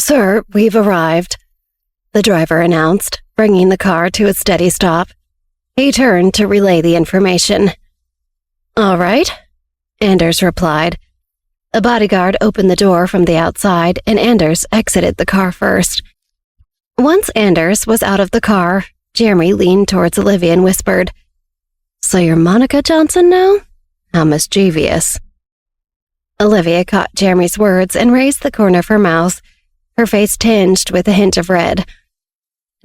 "Sir, we've arrived," the driver announced, bringing the car to a steady stop. He turned to relay the information. "All right," Anders replied. A bodyguard opened the door from the outside, and Anders exited the car first. Once Anders was out of the car, Jeremy leaned towards Olivia and whispered, "So you're Monica Johnson now? How mischievous." Olivia caught Jeremy's words and raised the corner of her mouth, her face tinged with a hint of red.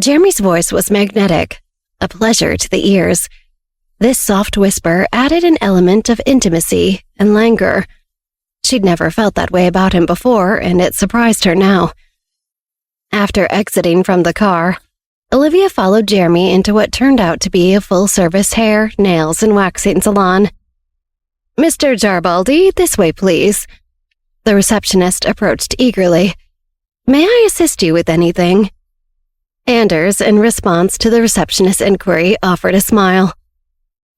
Jeremy's voice was magnetic, a pleasure to the ears. This soft whisper added an element of intimacy and languor. She'd never felt that way about him before, and it surprised her now. After exiting from the car, Olivia followed Jeremy into what turned out to be a full-service hair, nails, and waxing salon. "Mr. Jarbaldi, this way, please." The receptionist approached eagerly. "May I assist you with anything?" Anders, in response to the receptionist's inquiry, offered a smile.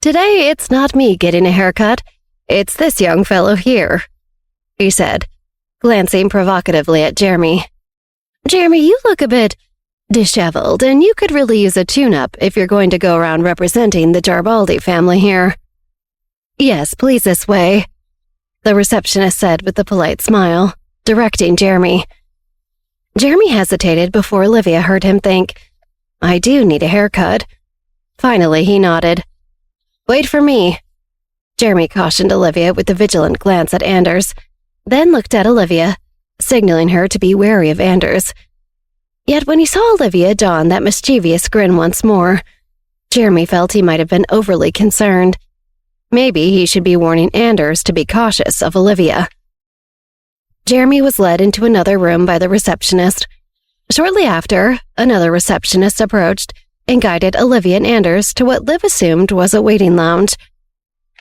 "Today, it's not me getting a haircut. It's this young fellow here," he said, glancing provocatively at Jeremy. "Jeremy, you look a bit disheveled, and you could really use a tune-up if you're going to go around representing the Jarbaldi family here." "Yes, please, this way," the receptionist said with a polite smile, directing Jeremy. Jeremy hesitated before Olivia heard him think, "I do need a haircut." Finally, he nodded. "Wait for me," Jeremy cautioned Olivia with a vigilant glance at Anders, then looked at Olivia, signaling her to be wary of Anders. Yet when he saw Olivia don that mischievous grin once more, Jeremy felt he might have been overly concerned. Maybe he should be warning Anders to be cautious of Olivia. Jeremy was led into another room by the receptionist. Shortly after, another receptionist approached and guided Olivia and Anders to what Liv assumed was a waiting lounge.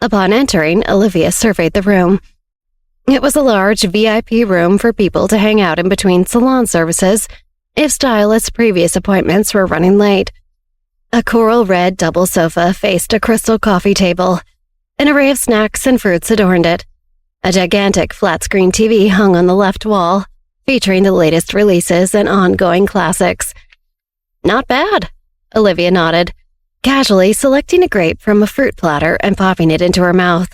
Upon entering, Olivia surveyed the room. It was a large VIP room for people to hang out in between salon services if stylists' previous appointments were running late. A coral red double sofa faced a crystal coffee table. An array of snacks and fruits adorned it. A gigantic flat-screen TV hung on the left wall, featuring the latest releases and ongoing classics. "Not bad," Olivia nodded, casually selecting a grape from a fruit platter and popping it into her mouth.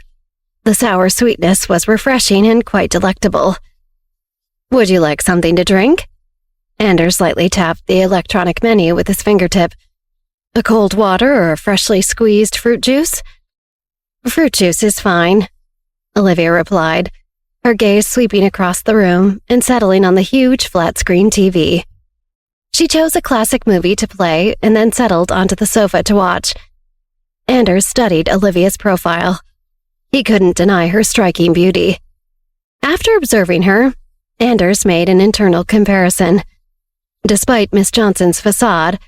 The sour sweetness was refreshing and quite delectable. "Would you like something to drink?" Anders lightly tapped the electronic menu with his fingertip. "A cold water or a freshly squeezed fruit juice?" "Fruit juice is fine," Olivia replied, her gaze sweeping across the room and settling on the huge flat-screen TV. She chose a classic movie to play and then settled onto the sofa to watch. Anders studied Olivia's profile. He couldn't deny her striking beauty. After observing her, Anders made an internal comparison. Despite Miss Johnson's facade,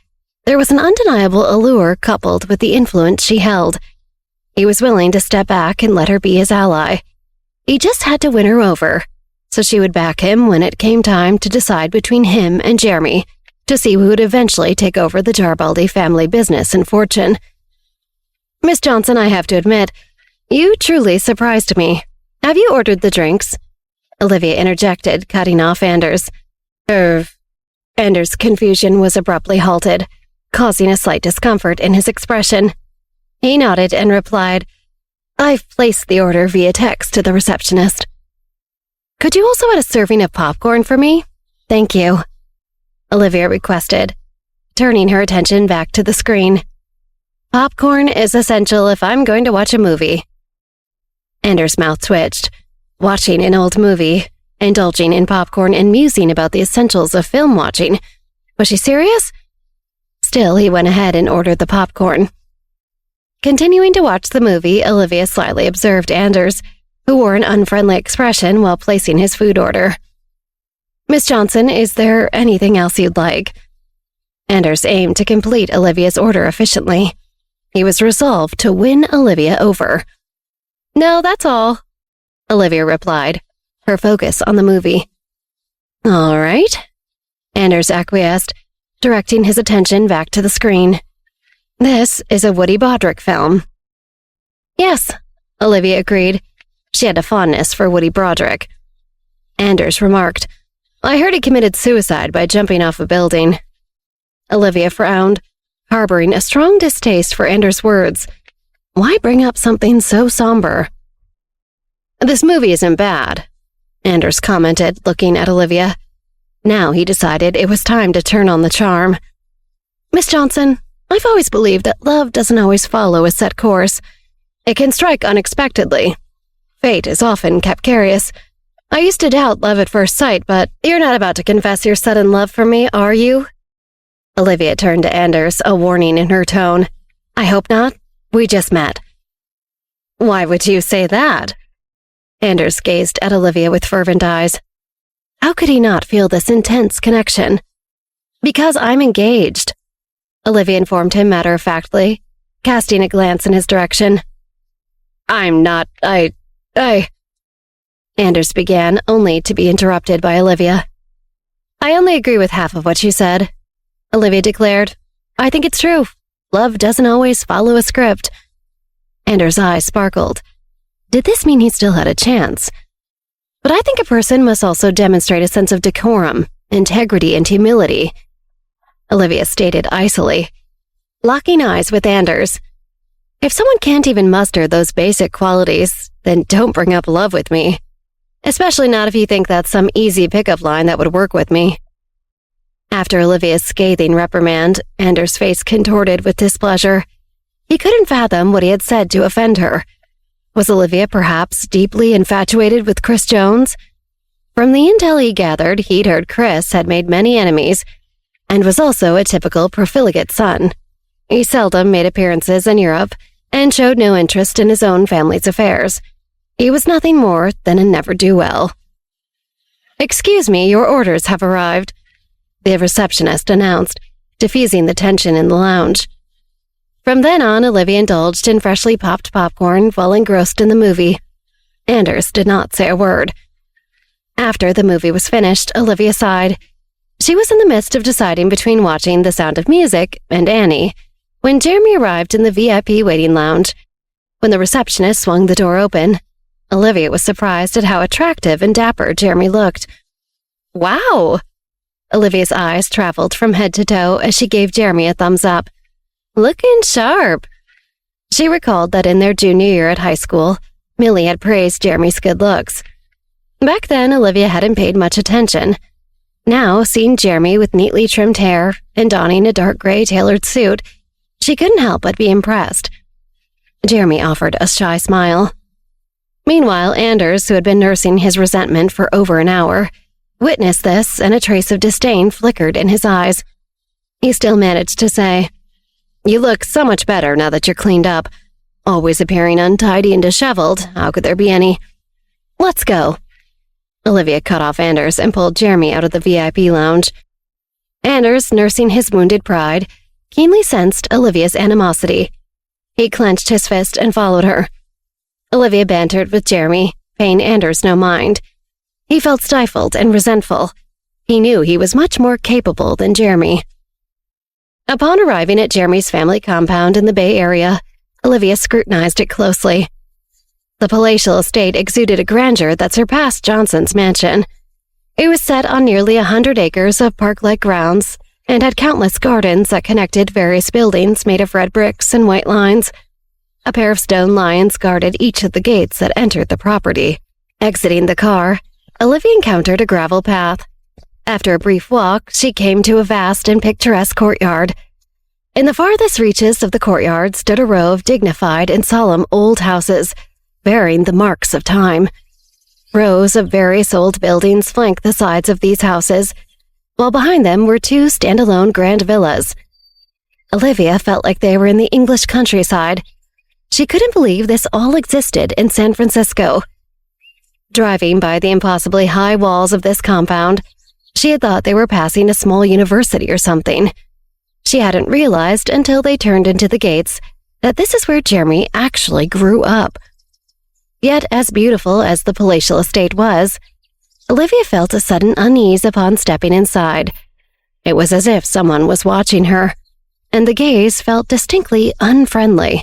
there was an undeniable allure coupled with the influence she held. He was willing to step back and let her be his ally. He just had to win her over, so she would back him when it came time to decide between him and Jeremy to see who would eventually take over the Jarbaldi family business and fortune. "Miss Johnson, I have to admit, you truly surprised me. Have you ordered the drinks?" Olivia interjected, cutting off Anders. Anders' confusion was abruptly halted, causing a slight discomfort in his expression. He nodded and replied, "I've placed the order via text to the receptionist." "Could you also add a serving of popcorn for me? Thank you," Olivia requested, turning her attention back to the screen. "Popcorn is essential if I'm going to watch a movie." Anders' mouth twitched. Watching an old movie, indulging in popcorn, and musing about the essentials of film watching. Was she serious? Still, he went ahead and ordered the popcorn. Continuing to watch the movie, Olivia slyly observed Anders, who wore an unfriendly expression while placing his food order. "Miss Johnson, is there anything else you'd like?" Anders aimed to complete Olivia's order efficiently. He was resolved to win Olivia over. "No, that's all," Olivia replied, her focus on the movie. "All right," Anders acquiesced, directing his attention back to the screen. "This is a Woody Broderick film." "Yes," Olivia agreed. She had a fondness for Woody Broderick. Anders remarked, I heard he committed suicide by jumping off a building. Olivia frowned, harboring a strong distaste for Anders' words. Why bring up something so somber? This movie isn't bad, Anders commented, looking at Olivia. Now he decided it was time to turn on the charm. Miss Johnson, I've always believed that love doesn't always follow a set course. It can strike unexpectedly. Fate is often capricious. I used to doubt love at first sight, but you're not about to confess your sudden love for me, are you? Olivia turned to Anders, a warning in her tone. I hope not. We just met. Why would you say that? Anders gazed at Olivia with fervent eyes. How could he not feel this intense connection? Because I'm engaged, Olivia informed him matter-of-factly, casting a glance in his direction. I'm not, Anders began, only to be interrupted by Olivia. I only agree with half of what you said, Olivia declared. I think it's true. Love doesn't always follow a script. Anders' eyes sparkled. Did this mean he still had a chance? But I think a person must also demonstrate a sense of decorum, integrity, and humility, Olivia stated icily, locking eyes with Anders. If someone can't even muster those basic qualities, then don't bring up love with me. Especially not if you think that's some easy pickup line that would work with me. After Olivia's scathing reprimand, Anders' face contorted with displeasure. He couldn't fathom what he had said to offend her. Was Olivia perhaps deeply infatuated with Chris Jones? From the intel he gathered, he'd heard Chris had made many enemies and was also a typical profligate son. He seldom made appearances in Europe and showed no interest in his own family's affairs. He was nothing more than a never-do-well. Excuse me, your orders have arrived, the receptionist announced, diffusing the tension in the lounge. From then on, Olivia indulged in freshly popped popcorn while engrossed in the movie. Anders did not say a word. After the movie was finished, Olivia sighed. She was in the midst of deciding between watching The Sound of Music and Annie when Jeremy arrived in the VIP waiting lounge. When the receptionist swung the door open, Olivia was surprised at how attractive and dapper Jeremy looked. Wow! Olivia's eyes traveled from head to toe as she gave Jeremy a thumbs up. Looking sharp. She recalled that in their junior year at high school, Millie had praised Jeremy's good looks. Back then, Olivia hadn't paid much attention. Now, seeing Jeremy with neatly trimmed hair and donning a dark gray tailored suit, she couldn't help but be impressed. Jeremy offered a shy smile. Meanwhile, Anders, who had been nursing his resentment for over an hour, witnessed this, and a trace of disdain flickered in his eyes. He still managed to say, You look so much better now that you're cleaned up. Always appearing untidy and disheveled, how could there be any? Let's go. Olivia cut off Anders and pulled Jeremy out of the VIP lounge. Anders, nursing his wounded pride, keenly sensed Olivia's animosity. He clenched his fist and followed her. Olivia bantered with Jeremy, paying Anders no mind. He felt stifled and resentful. He knew he was much more capable than Jeremy. Upon arriving at Jeremy's family compound in the Bay Area, Olivia scrutinized it closely. The palatial estate exuded a grandeur that surpassed Johnson's mansion. It was set on nearly 100 acres of park-like grounds and had countless gardens that connected various buildings made of red bricks and white lines. A pair of stone lions guarded each of the gates that entered the property. Exiting the car, Olivia encountered a gravel path. After a brief walk, she came to a vast and picturesque courtyard. In the farthest reaches of the courtyard stood a row of dignified and solemn old houses, bearing the marks of time. Rows of various old buildings flanked the sides of these houses, while behind them were two standalone grand villas. Olivia felt like they were in the English countryside. She couldn't believe this all existed in San Francisco. Driving by the impossibly high walls of this compound, she had thought they were passing a small university or something. She hadn't realized until they turned into the gates that this is where Jeremy actually grew up. Yet, as beautiful as the palatial estate was, Olivia felt a sudden unease upon stepping inside. It was as if someone was watching her, and the gaze felt distinctly unfriendly.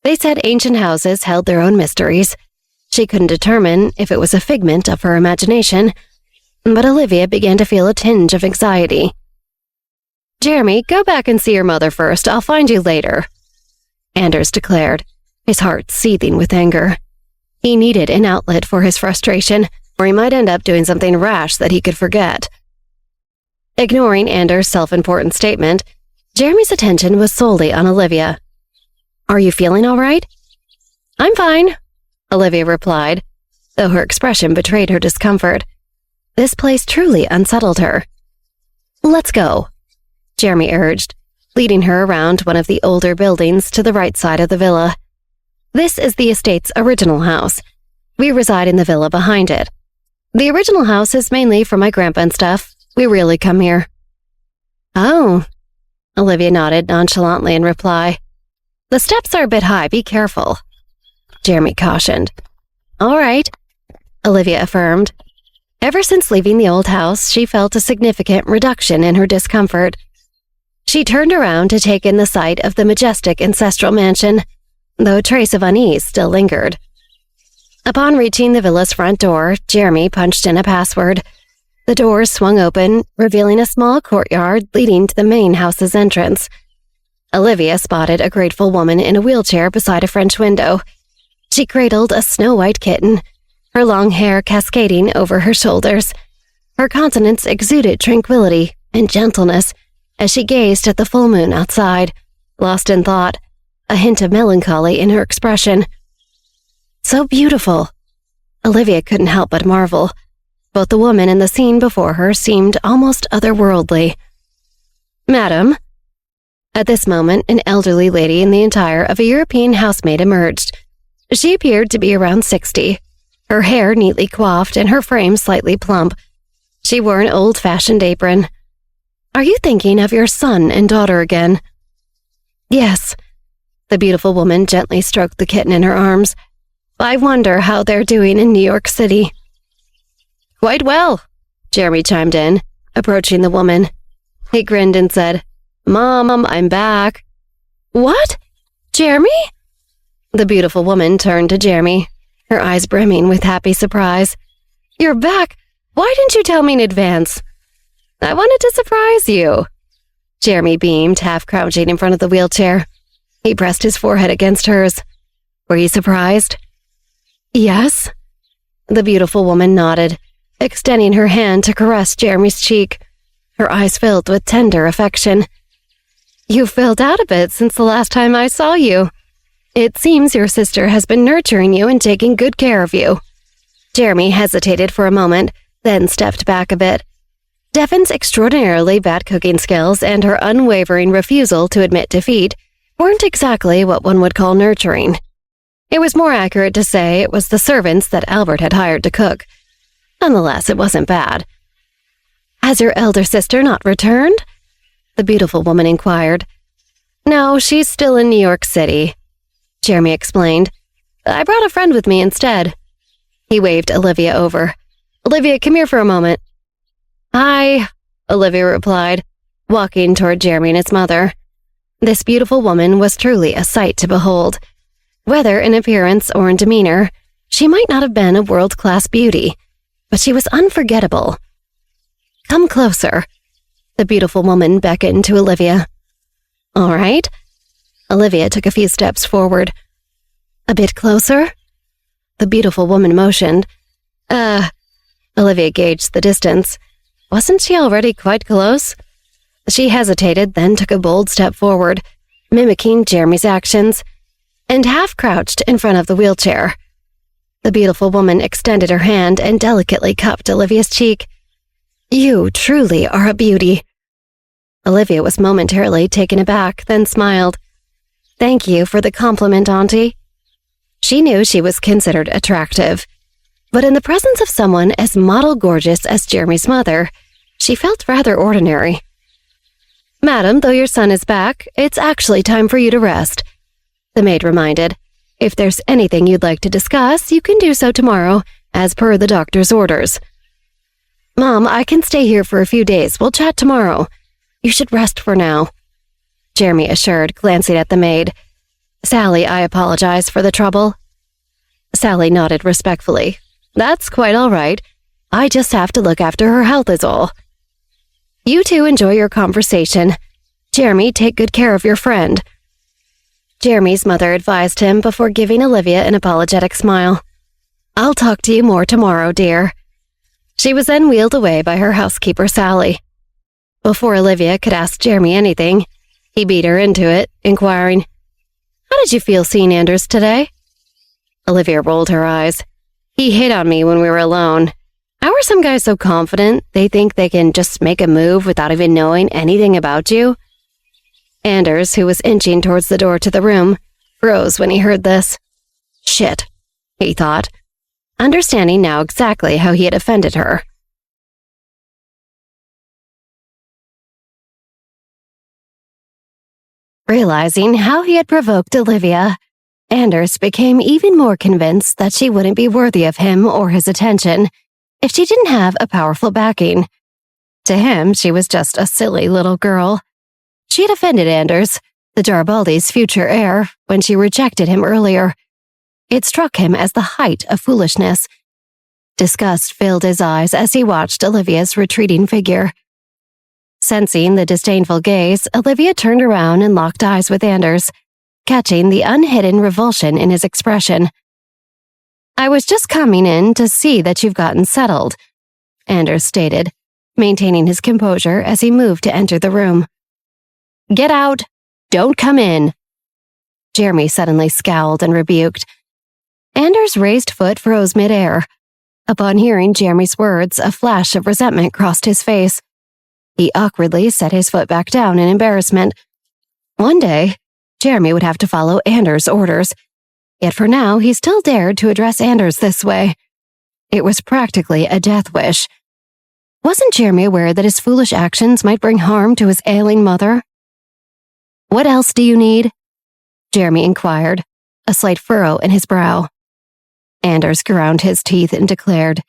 They said ancient houses held their own mysteries. She couldn't determine if it was a figment of her imagination, but Olivia began to feel a tinge of anxiety. "Jeremy, go back and see your mother first. I'll find you later," Anders declared, his heart seething with anger. He needed an outlet for his frustration, or he might end up doing something rash that he could forget. Ignoring Anders' self-important statement, Jeremy's attention was solely on Olivia. "Are you feeling all right?" "I'm fine," Olivia replied, though her expression betrayed her discomfort. This place truly unsettled her. "Let's go," Jeremy urged, leading her around one of the older buildings to the right side of the villa. "This is the estate's original house. We reside in the villa behind it. The original house is mainly for my grandpa and stuff. We rarely come here." "Oh," Olivia nodded nonchalantly in reply. "The steps are a bit high. Be careful," Jeremy cautioned. "All right," Olivia affirmed. Ever since leaving the old house, she felt a significant reduction in her discomfort. She turned around to take in the sight of the majestic ancestral mansion, though a trace of unease still lingered. Upon reaching the villa's front door, Jeremy punched in a password. The doors swung open, revealing a small courtyard leading to the main house's entrance. Olivia spotted a grateful woman in a wheelchair beside a French window. She cradled a snow-white kitten, her long hair cascading over her shoulders. Her countenance exuded tranquility and gentleness as she gazed at the full moon outside, lost in thought, a hint of melancholy in her expression. So beautiful. Olivia couldn't help but marvel. Both the woman and the scene before her seemed almost otherworldly. "Madam." At this moment, an elderly lady in the attire of a European housemaid emerged. She appeared to be around 60, her hair neatly coiffed and her frame slightly plump. She wore an old-fashioned apron. "Are you thinking of your son and daughter again?" "Yes." The beautiful woman gently stroked the kitten in her arms. "I wonder how they're doing in New York City." "Quite well," Jeremy chimed in, approaching the woman. He grinned and said, "Mom, I'm back." "What? Jeremy?" The beautiful woman turned to Jeremy, her eyes brimming with happy surprise. "You're back? Why didn't you tell me in advance?" "I wanted to surprise you." Jeremy beamed, half crouching in front of the wheelchair. He pressed his forehead against hers. "Were you surprised?" "Yes." The beautiful woman nodded, extending her hand to caress Jeremy's cheek. Her eyes filled with tender affection. "You've filled out a bit since the last time I saw you. It seems your sister has been nurturing you and taking good care of you." Jeremy hesitated for a moment, then stepped back a bit. Devin's extraordinarily bad cooking skills and her unwavering refusal to admit defeat weren't exactly what one would call nurturing. It was more accurate to say it was the servants that Albert had hired to cook. Nonetheless, it wasn't bad. "Has your elder sister not returned?" the beautiful woman inquired. "No, she's still in New York City," Jeremy explained. "I brought a friend with me instead." He waved Olivia over. "Olivia, come here for a moment." "Hi," Olivia replied, walking toward Jeremy and his mother. This beautiful woman was truly a sight to behold. Whether in appearance or in demeanor, she might not have been a world-class beauty, but she was unforgettable. "Come closer," the beautiful woman beckoned to Olivia. "All right." Olivia took a few steps forward. "A bit closer?" The beautiful woman motioned. Olivia gauged the distance. Wasn't she already quite close? She hesitated, then took a bold step forward, mimicking Jeremy's actions, and half-crouched in front of the wheelchair. The beautiful woman extended her hand and delicately cupped Olivia's cheek. "You truly are a beauty." Olivia was momentarily taken aback, then smiled. "Thank you for the compliment, Auntie." She knew she was considered attractive, but in the presence of someone as model gorgeous as Jeremy's mother, she felt rather ordinary. "Madam, though your son is back, it's actually time for you to rest," the maid reminded. "If there's anything you'd like to discuss, you can do so tomorrow, as per the doctor's orders." "Mom, I can stay here for a few days. We'll chat tomorrow. You should rest for now," Jeremy assured, glancing at the maid. "Sally, I apologize for the trouble." Sally nodded respectfully. "That's quite all right. I just have to look after her health is all. You two enjoy your conversation. Jeremy, take good care of your friend. Jeremy's mother advised him before giving Olivia an apologetic smile. I'll talk to you more tomorrow, dear. She was then wheeled away by her housekeeper, Sally. Before Olivia could ask Jeremy anything, he beat her into it, inquiring, How did you feel seeing Anders today? Olivia rolled her eyes. He hit on me when we were alone. How are some guys so confident they think they can just make a move without even knowing anything about you? Anders, who was inching towards the door to the room, froze when he heard this. Shit, he thought, understanding now exactly how he had offended her. Realizing how he had provoked Olivia, Anders became even more convinced that she wouldn't be worthy of him or his attention if she didn't have a powerful backing. To him, she was just a silly little girl. She had offended Anders, the Jarbaldi's future heir, when she rejected him earlier. It struck him as the height of foolishness. Disgust filled his eyes as he watched Olivia's retreating figure. Sensing the disdainful gaze, Olivia turned around and locked eyes with Anders, catching the unhidden revulsion in his expression. I was just coming in to see that you've gotten settled, Anders stated, maintaining his composure as he moved to enter the room. Get out! Don't come in! Jeremy suddenly scowled and rebuked. Anders' raised foot froze midair. Upon hearing Jeremy's words, a flash of resentment crossed his face. He awkwardly set his foot back down in embarrassment. One day, Jeremy would have to follow Anders' orders. Yet for now, he still dared to address Anders this way. It was practically a death wish. Wasn't Jeremy aware that his foolish actions might bring harm to his ailing mother? What else do you need? Jeremy inquired, a slight furrow in his brow. Anders ground his teeth and declared,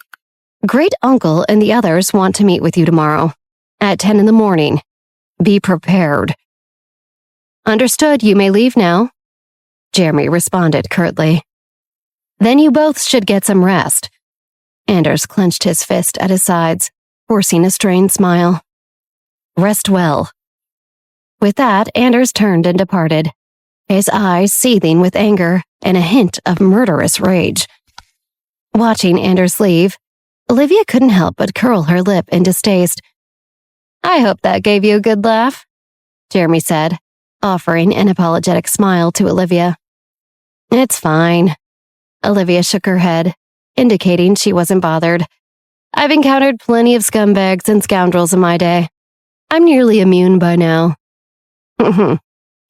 Great Uncle and the others want to meet with you tomorrow, at 10 in the morning. Be prepared. Understood, you may leave now, Jeremy responded curtly. Then you both should get some rest. Anders clenched his fist at his sides, forcing a strained smile. Rest well. With that, Anders turned and departed, his eyes seething with anger and a hint of murderous rage. Watching Anders leave, Olivia couldn't help but curl her lip in distaste. I hope that gave you a good laugh, Jeremy said, offering an apologetic smile to Olivia. It's fine. Olivia shook her head, indicating she wasn't bothered. I've encountered plenty of scumbags and scoundrels in my day. I'm nearly immune by now.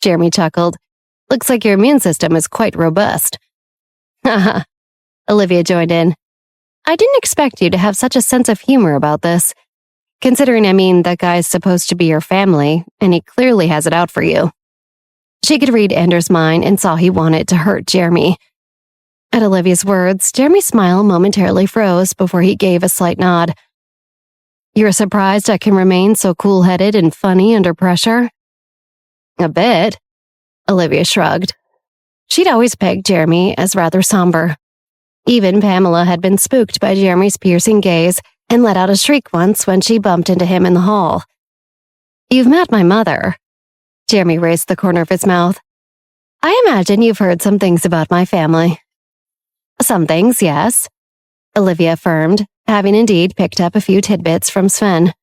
Jeremy chuckled. Looks like your immune system is quite robust. Haha. Olivia joined in. I didn't expect you to have such a sense of humor about this. Considering, that guy's supposed to be your family, and he clearly has it out for you. She could read Anders' mind and saw he wanted to hurt Jeremy. At Olivia's words, Jeremy's smile momentarily froze before he gave a slight nod. You're surprised I can remain so cool-headed and funny under pressure? A bit. Olivia shrugged. She'd always pegged Jeremy as rather somber. Even Pamela had been spooked by Jeremy's piercing gaze and let out a shriek once when she bumped into him in the hall. You've met my mother. Jeremy raised the corner of his mouth. I imagine you've heard some things about my family. Some things, yes, Olivia affirmed, having indeed picked up a few tidbits from Sven.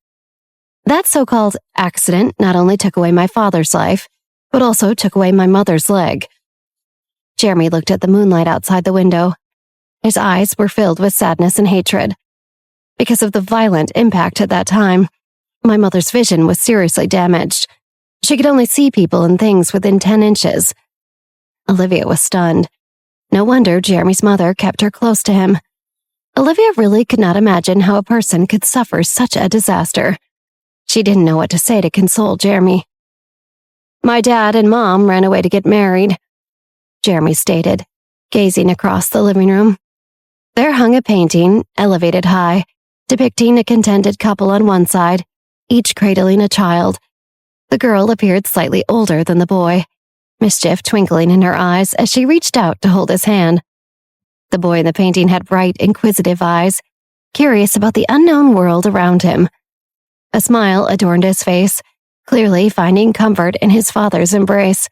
That so-called accident not only took away my father's life, but also took away my mother's leg. Jeremy looked at the moonlight outside the window. His eyes were filled with sadness and hatred. Because of the violent impact at that time, my mother's vision was seriously damaged. She could only see people and things within 10 inches. Olivia was stunned. No wonder Jeremy's mother kept her close to him. Olivia really could not imagine how a person could suffer such a disaster. She didn't know what to say to console Jeremy. My dad and mom ran away to get married, Jeremy stated, gazing across the living room. There hung a painting, elevated high, depicting a contented couple on one side, each cradling a child. The girl appeared slightly older than the boy, mischief twinkling in her eyes as she reached out to hold his hand. The boy in the painting had bright, inquisitive eyes, curious about the unknown world around him. A smile adorned his face, clearly finding comfort in his father's embrace.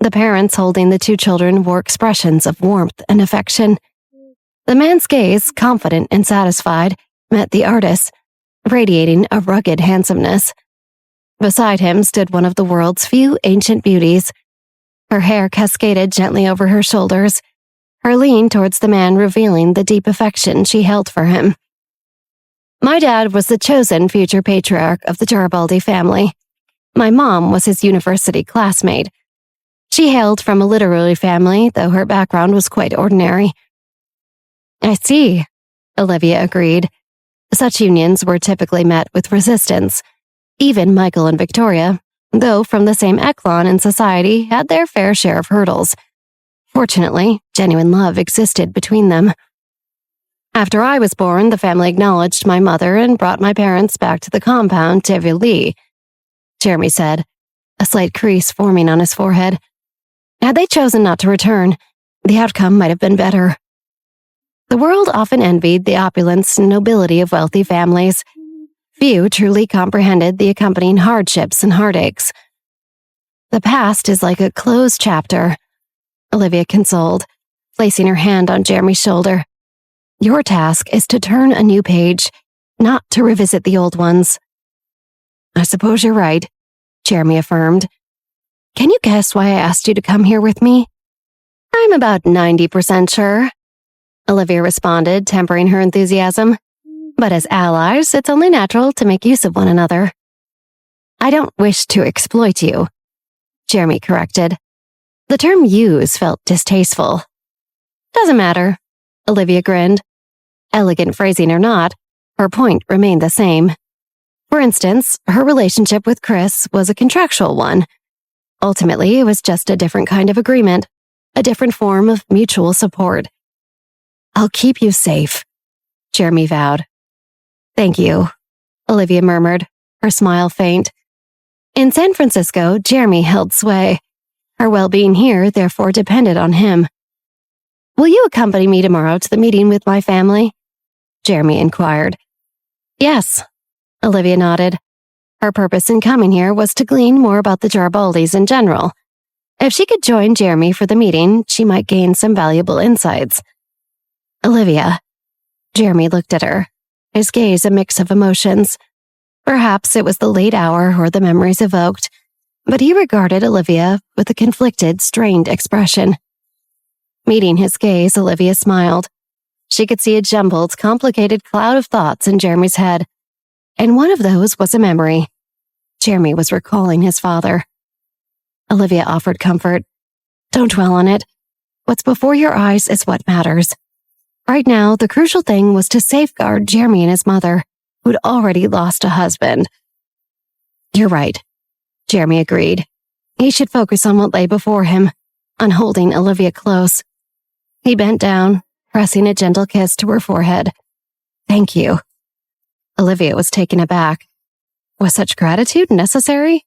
The parents holding the two children wore expressions of warmth and affection. The man's gaze, confident and satisfied, met the artist's, radiating a rugged handsomeness. Beside him stood one of the world's few ancient beauties. Her hair cascaded gently over her shoulders, her lean towards the man revealing the deep affection she held for him. My dad was the chosen future patriarch of the Garibaldi family. My mom was his university classmate. She hailed from a literary family, though her background was quite ordinary. I see, Olivia agreed. Such unions were typically met with resistance. Even Michael and Victoria, though from the same echelon in society, had their fair share of hurdles. Fortunately, genuine love existed between them. After I was born, the family acknowledged my mother and brought my parents back to the compound to Villiers, Jeremy said, a slight crease forming on his forehead. Had they chosen not to return, the outcome might have been better. The world often envied the opulence and nobility of wealthy families. Few truly comprehended the accompanying hardships and heartaches. The past is like a closed chapter, Olivia consoled, placing her hand on Jeremy's shoulder. Your task is to turn a new page, not to revisit the old ones. I suppose you're right, Jeremy affirmed. Can you guess why I asked you to come here with me? I'm about 90% sure, Olivia responded, tempering her enthusiasm. But as allies, it's only natural to make use of one another. I don't wish to exploit you, Jeremy corrected. The term use felt distasteful. Doesn't matter, Olivia grinned. Elegant phrasing or not, her point remained the same. For instance, her relationship with Chris was a contractual one. Ultimately, it was just a different kind of agreement, a different form of mutual support. I'll keep you safe, Jeremy vowed. Thank you, Olivia murmured, her smile faint. In San Francisco, Jeremy held sway. Her well-being here therefore depended on him. Will you accompany me tomorrow to the meeting with my family? Jeremy inquired. Yes, Olivia nodded. Her purpose in coming here was to glean more about the Garibaldis in general. If she could join Jeremy for the meeting, she might gain some valuable insights. Olivia. Jeremy looked at her, his gaze a mix of emotions. Perhaps it was the late hour or the memories evoked, but he regarded Olivia with a conflicted, strained expression. Meeting his gaze, Olivia smiled. She could see a jumbled, complicated cloud of thoughts in Jeremy's head, and one of those was a memory. Jeremy was recalling his father. Olivia offered comfort. Don't dwell on it. What's before your eyes is what matters. Right now, the crucial thing was to safeguard Jeremy and his mother, who'd already lost a husband. You're right, Jeremy agreed. He should focus on what lay before him, on holding Olivia close. He bent down, pressing a gentle kiss to her forehead. Thank you. Olivia was taken aback. Was such gratitude necessary?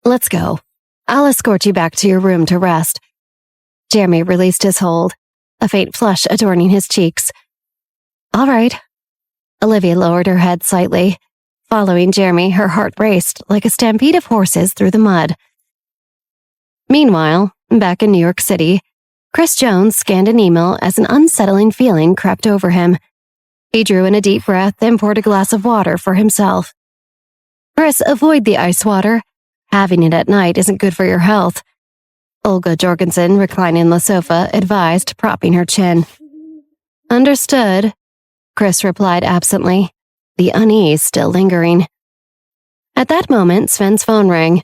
Let's go. I'll escort you back to your room to rest. Jeremy released his hold, a faint flush adorning his cheeks. All right. Olivia lowered her head slightly. Following Jeremy, her heart raced like a stampede of horses through the mud. Meanwhile, back in New York City, Chris Jones scanned an email as an unsettling feeling crept over him. He drew in a deep breath and poured a glass of water for himself. Chris, avoid the ice water. Having it at night isn't good for your health. Olga Jorgensen, reclining on the sofa, advised, propping her chin. Understood, Chris replied absently, the unease still lingering. At that moment, Sven's phone rang.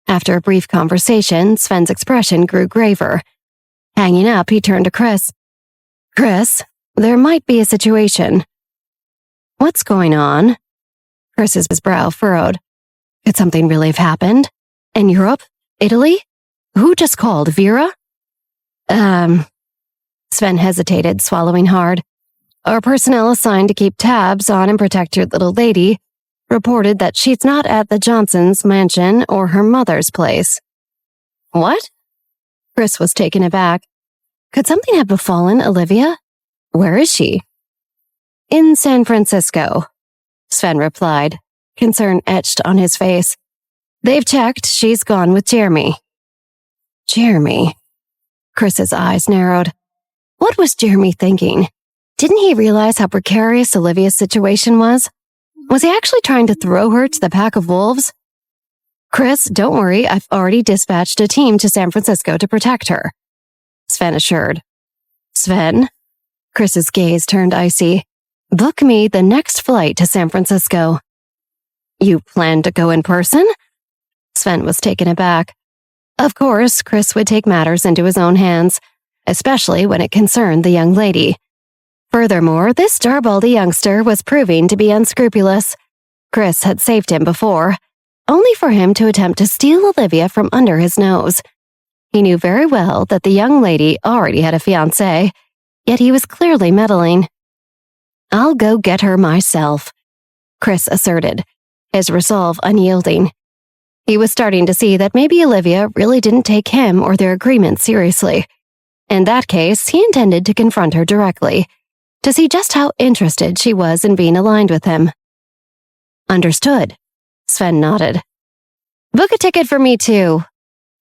After a brief conversation, Sven's expression grew graver. Hanging up, he turned to Chris. Chris, there might be a situation. What's going on? Chris's brow furrowed. Could something really have happened? In Europe? Italy? Who just called, Vera? Sven hesitated, swallowing hard. Our personnel assigned to keep tabs on and protect your little lady reported that she's not at the Johnsons' mansion or her mother's place. What? Chris was taken aback. Could something have befallen Olivia? Where is she? In San Francisco, Sven replied, concern etched on his face. They've checked. She's gone with Jeremy. Jeremy. Chris's eyes narrowed. What was Jeremy thinking? Didn't he realize how precarious Olivia's situation was? Was he actually trying to throw her to the pack of wolves? Chris, don't worry, I've already dispatched a team to San Francisco to protect her, Sven assured. Sven? Chris's gaze turned icy. Book me the next flight to San Francisco. You plan to go in person? Sven was taken aback. Of course, Chris would take matters into his own hands, especially when it concerned the young lady. Furthermore, this Jarbaldi youngster was proving to be unscrupulous. Chris had saved him before, only for him to attempt to steal Olivia from under his nose. He knew very well that the young lady already had a fiancé, yet he was clearly meddling. I'll go get her myself, Chris asserted, his resolve unyielding. He was starting to see that maybe Olivia really didn't take him or their agreement seriously. In that case, he intended to confront her directly, to see just how interested she was in being aligned with him. Understood, Sven nodded. Book a ticket for me too.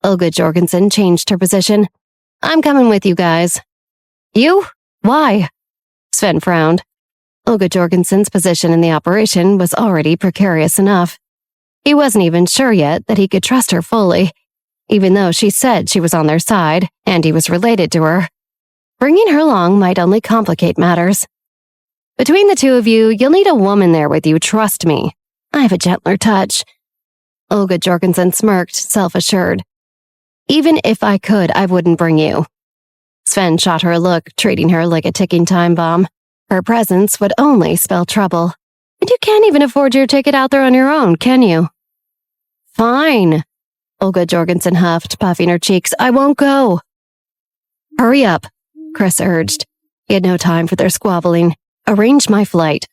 Olga Jorgensen changed her position. I'm coming with you guys. You? Why? Sven frowned. Olga Jorgensen's position in the operation was already precarious enough. He wasn't even sure yet that he could trust her fully, even though she said she was on their side and he was related to her. Bringing her along might only complicate matters. Between the two of you, you'll need a woman there with you, trust me. I have a gentler touch. Olga Jorgensen smirked, self-assured. Even if I could, I wouldn't bring you. Sven shot her a look, treating her like a ticking time bomb. Her presence would only spell trouble. And you can't even afford your ticket out there on your own, can you? Fine, Olga Jorgensen huffed, puffing her cheeks. I won't go. Hurry up, Chris urged. He had no time for their squabbling. Arrange my flight.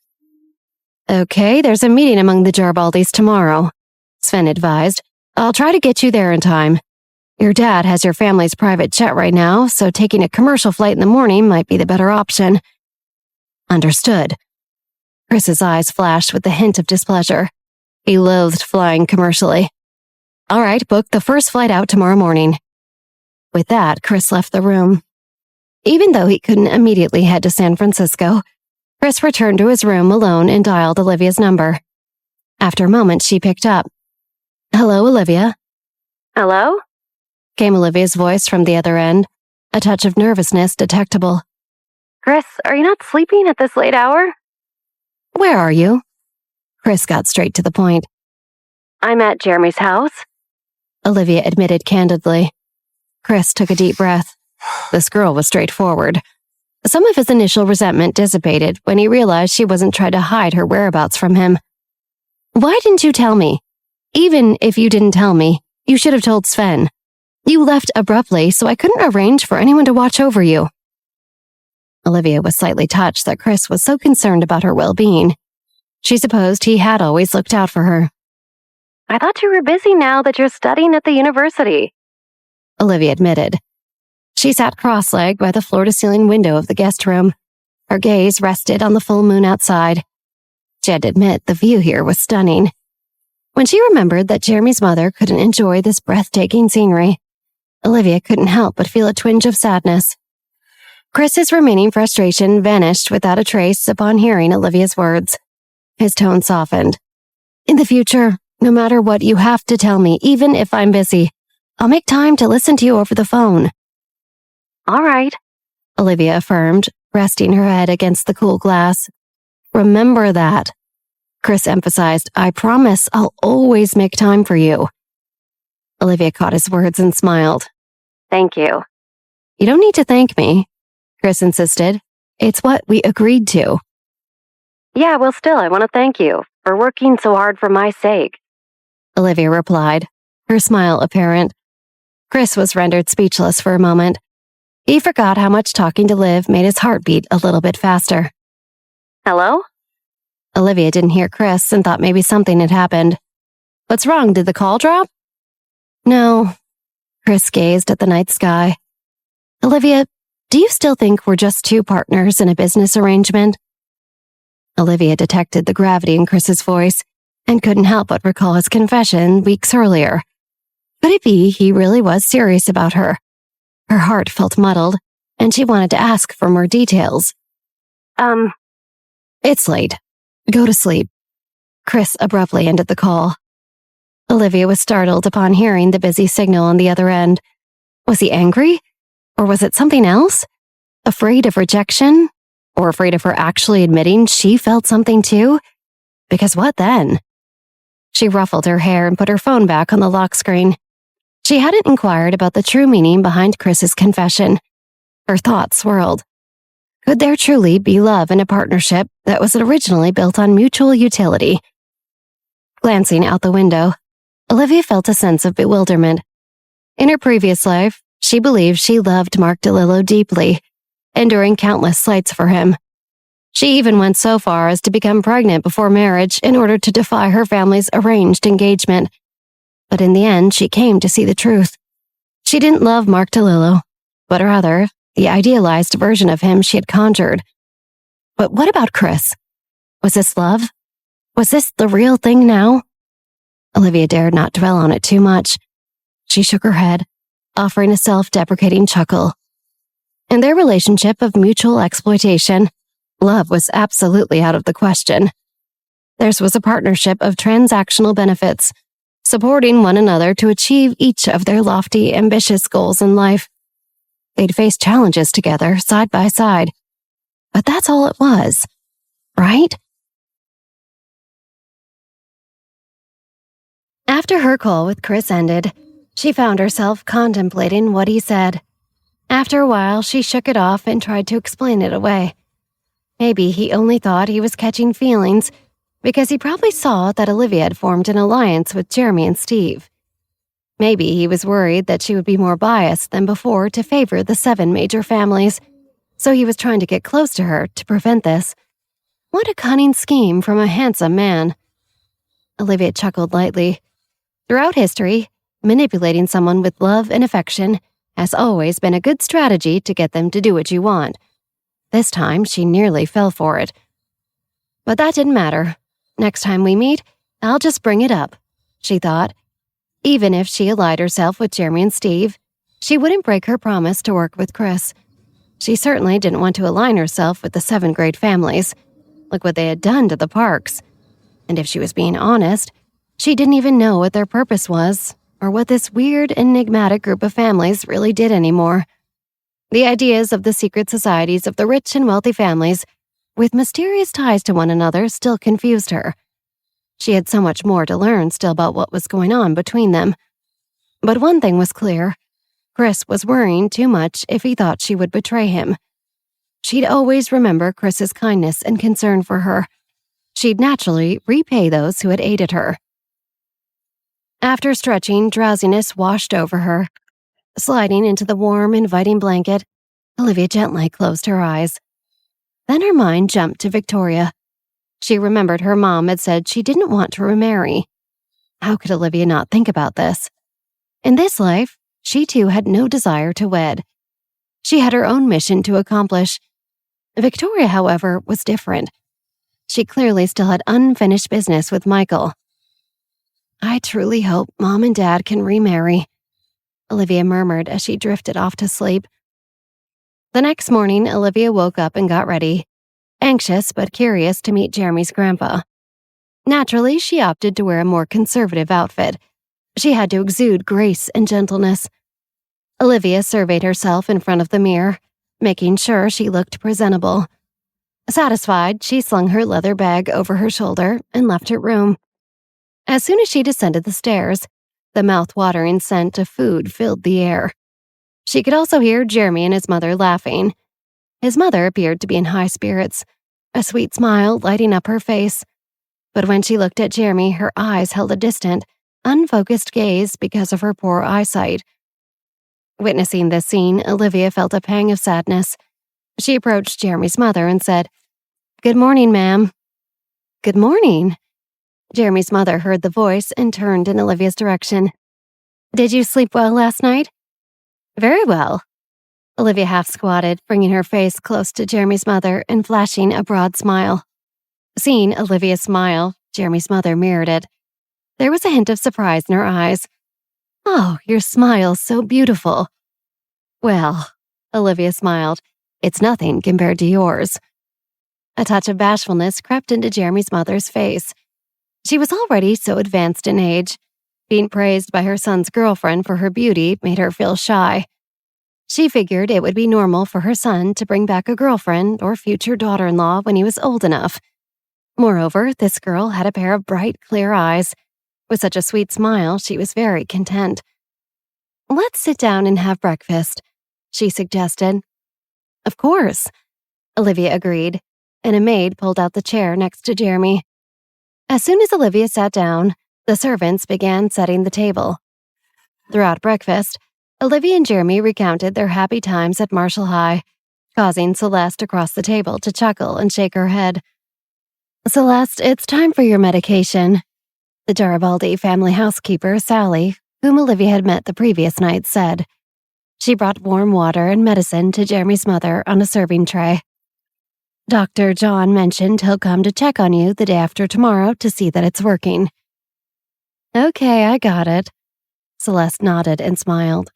Okay, there's a meeting among the Jarbaldis tomorrow, Sven advised. I'll try to get you there in time. Your dad has your family's private jet right now, so taking a commercial flight in the morning might be the better option. Understood. Chris's eyes flashed with a hint of displeasure. He loathed flying commercially. All right, book the first flight out tomorrow morning. With that, Chris left the room. Even though he couldn't immediately head to San Francisco, Chris returned to his room alone and dialed Olivia's number. After a moment, she picked up. Hello, Olivia. Hello? Came Olivia's voice from the other end, a touch of nervousness detectable. Chris, are you not sleeping at this late hour? Where are you? Chris got straight to the point. I'm at Jeremy's house, Olivia admitted candidly. Chris took a deep breath. This girl was straightforward. Some of his initial resentment dissipated when he realized she wasn't trying to hide her whereabouts from him. Why didn't you tell me? Even if you didn't tell me, you should have told Sven. You left abruptly, so I couldn't arrange for anyone to watch over you. Olivia was slightly touched that Chris was so concerned about her well-being. She supposed he had always looked out for her. I thought you were busy now that you're studying at the university, Olivia admitted. She sat cross-legged by the floor-to-ceiling window of the guest room. Her gaze rested on the full moon outside. She had to admit the view here was stunning. When she remembered that Jeremy's mother couldn't enjoy this breathtaking scenery, Olivia couldn't help but feel a twinge of sadness. Chris's remaining frustration vanished without a trace upon hearing Olivia's words. His tone softened. In the future, no matter what, you have to tell me, even if I'm busy. I'll make time to listen to you over the phone. All right, Olivia affirmed, resting her head against the cool glass. Remember that. Chris emphasized, I promise I'll always make time for you. Olivia caught his words and smiled. Thank you. You don't need to thank me, Chris insisted. It's what we agreed to. Yeah, well, still, I want to thank you for working so hard for my sake, Olivia replied, her smile apparent. Chris was rendered speechless for a moment. He forgot how much talking to Liv made his heart beat a little bit faster. Hello? Olivia didn't hear Chris and thought maybe something had happened. What's wrong? Did the call drop? No. Chris gazed at the night sky. Olivia, do you still think we're just two partners in a business arrangement? Olivia detected the gravity in Chris's voice and couldn't help but recall his confession weeks earlier. Could it be he really was serious about her? Her heart felt muddled, and she wanted to ask for more details. It's late. Go to sleep. Chris abruptly ended the call. Olivia was startled upon hearing the busy signal on the other end. Was he angry? Or was it something else? Afraid of rejection? Or afraid of her actually admitting she felt something too? Because what then? She ruffled her hair and put her phone back on the lock screen. She hadn't inquired about the true meaning behind Chris's confession. Her thoughts swirled. Could there truly be love in a partnership that was originally built on mutual utility? Glancing out the window, Olivia felt a sense of bewilderment. In her previous life, she believed she loved Mark DeLillo deeply, enduring countless slights for him. She even went so far as to become pregnant before marriage in order to defy her family's arranged engagement. But in the end, she came to see the truth. She didn't love Mark DeLillo, but rather the idealized version of him she had conjured. But what about Chris? Was this love? Was this the real thing now? Olivia dared not dwell on it too much. She shook her head, offering a self-deprecating chuckle. In their relationship of mutual exploitation, love was absolutely out of the question. Theirs was a partnership of transactional benefits, supporting one another to achieve each of their lofty, ambitious goals in life. They'd face challenges together, side by side. But that's all it was, right? After her call with Chris ended, she found herself contemplating what he said. After a while, she shook it off and tried to explain it away. Maybe he only thought he was catching feelings because he probably saw that Olivia had formed an alliance with Jeremy and Steve. Maybe he was worried that she would be more biased than before to favor the 7 major families, so he was trying to get close to her to prevent this. What a cunning scheme from a handsome man. Olivia chuckled lightly. Throughout history, manipulating someone with love and affection has always been a good strategy to get them to do what you want. This time, she nearly fell for it. But that didn't matter. Next time we meet, I'll just bring it up, she thought. Even if she allied herself with Jeremy and Steve, she wouldn't break her promise to work with Chris. She certainly didn't want to align herself with the 7 great families. Look what they had done to the Parks. And if she was being honest, she didn't even know what their purpose was, or what this weird, enigmatic group of families really did anymore. The ideas of the secret societies of the rich and wealthy families, with mysterious ties to one another, still confused her. She had so much more to learn still about what was going on between them. But one thing was clear. Chris was worrying too much if he thought she would betray him. She'd always remember Chris's kindness and concern for her. She'd naturally repay those who had aided her. After stretching, drowsiness washed over her. Sliding into the warm, inviting blanket, Olivia gently closed her eyes. Then her mind jumped to Victoria. She remembered her mom had said she didn't want to remarry. How could Olivia not think about this? In this life, she too had no desire to wed. She had her own mission to accomplish. Victoria, however, was different. She clearly still had unfinished business with Michael. I truly hope Mom and Dad can remarry, Olivia murmured as she drifted off to sleep. The next morning, Olivia woke up and got ready, anxious but curious to meet Jeremy's grandpa. Naturally, she opted to wear a more conservative outfit. She had to exude grace and gentleness. Olivia surveyed herself in front of the mirror, making sure she looked presentable. Satisfied, she slung her leather bag over her shoulder and left her room. As soon as she descended the stairs, the mouth-watering scent of food filled the air. She could also hear Jeremy and his mother laughing. His mother appeared to be in high spirits, a sweet smile lighting up her face. But when she looked at Jeremy, her eyes held a distant, unfocused gaze because of her poor eyesight. Witnessing this scene, Olivia felt a pang of sadness. She approached Jeremy's mother and said, "Good morning, ma'am." "Good morning." Jeremy's mother heard the voice and turned in Olivia's direction. "Did you sleep well last night?" "Very well." Olivia half squatted, bringing her face close to Jeremy's mother and flashing a broad smile. Seeing Olivia's smile, Jeremy's mother mirrored it. There was a hint of surprise in her eyes. "Oh, your smile's so beautiful." "Well," Olivia smiled, "it's nothing compared to yours." A touch of bashfulness crept into Jeremy's mother's face. She was already so advanced in age. Being praised by her son's girlfriend for her beauty made her feel shy. She figured it would be normal for her son to bring back a girlfriend or future daughter-in-law when he was old enough. Moreover, this girl had a pair of bright, clear eyes. With such a sweet smile, she was very content. "Let's sit down and have breakfast," she suggested. "Of course," Olivia agreed, and a maid pulled out the chair next to Jeremy. As soon as Olivia sat down, the servants began setting the table. Throughout breakfast, Olivia and Jeremy recounted their happy times at Marshall High, causing Celeste across the table to chuckle and shake her head. "Celeste, it's time for your medication," the Garibaldi family housekeeper, Sally, whom Olivia had met the previous night, said. She brought warm water and medicine to Jeremy's mother on a serving tray. "Dr. John mentioned he'll come to check on you the day after tomorrow to see that it's working." "Okay, I got it." Celeste nodded and smiled.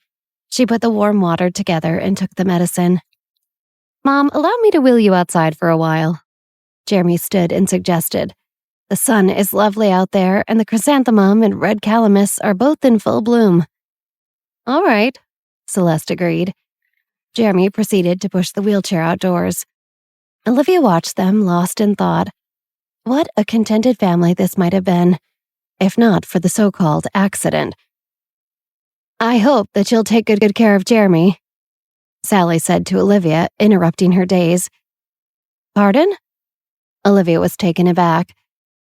She put the warm water together and took the medicine. "Mom, allow me to wheel you outside for a while," Jeremy stood and suggested. "The sun is lovely out there, and the chrysanthemum and red calamus are both in full bloom." "All right," Celeste agreed. Jeremy proceeded to push the wheelchair outdoors. Olivia watched them, lost in thought. What a contented family this might have been, if not for the so-called accident. "I hope that you'll take good care of Jeremy," Sally said to Olivia, interrupting her daze. "Pardon?" Olivia was taken aback.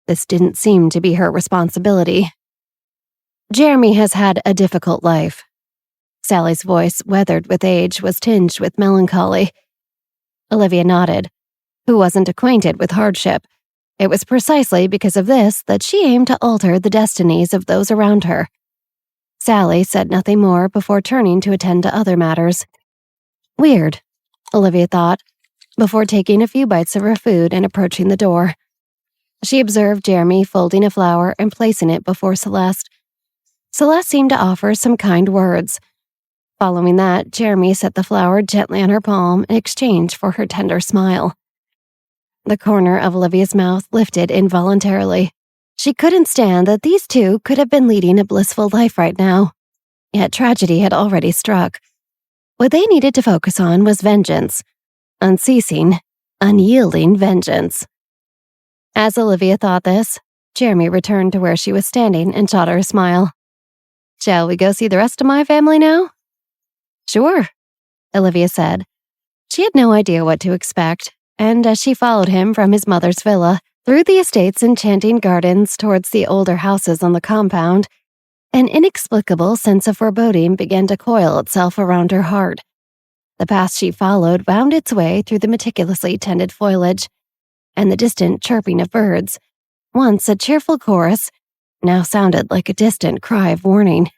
This didn't seem to be her responsibility. "Jeremy has had a difficult life." Sally's voice, weathered with age, was tinged with melancholy. Olivia nodded. Who wasn't acquainted with hardship? It was precisely because of this that she aimed to alter the destinies of those around her. Sally said nothing more before turning to attend to other matters. Weird, Olivia thought, before taking a few bites of her food and approaching the door. She observed Jeremy folding a flower and placing it before Celeste. Celeste seemed to offer some kind words. Following that, Jeremy set the flower gently on her palm in exchange for her tender smile. The corner of Olivia's mouth lifted involuntarily. She couldn't stand that these two could have been leading a blissful life right now. Yet tragedy had already struck. What they needed to focus on was vengeance. Unceasing, unyielding vengeance. As Olivia thought this, Jeremy returned to where she was standing and shot her a smile. "Shall we go see the rest of my family now?" "Sure," Olivia said. She had no idea what to expect, and as she followed him from his mother's villa, through the estate's enchanting gardens towards the older houses on the compound, an inexplicable sense of foreboding began to coil itself around her heart. The path she followed wound its way through the meticulously tended foliage, and the distant chirping of birds, once a cheerful chorus, now sounded like a distant cry of warning.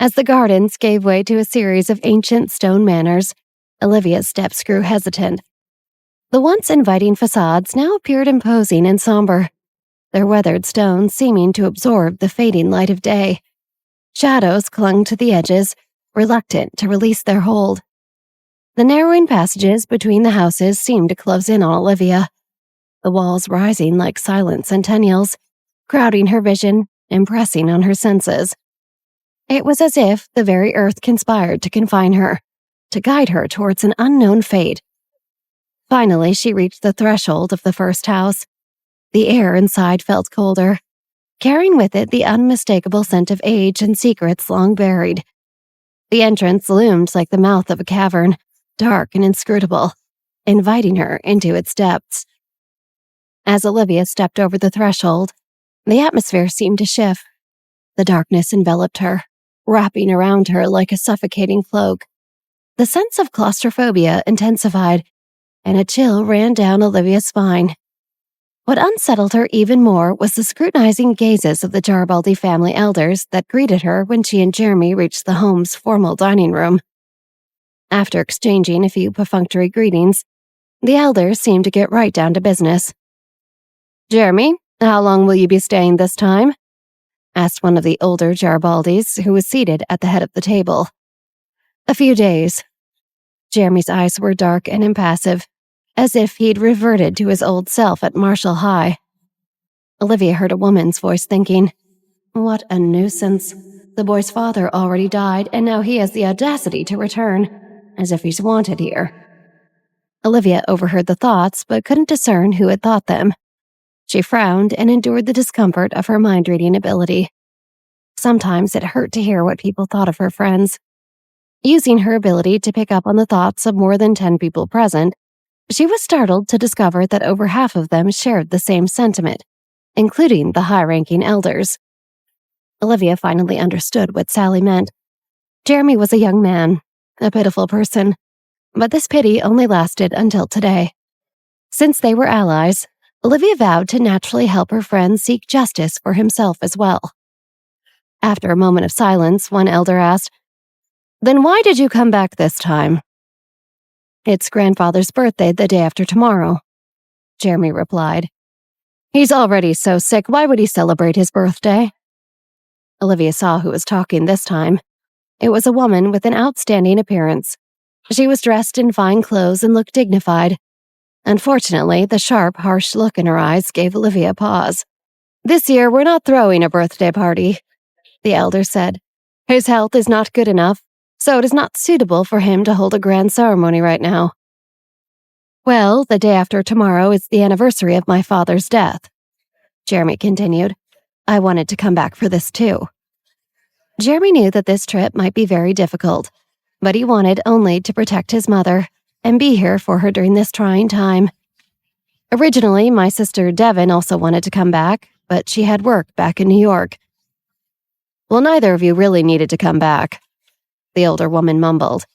As the gardens gave way to a series of ancient stone manors, Olivia's steps grew hesitant. The once inviting facades now appeared imposing and somber, their weathered stones seeming to absorb the fading light of day. Shadows clung to the edges, reluctant to release their hold. The narrowing passages between the houses seemed to close in on Olivia, the walls rising like silent sentinels, crowding her vision and pressing on her senses. It was as if the very earth conspired to confine her, to guide her towards an unknown fate. Finally, she reached the threshold of the first house. The air inside felt colder, carrying with it the unmistakable scent of age and secrets long buried. The entrance loomed like the mouth of a cavern, dark and inscrutable, inviting her into its depths. As Olivia stepped over the threshold, the atmosphere seemed to shift. The darkness enveloped her, wrapping around her like a suffocating cloak. The sense of claustrophobia intensified, and a chill ran down Olivia's spine. What unsettled her even more was the scrutinizing gazes of the Garibaldi family elders that greeted her when she and Jeremy reached the home's formal dining room. After exchanging a few perfunctory greetings, the elders seemed to get right down to business. "Jeremy, how long will you be staying this time?" asked one of the older Jaribaldis, who was seated at the head of the table. "A few days." Jeremy's eyes were dark and impassive, as if he'd reverted to his old self at Marshall High. Olivia heard a woman's voice thinking, "What a nuisance. The boy's father already died, and now he has the audacity to return, as if he's wanted here." Olivia overheard the thoughts, but couldn't discern who had thought them. She frowned and endured the discomfort of her mind-reading ability. Sometimes it hurt to hear what people thought of her friends. Using her ability to pick up on the thoughts of more than 10 people present, she was startled to discover that over half of them shared the same sentiment, including the high-ranking elders. Olivia finally understood what Sally meant. Jeremy was a young man, a pitiful person, but this pity only lasted until today. Since they were allies, Olivia vowed to naturally help her friend seek justice for himself as well. After a moment of silence, one elder asked, "Then why did you come back this time?" "It's grandfather's birthday the day after tomorrow," Jeremy replied. "He's already so sick, why would he celebrate his birthday?" Olivia saw who was talking this time. It was a woman with an outstanding appearance. She was dressed in fine clothes and looked dignified. Unfortunately, the sharp, harsh look in her eyes gave Olivia pause. "This year, we're not throwing a birthday party," the elder said. "His health is not good enough, so it is not suitable for him to hold a grand ceremony right now." "Well, the day after tomorrow is the anniversary of my father's death," Jeremy continued. "I wanted to come back for this too." Jeremy knew that this trip might be very difficult, but he wanted only to protect his mother and be here for her during this trying time. "Originally, my sister Devin also wanted to come back, but she had work back in New York." "Well, neither of you really needed to come back," the older woman mumbled.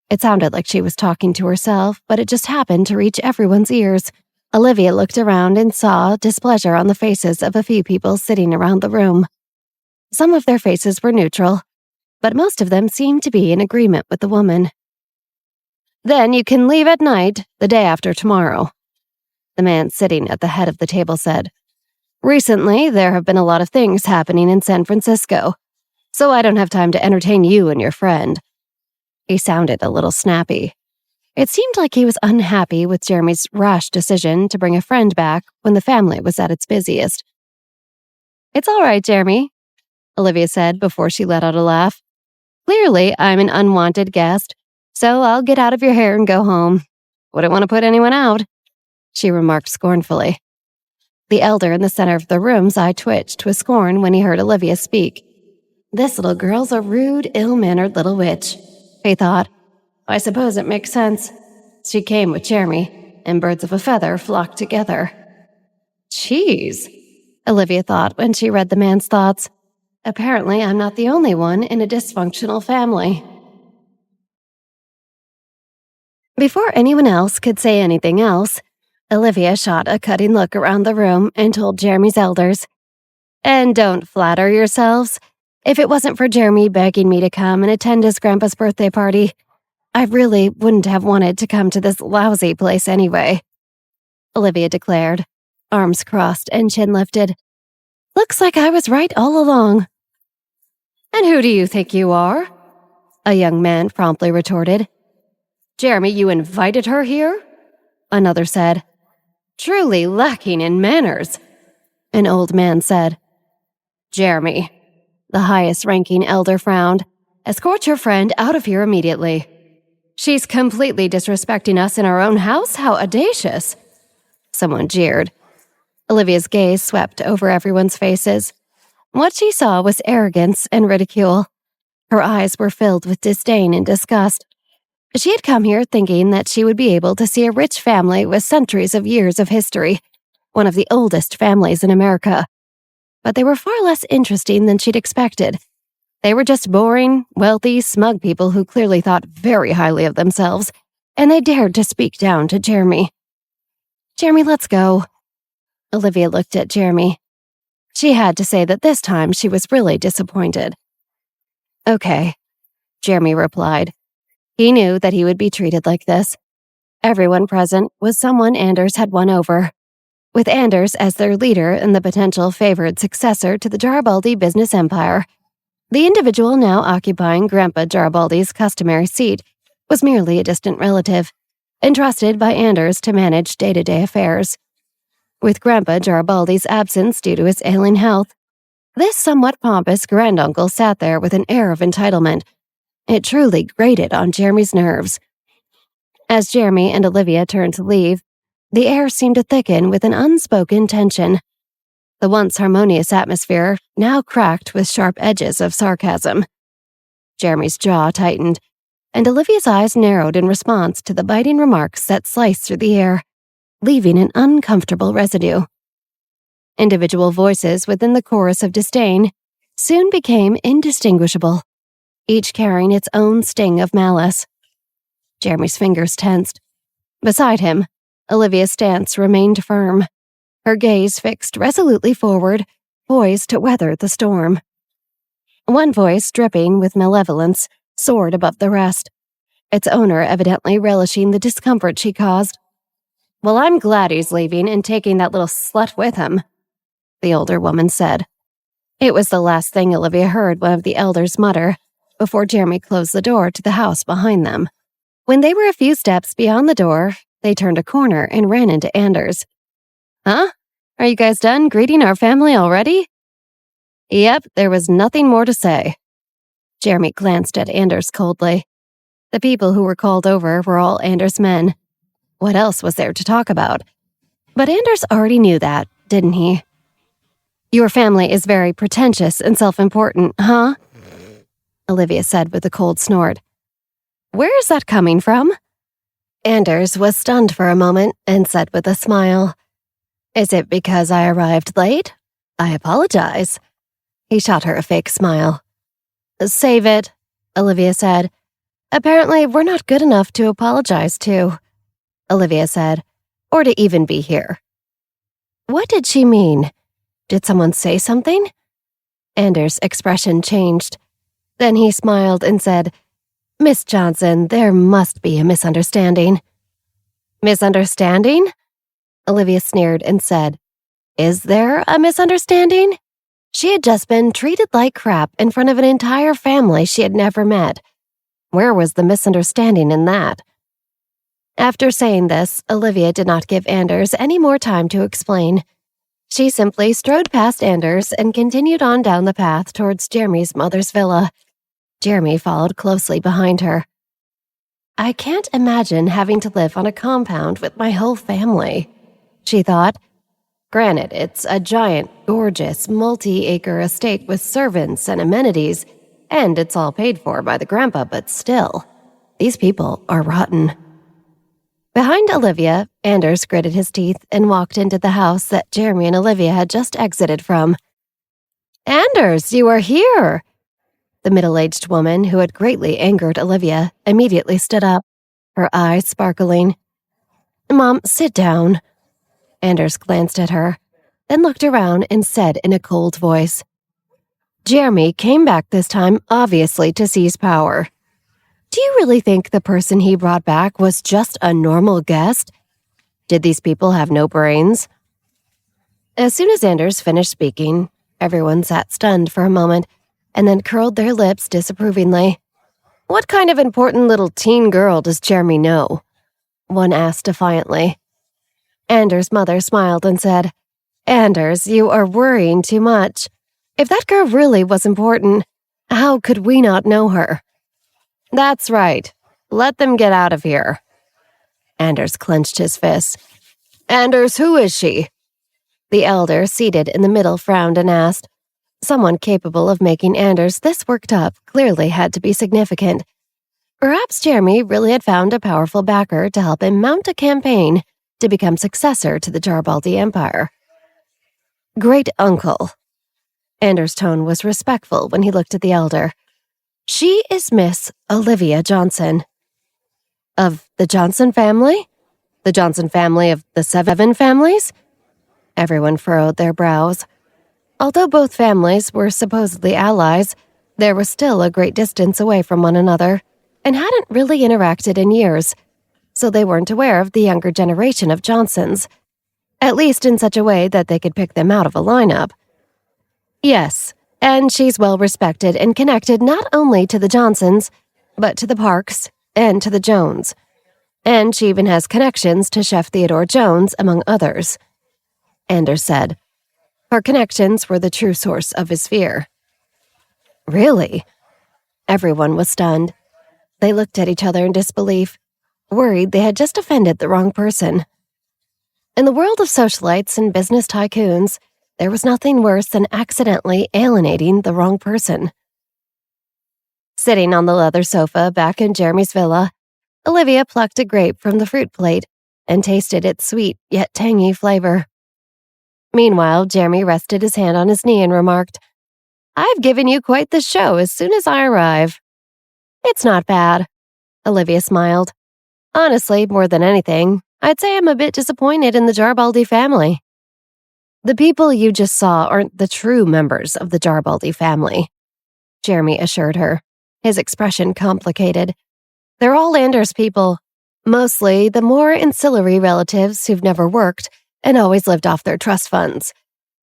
It sounded like she was talking to herself, but it just happened to reach everyone's ears. Olivia looked around and saw displeasure on the faces of a few people sitting around the room. Some of their faces were neutral, but most of them seemed to be in agreement with the woman. "Then you can leave at night, the day after tomorrow," the man sitting at the head of the table said. "Recently, there have been a lot of things happening in San Francisco, so I don't have time to entertain you and your friend." He sounded a little snappy. It seemed like he was unhappy with Jeremy's rash decision to bring a friend back when the family was at its busiest. "It's all right, Jeremy," Olivia said before she let out a laugh. "Clearly, I'm an unwanted guest, so I'll get out of your hair and go home. Wouldn't want to put anyone out," she remarked scornfully. The elder in the center of the room's eye twitched with scorn when he heard Olivia speak. "This little girl's a rude, ill-mannered little witch," he thought. "I suppose it makes sense. She came with Jeremy, and birds of a feather flocked together." "Jeez," Olivia thought when she read the man's thoughts. "Apparently, I'm not the only one in a dysfunctional family." Before anyone else could say anything else, Olivia shot a cutting look around the room and told Jeremy's elders, "And don't flatter yourselves. If it wasn't for Jeremy begging me to come and attend his grandpa's birthday party, I really wouldn't have wanted to come to this lousy place anyway," Olivia declared, arms crossed and chin lifted. "Looks like I was right all along." "And who do you think you are?" a young man promptly retorted. "Jeremy, you invited her here?" another said. "Truly lacking in manners," an old man said. "Jeremy," the highest-ranking elder frowned, "escort your friend out of here immediately." "She's completely disrespecting us in our own house? How audacious!" someone jeered. Olivia's gaze swept over everyone's faces. What she saw was arrogance and ridicule. Her eyes were filled with disdain and disgust. She had come here thinking that she would be able to see a rich family with centuries of years of history, one of the oldest families in America. But they were far less interesting than she'd expected. They were just boring, wealthy, smug people who clearly thought very highly of themselves, and they dared to speak down to Jeremy. "Jeremy, let's go." Olivia looked at Jeremy. She had to say that this time she was really disappointed. "Okay," Jeremy replied. He knew that he would be treated like this. Everyone present was someone Anders had won over. with Anders as their leader and the potential favored successor to the Garibaldi business empire. The individual now occupying Grandpa Garibaldi's customary seat was merely a distant relative, entrusted by Anders to manage day-to-day affairs. With Grandpa Garibaldi's absence due to his ailing health, this somewhat pompous granduncle sat there with an air of entitlement. It truly grated on Jeremy's nerves. As Jeremy and Olivia turned to leave, the air seemed to thicken with an unspoken tension. The once harmonious atmosphere now cracked with sharp edges of sarcasm. Jeremy's jaw tightened, and Olivia's eyes narrowed in response to the biting remarks that sliced through the air, leaving an uncomfortable residue. Individual voices within the chorus of disdain soon became indistinguishable, each carrying its own sting of malice. Jeremy's fingers tensed. Beside him, Olivia's stance remained firm, her gaze fixed resolutely forward, poised to weather the storm. One voice, dripping with malevolence, soared above the rest, its owner evidently relishing the discomfort she caused. "Well, I'm glad he's leaving and taking that little slut with him," the older woman said. It was the last thing Olivia heard one of the elders mutter before Jeremy closed the door to the house behind them. When they were a few steps beyond the door, they turned a corner and ran into Anders. "Huh? Are you guys done greeting our family already?" "Yep, there was nothing more to say." Jeremy glanced at Anders coldly. The people who were called over were all Anders' men. What else was there to talk about? But Anders already knew that, didn't he? "Your family is very pretentious and self-important, huh?" Olivia said with a cold snort. "Where is that coming from?" Anders was stunned for a moment and said with a smile, "Is it because I arrived late? I apologize." He shot her a fake smile. "Save it," Olivia said. "Apparently, we're not good enough to apologize to," Olivia said, "or to even be here." What did she mean? Did someone say something? Anders' expression changed. Then he smiled and said, "Miss Johnson, there must be a misunderstanding." "Misunderstanding?" Olivia sneered and said, "Is there a misunderstanding?" She had just been treated like crap in front of an entire family she had never met. Where was the misunderstanding in that? After saying this, Olivia did not give Anders any more time to explain. She simply strode past Anders and continued on down the path towards Jeremy's mother's villa. Jeremy followed closely behind her. "I can't imagine having to live on a compound with my whole family," she thought. Granted, it's a giant, gorgeous, multi-acre estate with servants and amenities, and it's all paid for by the grandpa, but still, these people are rotten. Behind Olivia, Anders gritted his teeth and walked into the house that Jeremy and Olivia had just exited from. "Anders, you are here!" The middle-aged woman, who had greatly angered Olivia, immediately stood up, her eyes sparkling. "Mom, sit down." Anders glanced at her, then looked around and said in a cold voice, "Jeremy came back this time obviously to seize power. Do you really think the person he brought back was just a normal guest? Did these people have no brains?" As soon as Anders finished speaking, everyone sat stunned for a moment and then curled their lips disapprovingly. "What kind of important little teen girl does Jeremy know?" one asked defiantly. Anders' mother smiled and said, "Anders, you are worrying too much. If that girl really was important, how could we not know her?" "That's right. Let them get out of here." Anders clenched his fists. "Anders, who is she?" The elder, seated in the middle, frowned and asked. Someone capable of making Anders this worked up clearly had to be significant. Perhaps Jeremy really had found a powerful backer to help him mount a campaign to become successor to the Garibaldi Empire. "Great uncle." Anders' tone was respectful when he looked at the elder. "She is Miss Olivia Johnson." "Of the Johnson family? The Johnson family of the 7 families?" Everyone furrowed their brows. Although both families were supposedly allies, there was still a great distance away from one another, and hadn't really interacted in years, so they weren't aware of the younger generation of Johnsons. at least in such a way that they could pick them out of a lineup. Yes, and she's well respected and connected not only to the Johnsons, but to the Parks and to the Jones. And she even has connections to Chef Theodore Jones, among others. Anders said. Her connections were the true source of his fear. Really? Everyone was stunned. They looked at each other in disbelief, worried they had just offended the wrong person. In the world of socialites and business tycoons, there was nothing worse than accidentally alienating the wrong person. Sitting on the leather sofa back in Jeremy's villa, Olivia plucked a grape from the fruit plate and tasted its sweet yet tangy flavor. Meanwhile, Jeremy rested his hand on his knee and remarked, "I've given you quite the show as soon as I arrive." "It's not bad," Olivia smiled. "Honestly, more than anything, I'd say I'm a bit disappointed in the Jarbaldi family." "The people you just saw aren't the true members of the Jarbaldi family," Jeremy assured her, his expression complicated. "They're all Anders people, mostly the more ancillary relatives who've never worked and always lived off their trust funds.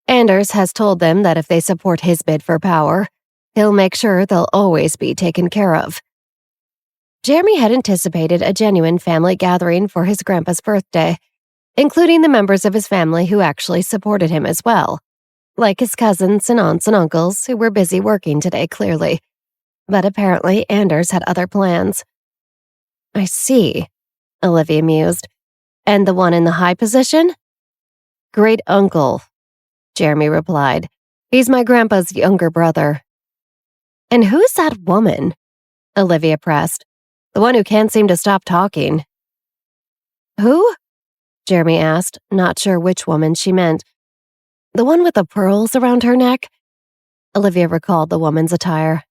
Anders has told them that if they support his bid for power, he'll make sure they'll always be taken care of." Jeremy had anticipated a genuine family gathering for his grandpa's birthday, including the members of his family who actually supported him as well, like his cousins and aunts and uncles who were busy working today clearly. But apparently Anders had other plans. "I see," Olivia mused. "And the one in the high position?" "Great uncle," Jeremy replied. "He's my grandpa's younger brother." "And who's that woman?" Olivia pressed. "The one who can't seem to stop talking." "Who?" Jeremy asked, not sure which woman she meant. "The one with the pearls around her neck?" Olivia recalled the woman's attire.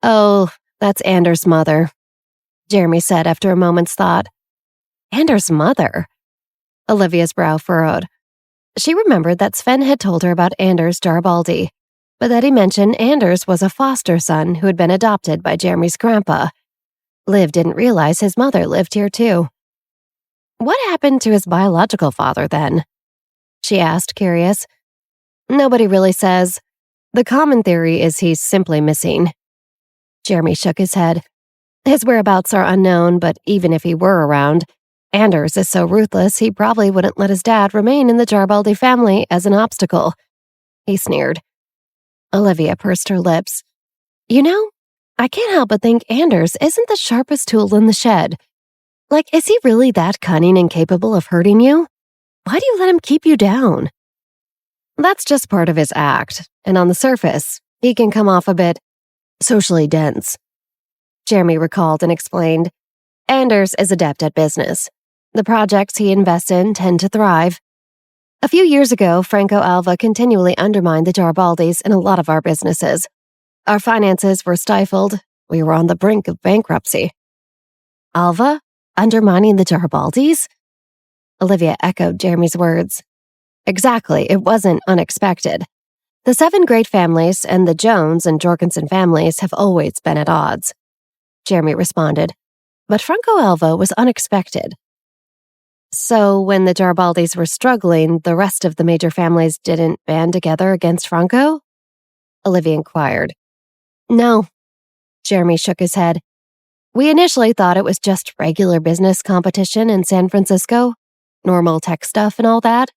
"Oh, that's Anders' mother," Jeremy said after a moment's thought. "Anders' mother?" Olivia's brow furrowed. She remembered that Sven had told her about Anders Jarbaldi, but that he mentioned Anders was a foster son who had been adopted by Jeremy's grandpa. Liv didn't realize his mother lived here too. "What happened to his biological father then?" she asked, curious. "Nobody really says. The common theory is he's simply missing." Jeremy shook his head. "His whereabouts are unknown, but even if he were around, Anders is so ruthless he probably wouldn't let his dad remain in the Jarbaldi family as an obstacle." He sneered. Olivia pursed her lips. "You know, I can't help but think Anders isn't the sharpest tool in the shed. Like, is he really that cunning and capable of hurting you? Why do you let him keep you down?" "That's just part of his act, and on the surface, he can come off a bit socially dense," Jeremy recalled and explained. "Anders is adept at business. The projects he invests in tend to thrive. A few years ago, Franco Alva continually undermined the Jarbaldis in a lot of our businesses. Our finances were stifled. We were on the brink of bankruptcy." "Alva? Undermining the Jarbaldis?" Olivia echoed Jeremy's words. "Exactly, it wasn't unexpected. The 7 great families and the Jones and Jorgensen families have always been at odds," Jeremy responded. "But Franco Alva was unexpected." "So when the Jarbaldis were struggling, the rest of the major families didn't band together against Franco?" Olivia inquired. "No," Jeremy shook his head. "We initially thought it was just regular business competition in San Francisco, normal tech stuff and all that.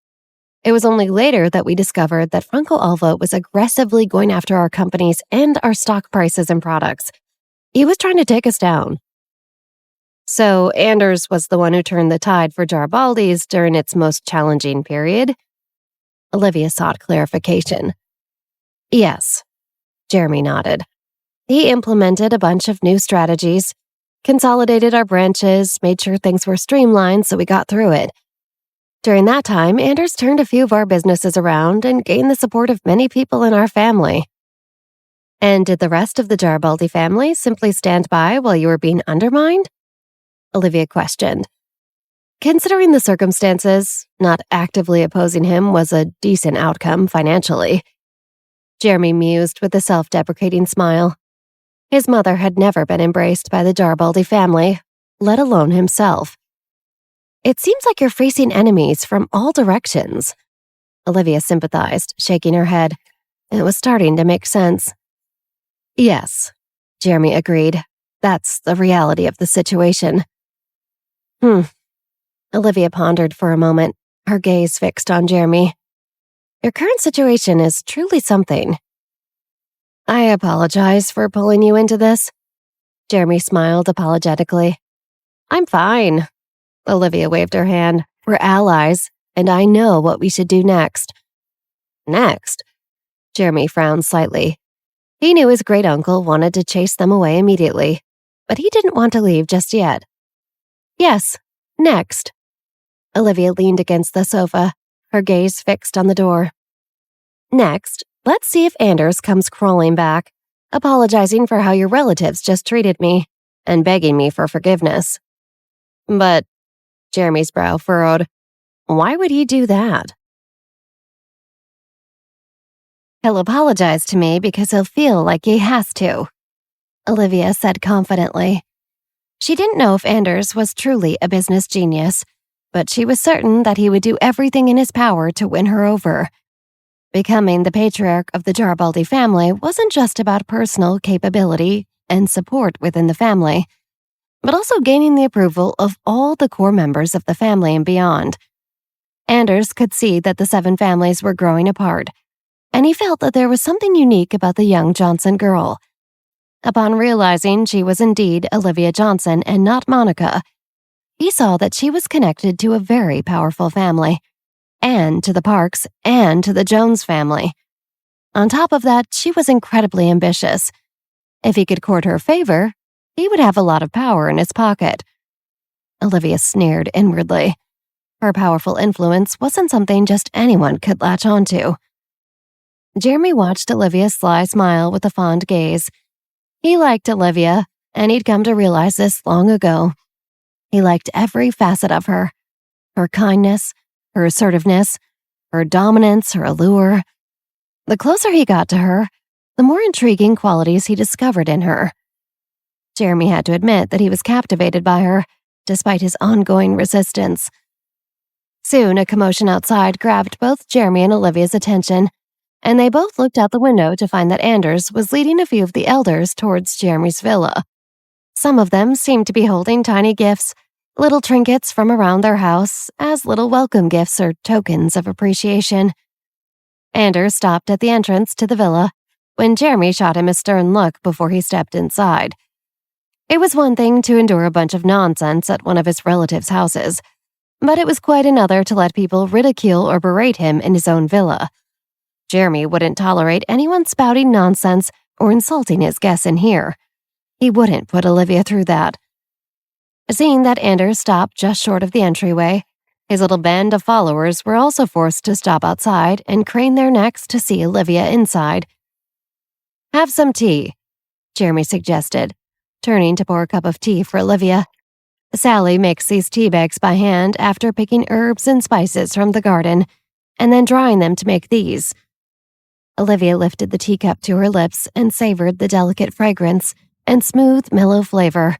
It was only later that we discovered that Franco Alva was aggressively going after our companies and our stock prices and products. He was trying to take us down." "So Anders was the one who turned the tide for Jarbaldi's during its most challenging period?" Olivia sought clarification. "Yes," Jeremy nodded. "He implemented a bunch of new strategies, consolidated our branches, made sure things were streamlined so we got through it. During that time, Anders turned a few of our businesses around and gained the support of many people in our family." "And did the rest of the Jarbaldi family simply stand by while you were being undermined?" Olivia questioned. Considering the circumstances, not actively opposing him was a decent outcome financially. Jeremy mused with a self-deprecating smile. His mother had never been embraced by the Jarbaldi family, let alone himself. It seems like you're facing enemies from all directions. Olivia sympathized, shaking her head. It was starting to make sense. Yes, Jeremy agreed. That's the reality of the situation. Olivia pondered for a moment, her gaze fixed on Jeremy. Your current situation is truly something. I apologize for pulling you into this. Jeremy smiled apologetically. I'm fine. Olivia waved her hand. We're allies, and I know what we should do next. Next? Jeremy frowned slightly. He knew his great-uncle wanted to chase them away immediately, but he didn't want to leave just yet. Yes, next. Olivia leaned against the sofa, her gaze fixed on the door. Next, let's see if Anders comes crawling back, apologizing for how your relatives just treated me, and begging me for forgiveness. But, Jeremy's brow furrowed, why would he do that? He'll apologize to me because he'll feel like he has to, Olivia said confidently. She didn't know if Anders was truly a business genius, but she was certain that he would do everything in his power to win her over. Becoming the patriarch of the Jarbaldi family wasn't just about personal capability and support within the family, but also gaining the approval of all the core members of the family and beyond. Anders could see that the 7 families were growing apart, and he felt that there was something unique about the young Johnson girl. Upon realizing she was indeed Olivia Johnson and not Monica, he saw that she was connected to a very powerful family, and to the Parks and to the Jones family. On top of that, she was incredibly ambitious. If he could court her favor, he would have a lot of power in his pocket. Olivia sneered inwardly. Her powerful influence wasn't something just anyone could latch onto. Jeremy watched Olivia's sly smile with a fond gaze. He liked Olivia, and he'd come to realize this long ago. He liked every facet of her. Her kindness, her assertiveness, her dominance, her allure. The closer he got to her, the more intriguing qualities he discovered in her. Jeremy had to admit that he was captivated by her, despite his ongoing resistance. Soon, a commotion outside grabbed both Jeremy and Olivia's attention, and they both looked out the window to find that Anders was leading a few of the elders towards Jeremy's villa. Some of them seemed to be holding tiny gifts, little trinkets from around their house, as little welcome gifts or tokens of appreciation. Anders stopped at the entrance to the villa when Jeremy shot him a stern look before he stepped inside. It was one thing to endure a bunch of nonsense at one of his relatives' houses, but it was quite another to let people ridicule or berate him in his own villa. Jeremy wouldn't tolerate anyone spouting nonsense or insulting his guests in here. He wouldn't put Olivia through that. Seeing that Anders stopped just short of the entryway, his little band of followers were also forced to stop outside and crane their necks to see Olivia inside. Have some tea, Jeremy suggested, turning to pour a cup of tea for Olivia. Sally makes these tea bags by hand after picking herbs and spices from the garden, and then drying them to make these. Olivia lifted the teacup to her lips and savored the delicate fragrance and smooth, mellow flavor.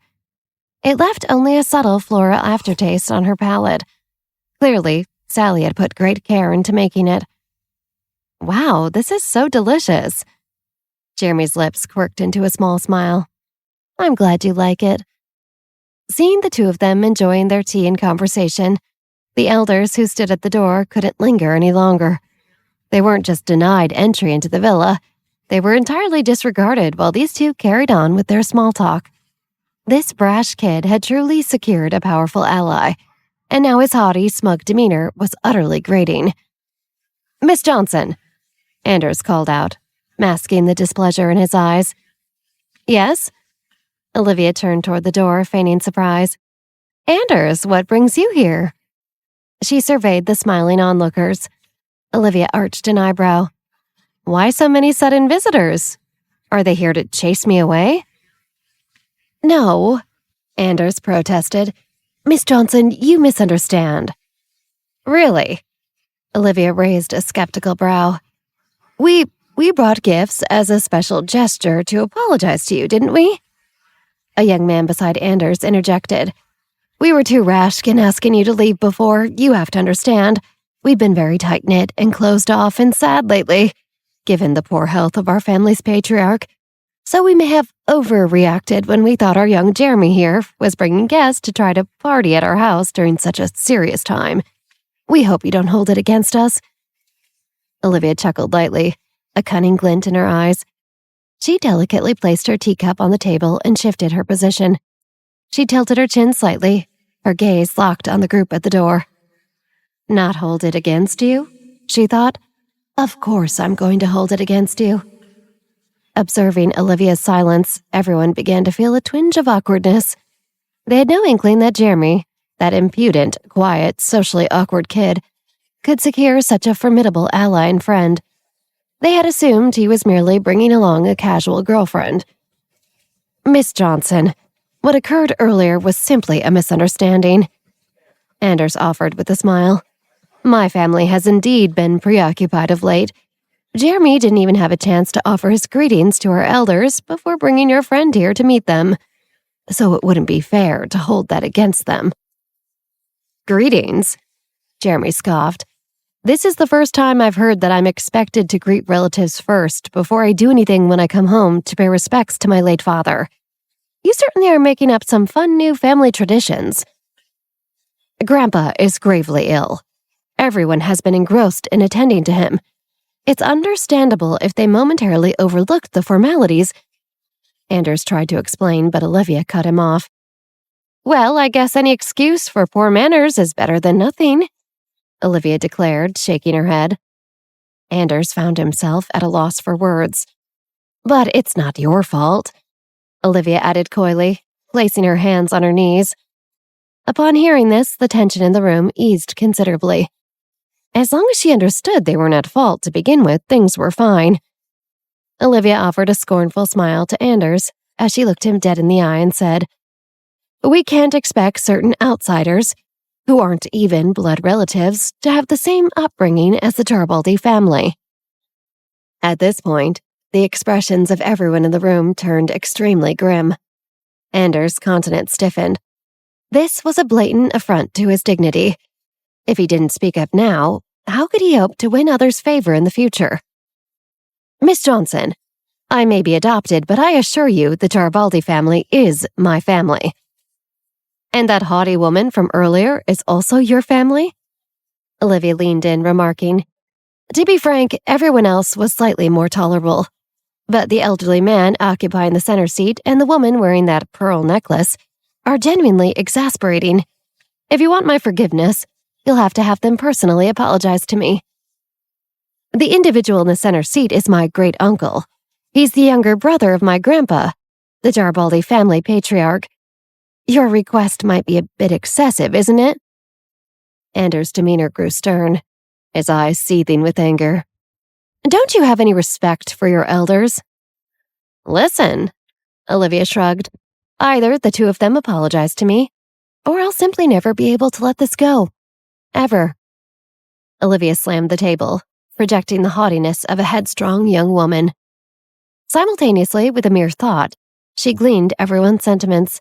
It left only a subtle floral aftertaste on her palate. Clearly, Sally had put great care into making it. Wow, this is so delicious. Jeremy's lips quirked into a small smile. I'm glad you like it. Seeing the two of them enjoying their tea and conversation, the elders who stood at the door couldn't linger any longer. They weren't just denied entry into the villa, they were entirely disregarded while these two carried on with their small talk. This brash kid had truly secured a powerful ally, and now his haughty, smug demeanor was utterly grating. Miss Johnson, Anders called out, masking the displeasure in his eyes. Yes? Olivia turned toward the door, feigning surprise. Anders, what brings you here? She surveyed the smiling onlookers. Olivia arched an eyebrow. Why so many sudden visitors? Are they here to chase me away? No, Anders protested. Miss Johnson, you misunderstand. Really? Olivia raised a skeptical brow. We brought gifts as a special gesture to apologize to you, didn't we? A young man beside Anders interjected. We were too rash in asking you to leave before. You have to understand. We've been very tight-knit and closed off and sad lately, given the poor health of our family's patriarch. So we may have overreacted when we thought our young Jeremy here was bringing guests to try to party at our house during such a serious time. We hope you don't hold it against us." Olivia chuckled lightly, a cunning glint in her eyes. She delicately placed her teacup on the table and shifted her position. She tilted her chin slightly, her gaze locked on the group at the door. "Not hold it against you?" she thought. "Of course I'm going to hold it against you." Observing Olivia's silence, everyone began to feel a twinge of awkwardness. They had no inkling that Jeremy, that impudent, quiet, socially awkward kid, could secure such a formidable ally and friend. They had assumed he was merely bringing along a casual girlfriend. "Miss Johnson, what occurred earlier was simply a misunderstanding," Anders offered with a smile. "My family has indeed been preoccupied of late. Jeremy didn't even have a chance to offer his greetings to our elders before bringing your friend here to meet them, so it wouldn't be fair to hold that against them." "Greetings?" Jeremy scoffed. "This is the first time I've heard that I'm expected to greet relatives first before I do anything when I come home to pay respects to my late father. You certainly are making up some fun new family traditions." "Grandpa is gravely ill. Everyone has been engrossed in attending to him. It's understandable if they momentarily overlooked the formalities," Anders tried to explain, but Olivia cut him off. "Well, I guess any excuse for poor manners is better than nothing," Olivia declared, shaking her head. Anders found himself at a loss for words. "But it's not your fault," Olivia added coyly, placing her hands on her knees. Upon hearing this, the tension in the room eased considerably. As long as she understood they weren't at fault to begin with, things were fine. Olivia offered a scornful smile to Anders as she looked him dead in the eye and said, "We can't expect certain outsiders, who aren't even blood relatives, to have the same upbringing as the Garibaldi family." At this point, the expressions of everyone in the room turned extremely grim. Anders' countenance stiffened. This was a blatant affront to his dignity. If he didn't speak up now, how could he hope to win others' favor in the future? "Miss Johnson, I may be adopted, but I assure you the Garibaldi family is my family." "And that haughty woman from earlier is also your family?" Olivia leaned in, remarking, "To be frank, everyone else was slightly more tolerable. But the elderly man occupying the center seat and the woman wearing that pearl necklace are genuinely exasperating. If you want my forgiveness, you'll have to have them personally apologize to me. The individual in the center seat is my great-uncle. He's the younger brother of my grandpa, the Garibaldi family patriarch. Your request might be a bit excessive, isn't it?" Anders' demeanor grew stern, his eyes seething with anger. "Don't you have any respect for your elders?" "Listen," Olivia shrugged. "Either the two of them apologize to me, or I'll simply never be able to let this go. Ever." Olivia slammed the table, projecting the haughtiness of a headstrong young woman. Simultaneously, with a mere thought, she gleaned everyone's sentiments,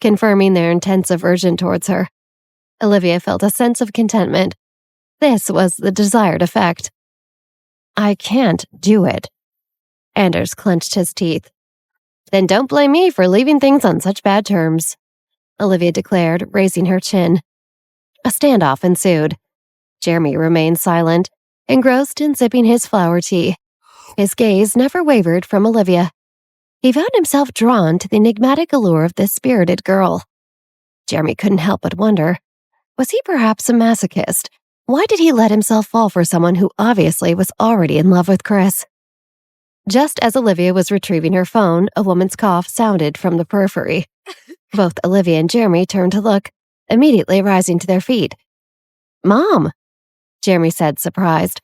confirming their intense aversion towards her. Olivia felt a sense of contentment. This was the desired effect. "I can't do it." Anders clenched his teeth. "Then don't blame me for leaving things on such bad terms," Olivia declared, raising her chin. A standoff ensued. Jeremy remained silent, engrossed in sipping his flower tea. His gaze never wavered from Olivia. He found himself drawn to the enigmatic allure of this spirited girl. Jeremy couldn't help but wonder, was he perhaps a masochist? Why did he let himself fall for someone who obviously was already in love with Chris? Just as Olivia was retrieving her phone, a woman's cough sounded from the periphery. Both Olivia and Jeremy turned to look, immediately rising to their feet. "Mom," Jeremy said, surprised.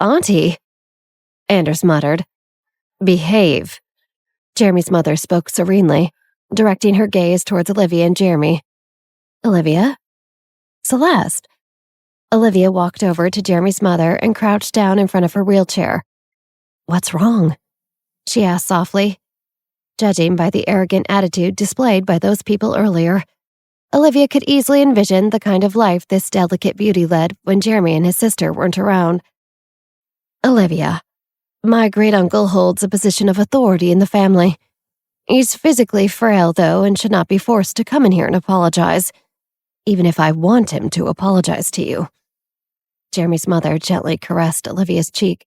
"Auntie," Anders muttered. "Behave." Jeremy's mother spoke serenely, directing her gaze towards Olivia and Jeremy. "Olivia?" "Celeste." Olivia walked over to Jeremy's mother and crouched down in front of her wheelchair. "What's wrong?" she asked softly. Judging by the arrogant attitude displayed by those people earlier, Olivia could easily envision the kind of life this delicate beauty led when Jeremy and his sister weren't around. Olivia, my great-uncle holds a position of authority in the family. He's physically frail, though, and should not be forced to come in here and apologize, even if I want him to apologize to you. Jeremy's mother gently caressed Olivia's cheek,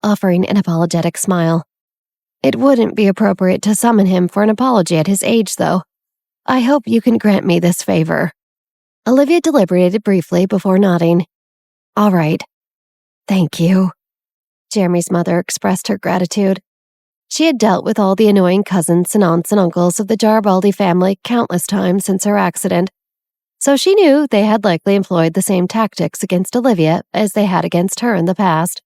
offering an apologetic smile. It wouldn't be appropriate to summon him for an apology at his age, though. I hope you can grant me this favor. Olivia deliberated briefly before nodding. All right. Thank you. Jeremy's mother expressed her gratitude. She had dealt with all the annoying cousins and aunts and uncles of the Garibaldi family countless times since her accident, so she knew they had likely employed the same tactics against Olivia as they had against her in the past.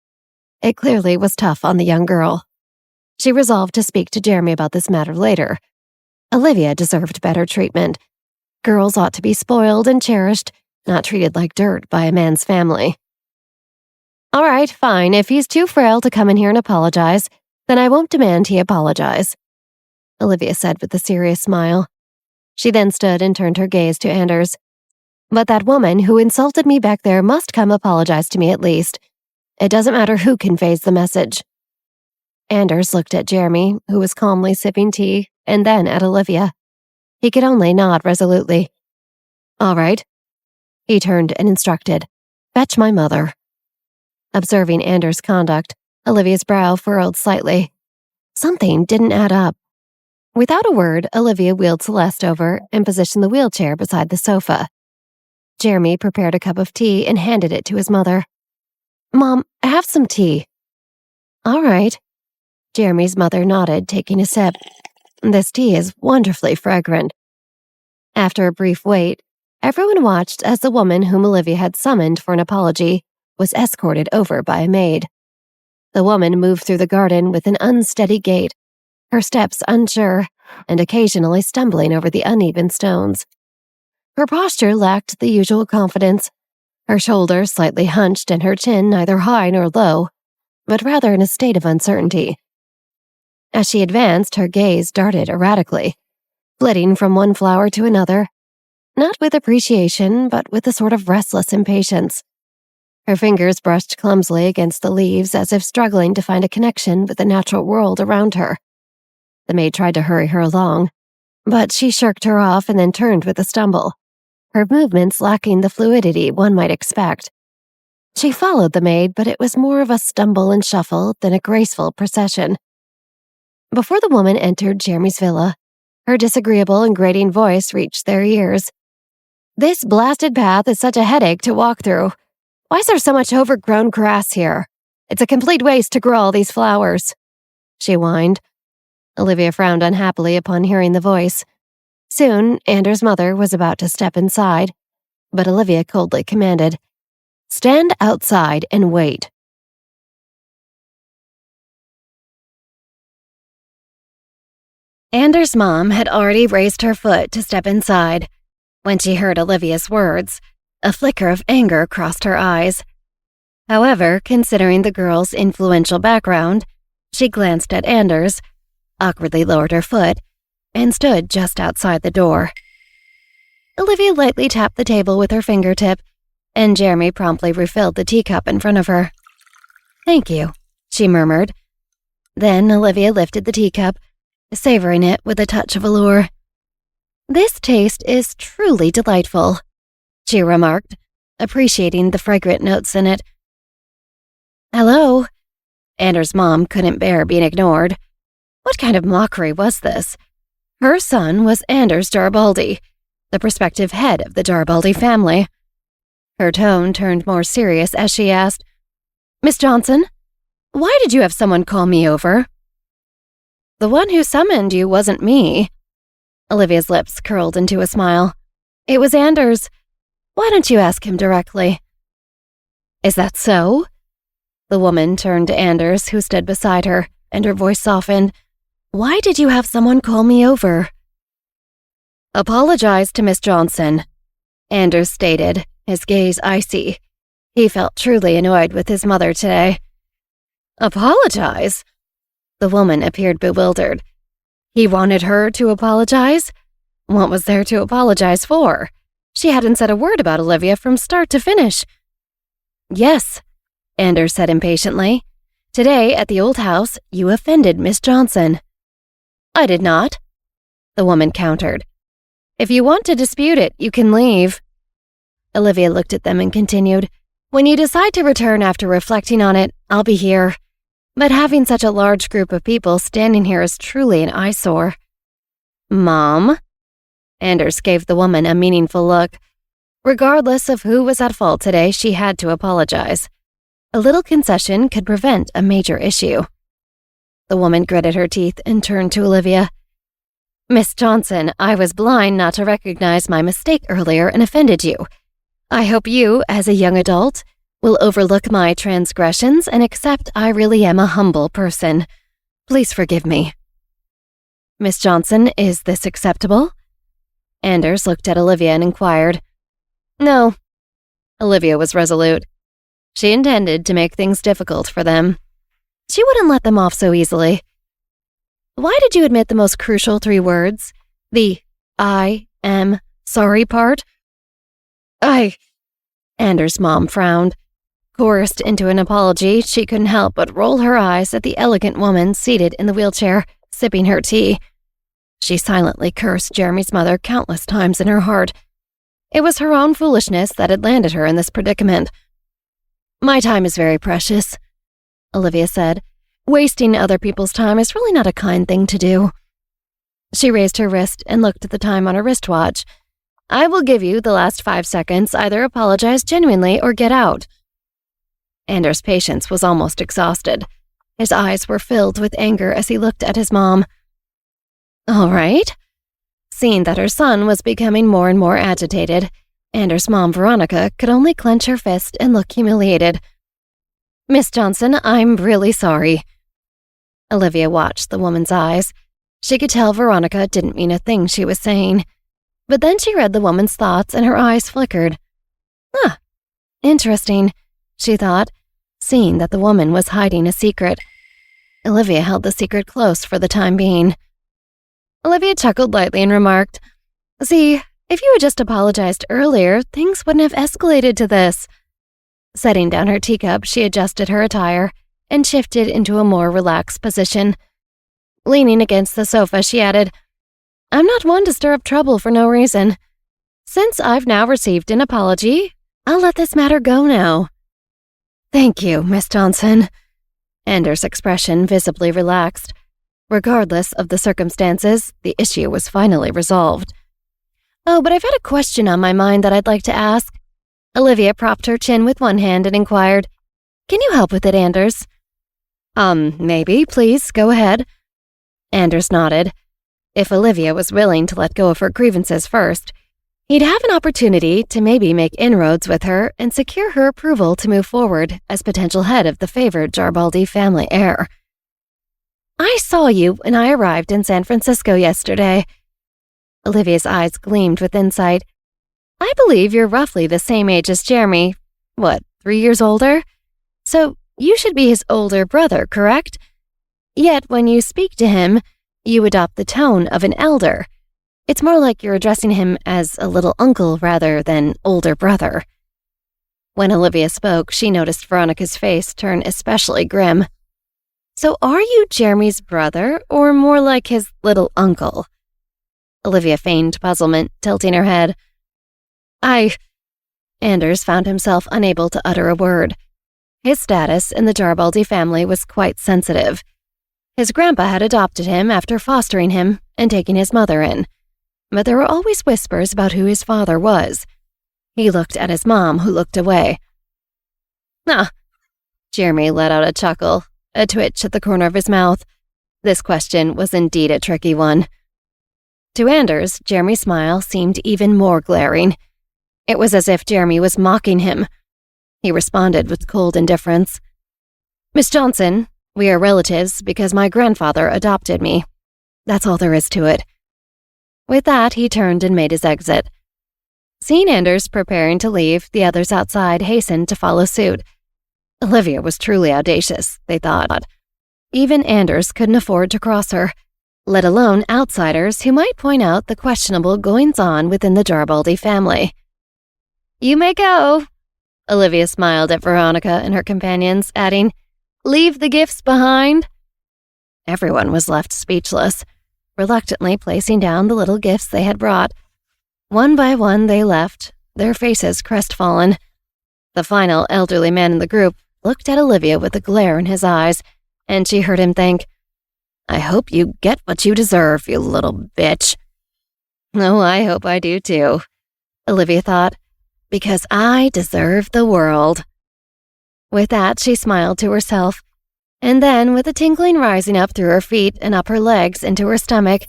It clearly was tough on the young girl. She resolved to speak to Jeremy about this matter later. Olivia deserved better treatment. Girls ought to be spoiled and cherished, not treated like dirt by a man's family. All right, fine. If he's too frail to come in here and apologize, then I won't demand he apologize, Olivia said with a serious smile. She then stood and turned her gaze to Anders. But that woman who insulted me back there must come apologize to me at least. It doesn't matter who conveys the message. Anders looked at Jeremy, who was calmly sipping tea, and then at Olivia. He could only nod resolutely. All right. He turned and instructed, Fetch my mother. Observing Anders' conduct, Olivia's brow furrowed slightly. Something didn't add up. Without a word, Olivia wheeled Celeste over and positioned the wheelchair beside the sofa. Jeremy prepared a cup of tea and handed it to his mother. Mom, have some tea. All right. Jeremy's mother nodded, taking a sip. This tea is wonderfully fragrant. After a brief wait, everyone watched as the woman whom Olivia had summoned for an apology was escorted over by a maid. The woman moved through the garden with an unsteady gait, her steps unsure and occasionally stumbling over the uneven stones. Her posture lacked the usual confidence, her shoulders slightly hunched and her chin neither high nor low, but rather in a state of uncertainty. As she advanced, her gaze darted erratically, flitting from one flower to another, not with appreciation, but with a sort of restless impatience. Her fingers brushed clumsily against the leaves as if struggling to find a connection with the natural world around her. The maid tried to hurry her along, but she shirked her off and then turned with a stumble, her movements lacking the fluidity one might expect. She followed the maid, but it was more of a stumble and shuffle than a graceful procession. Before the woman entered Jeremy's villa, her disagreeable and grating voice reached their ears. This blasted path is such a headache to walk through. Why is there so much overgrown grass here? It's a complete waste to grow all these flowers, she whined. Olivia frowned unhappily upon hearing the voice. Soon, Anders' mother was about to step inside, but Olivia coldly commanded, Stand outside and wait. Anders' mom had already raised her foot to step inside. When she heard Olivia's words, a flicker of anger crossed her eyes. However, considering the girl's influential background, she glanced at Anders, awkwardly lowered her foot, and stood just outside the door. Olivia lightly tapped the table with her fingertip, and Jeremy promptly refilled the teacup in front of her. Thank you, she murmured. Then Olivia lifted the teacup, savoring it with a touch of allure. This taste is truly delightful, she remarked, appreciating the fragrant notes in it. Hello? Anders' mom couldn't bear being ignored. What kind of mockery was this? Her son was Anders Garibaldi, the prospective head of the Garibaldi family. Her tone turned more serious as she asked, Miss Johnson, why did you have someone call me over? The one who summoned you wasn't me. Olivia's lips curled into a smile. It was Anders. Why don't you ask him directly? Is that so? The woman turned to Anders, who stood beside her, and her voice softened. Why did you have someone call me over? Apologize to Miss Johnson, Anders stated, his gaze icy. He felt truly annoyed with his mother today. Apologize? The woman appeared bewildered. He wanted her to apologize? What was there to apologize for? She hadn't said a word about Olivia from start to finish. "Yes," Anders said impatiently. "Today, at the old house, you offended Miss Johnson." "I did not," the woman countered. "If you want to dispute it, you can leave." Olivia looked at them and continued, "When you decide to return after reflecting on it, I'll be here. But having such a large group of people standing here is truly an eyesore." "Mom?" Anders gave the woman a meaningful look. Regardless of who was at fault today, she had to apologize. A little concession could prevent a major issue. The woman gritted her teeth and turned to Olivia. "Miss Johnson, I was blind not to recognize my mistake earlier and offended you. I hope you, as a young adult, will overlook my transgressions and accept I really am a humble person. Please forgive me." "Miss Johnson, is this acceptable?" Anders looked at Olivia and inquired. "No." Olivia was resolute. She intended to make things difficult for them. She wouldn't let them off so easily. "Why did you admit the most crucial 3 words? The I am sorry part?" Anders' mom frowned. Coerced into an apology, she couldn't help but roll her eyes at the elegant woman seated in the wheelchair, sipping her tea. She silently cursed Jeremy's mother countless times in her heart. It was her own foolishness that had landed her in this predicament. "My time is very precious," Olivia said. "Wasting other people's time is really not a kind thing to do." She raised her wrist and looked at the time on her wristwatch. "I will give you the last 5 seconds. Either apologize genuinely or get out." Anders' patience was almost exhausted. His eyes were filled with anger as he looked at his mom. "All right." Seeing that her son was becoming more and more agitated, Anders' mom, Veronica, could only clench her fist and look humiliated. "Miss Johnson, I'm really sorry." Olivia watched the woman's eyes. She could tell Veronica didn't mean a thing she was saying. But then she read the woman's thoughts and her eyes flickered. Interesting, she thought, seeing that the woman was hiding a secret. Olivia held the secret close for the time being. Olivia chuckled lightly and remarked, "See, if you had just apologized earlier, things wouldn't have escalated to this." Setting down her teacup, she adjusted her attire and shifted into a more relaxed position. Leaning against the sofa, she added, "I'm not one to stir up trouble for no reason. Since I've now received an apology, I'll let this matter go now." "Thank you, Miss Johnson." Anders' expression visibly relaxed. Regardless of the circumstances, the issue was finally resolved. "Oh, but I've had a question on my mind that I'd like to ask." Olivia propped her chin with one hand and inquired, "Can you help with it, Anders?" Maybe, please, go ahead." Anders nodded. If Olivia was willing to let go of her grievances first, he'd have an opportunity to maybe make inroads with her and secure her approval to move forward as potential head of the favored Jarbaldi family heir. "I saw you when I arrived in San Francisco yesterday." Olivia's eyes gleamed with insight. "I believe you're roughly the same age as Jeremy. What, 3 years older? So you should be his older brother, correct? Yet when you speak to him, you adopt the tone of an elder. It's more like you're addressing him as a little uncle rather than older brother." When Olivia spoke, she noticed Veronica's face turn especially grim. "So are you Jeremy's brother, or more like his little uncle?" Olivia feigned puzzlement, tilting her head. Anders found himself unable to utter a word. His status in the Jarbaldi family was quite sensitive. His grandpa had adopted him after fostering him and taking his mother in, but there were always whispers about who his father was. He looked at his mom, who looked away. Jeremy let out a chuckle, a twitch at the corner of his mouth. This question was indeed a tricky one. To Anders, Jeremy's smile seemed even more glaring. It was as if Jeremy was mocking him. He responded with cold indifference. "Miss Johnson, we are relatives because my grandfather adopted me. That's all there is to it." With that, he turned and made his exit. Seeing Anders preparing to leave, the others outside hastened to follow suit. Olivia was truly audacious, they thought. Even Anders couldn't afford to cross her, let alone outsiders who might point out the questionable goings-on within the Jarbaldi family. You may go. Olivia smiled at Veronica and her companions, adding, Leave the gifts behind. Everyone was left speechless, reluctantly placing down the little gifts they had brought. One by one they left, their faces crestfallen. The final elderly man in the group looked at Olivia with a glare in his eyes, and she heard him think, I hope you get what you deserve, you little bitch. Oh, I hope I do too, Olivia thought, because I deserve the world. With that, she smiled to herself, and then, with a tingling rising up through her feet and up her legs into her stomach,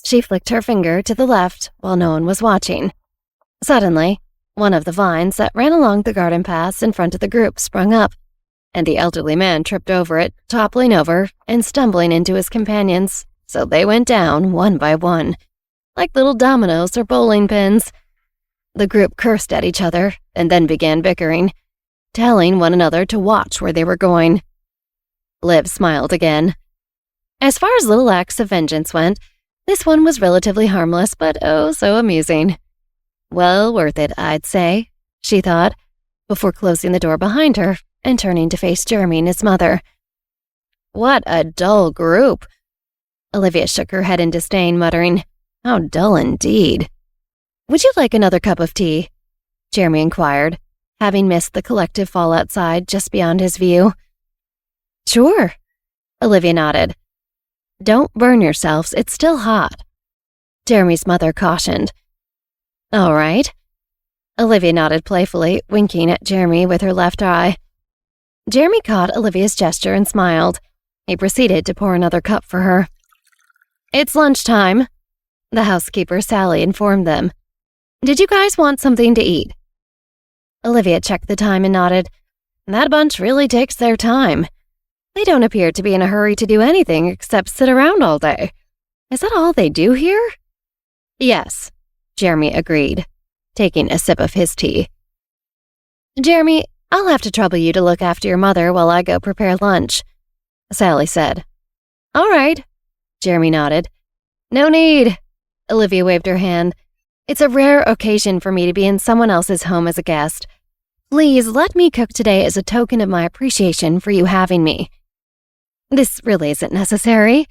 she flicked her finger to the left while no one was watching. Suddenly, one of the vines that ran along the garden paths in front of the group sprung up, and the elderly man tripped over it, toppling over and stumbling into his companions, so they went down one by one, like little dominoes or bowling pins. The group cursed at each other and then began bickering, telling one another to watch where they were going. Liv smiled again. As far as little acts of vengeance went, this one was relatively harmless, but oh so amusing. Well worth it, I'd say, she thought, before closing the door behind her and turning to face Jeremy and his mother. What a dull group. Olivia shook her head in disdain, muttering, How dull indeed. Would you like another cup of tea? Jeremy inquired, having missed the collective fall outside just beyond his view. Sure, Olivia nodded. Don't burn yourselves, it's still hot, Jeremy's mother cautioned. All right. Olivia nodded playfully, winking at Jeremy with her left eye. Jeremy caught Olivia's gesture and smiled. He proceeded to pour another cup for her. It's lunchtime, the housekeeper Sally informed them. Did you guys want something to eat? Olivia checked the time and nodded. That bunch really takes their time. They don't appear to be in a hurry to do anything except sit around all day. Is that all they do here? Yes, Jeremy agreed, taking a sip of his tea. Jeremy, I'll have to trouble you to look after your mother while I go prepare lunch, Sally said. All right, Jeremy nodded. No need, Olivia waved her hand. It's a rare occasion for me to be in someone else's home as a guest. Please let me cook today as a token of my appreciation for you having me. This really isn't necessary,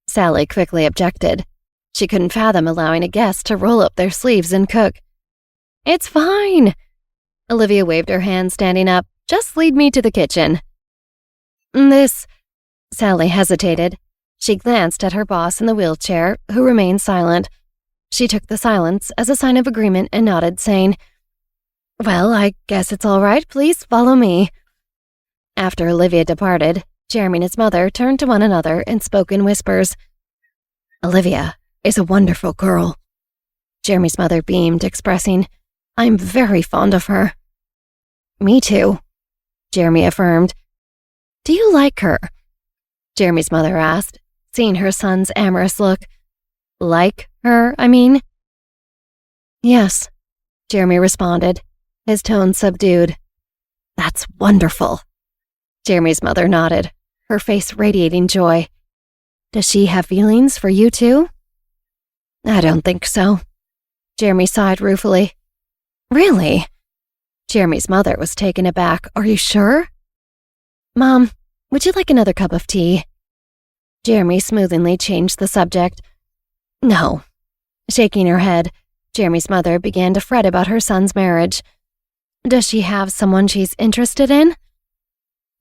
Sally quickly objected. She couldn't fathom allowing a guest to roll up their sleeves and cook. It's fine. Olivia waved her hand, standing up. Just lead me to the kitchen. Sally hesitated. She glanced at her boss in the wheelchair, who remained silent. She took the silence as a sign of agreement and nodded, saying, Well, I guess it's all right. Please follow me. After Olivia departed, Jeremy and his mother turned to one another and spoke in whispers. Olivia is a wonderful girl. Jeremy's mother beamed, expressing, I'm very fond of her. Me too, Jeremy affirmed. Do you like her? Jeremy's mother asked, seeing her son's amorous look. Like her, I mean? Yes, Jeremy responded, his tone subdued. That's wonderful. Jeremy's mother nodded, her face radiating joy. Does she have feelings for you too? I don't think so. Jeremy sighed ruefully. Really? Jeremy's mother was taken aback. Are you sure? Mom, would you like another cup of tea? Jeremy smoothly changed the subject. No. Shaking her head, Jeremy's mother began to fret about her son's marriage. Does she have someone she's interested in?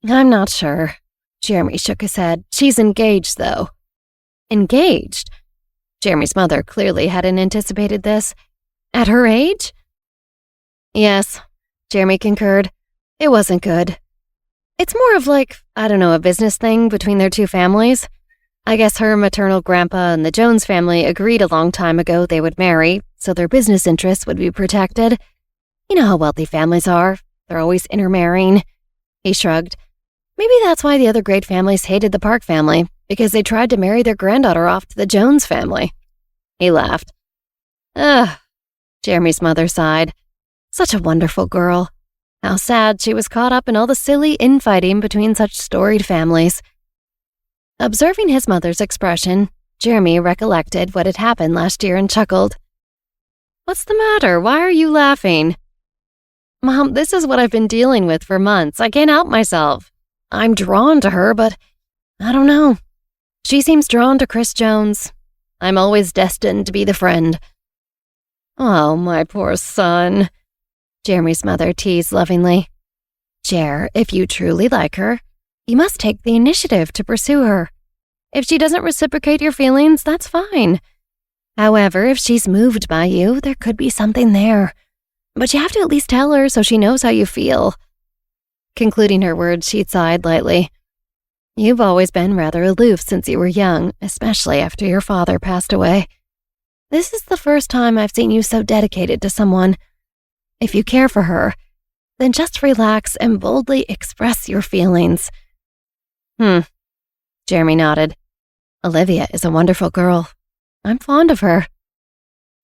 I'm not sure. Jeremy shook his head. She's engaged, though. Engaged? Jeremy's mother clearly hadn't anticipated this. At her age? Yes, Jeremy concurred. It wasn't good. It's more of a business thing between their two families. I guess her maternal grandpa and the Jones family agreed a long time ago they would marry, so their business interests would be protected. You know how wealthy families are. They're always intermarrying. He shrugged. Maybe that's why the other great families hated the Park family, because they tried to marry their granddaughter off to the Jones family. He laughed. Ugh, Jeremy's mother sighed. Such a wonderful girl. How sad she was caught up in all the silly infighting between such storied families. Observing his mother's expression, Jeremy recollected what had happened last year and chuckled. What's the matter? Why are you laughing? Mom, this is what I've been dealing with for months. I can't help myself. I'm drawn to her, but I don't know. She seems drawn to Chris Jones. I'm always destined to be the friend. Oh, my poor son, Jeremy's mother teased lovingly. Jer, if you truly like her, you must take the initiative to pursue her. If she doesn't reciprocate your feelings, that's fine. However, if she's moved by you, there could be something there. But you have to at least tell her so she knows how you feel. Concluding her words, she sighed lightly. You've always been rather aloof since you were young, especially after your father passed away. This is the first time I've seen you so dedicated to someone. If you care for her, then just relax and boldly express your feelings. Jeremy nodded. Olivia is a wonderful girl. I'm fond of her.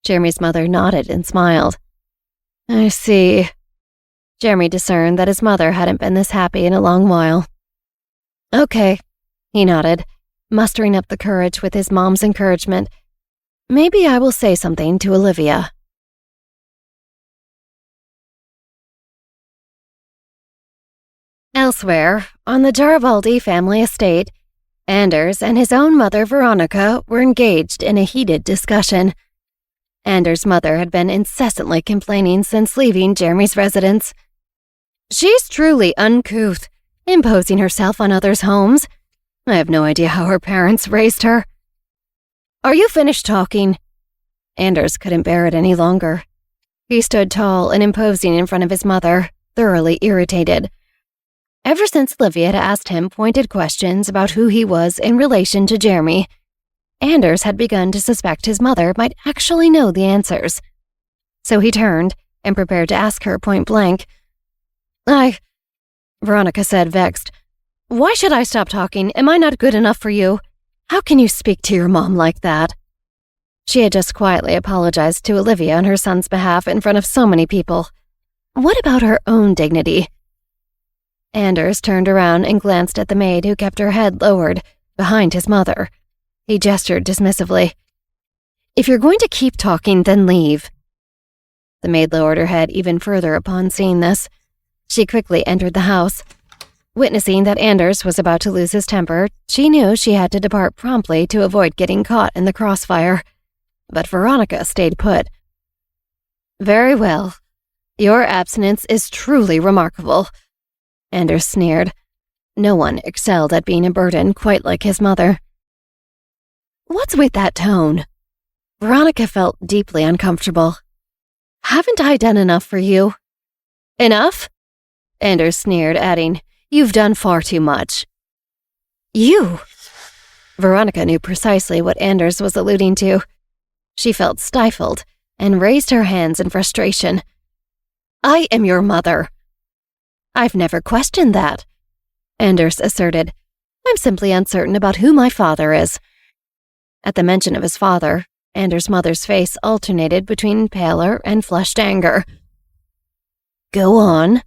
Jeremy's mother nodded and smiled. I see. Jeremy discerned that his mother hadn't been this happy in a long while. Okay, he nodded, mustering up the courage with his mom's encouragement. Maybe I will say something to Olivia. Elsewhere, on the Garibaldi family estate, Anders and his own mother Veronica were engaged in a heated discussion. Anders' mother had been incessantly complaining since leaving Jeremy's residence. She's truly uncouth, imposing herself on others' homes. I have no idea how her parents raised her. Are you finished talking? Anders couldn't bear it any longer. He stood tall and imposing in front of his mother, thoroughly irritated. Ever since Olivia had asked him pointed questions about who he was in relation to Jeremy, Anders had begun to suspect his mother might actually know the answers. So he turned and prepared to ask her point blank. Veronica said, vexed. Why should I stop talking? Am I not good enough for you? How can you speak to your mom like that? She had just quietly apologized to Olivia on her son's behalf in front of so many people. What about her own dignity? Anders turned around and glanced at the maid who kept her head lowered, behind his mother. He gestured dismissively. If you're going to keep talking, then leave. The maid lowered her head even further upon seeing this. She quickly entered the house. Witnessing that Anders was about to lose his temper, she knew she had to depart promptly to avoid getting caught in the crossfire. But Veronica stayed put. Very well. Your abstinence is truly remarkable. Anders sneered. No one excelled at being a burden quite like his mother. What's with that tone? Veronica felt deeply uncomfortable. Haven't I done enough for you? Enough? Anders sneered, adding, You've done far too much. You? Veronica knew precisely what Anders was alluding to. She felt stifled and raised her hands in frustration. I am your mother. I've never questioned that, Anders asserted. I'm simply uncertain about who my father is. At the mention of his father, Anders' mother's face alternated between paler and flushed anger. Go on.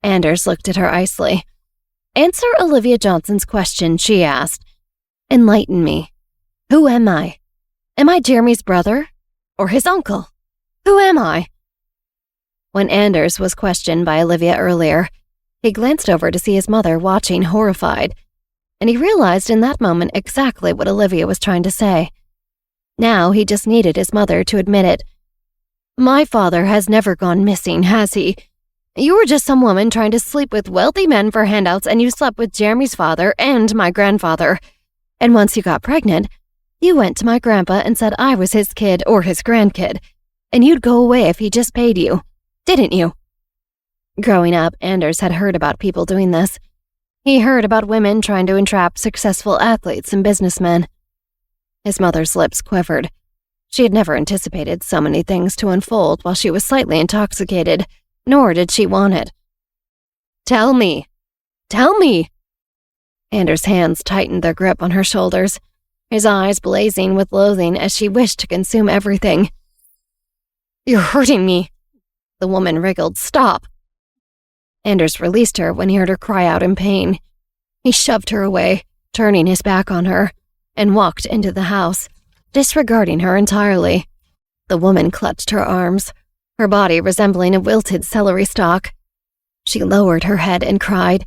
Anders looked at her icily. Answer Olivia Johnson's question, she asked. Enlighten me. Who am I? Am I Jeremy's brother? Or his uncle? Who am I? When Anders was questioned by Olivia earlier, he glanced over to see his mother watching horrified, and he realized in that moment exactly what Olivia was trying to say. Now he just needed his mother to admit it. My father has never gone missing, has he? You were just some woman trying to sleep with wealthy men for handouts, and you slept with Jeremy's father and my grandfather. And once you got pregnant, you went to my grandpa and said I was his kid or his grandkid, and you'd go away if he just paid you. Didn't you? Growing up, Anders had heard about people doing this. He heard about women trying to entrap successful athletes and businessmen. His mother's lips quivered. She had never anticipated so many things to unfold while she was slightly intoxicated, nor did she want it. Tell me. Tell me. Anders' hands tightened their grip on her shoulders, his eyes blazing with loathing as she wished to consume everything. You're hurting me. The woman wriggled. Stop. Anders released her when he heard her cry out in pain. He shoved her away, turning his back on her, and walked into the house, disregarding her entirely. The woman clutched her arms. her body resembling a wilted celery stalk. She lowered her head and cried.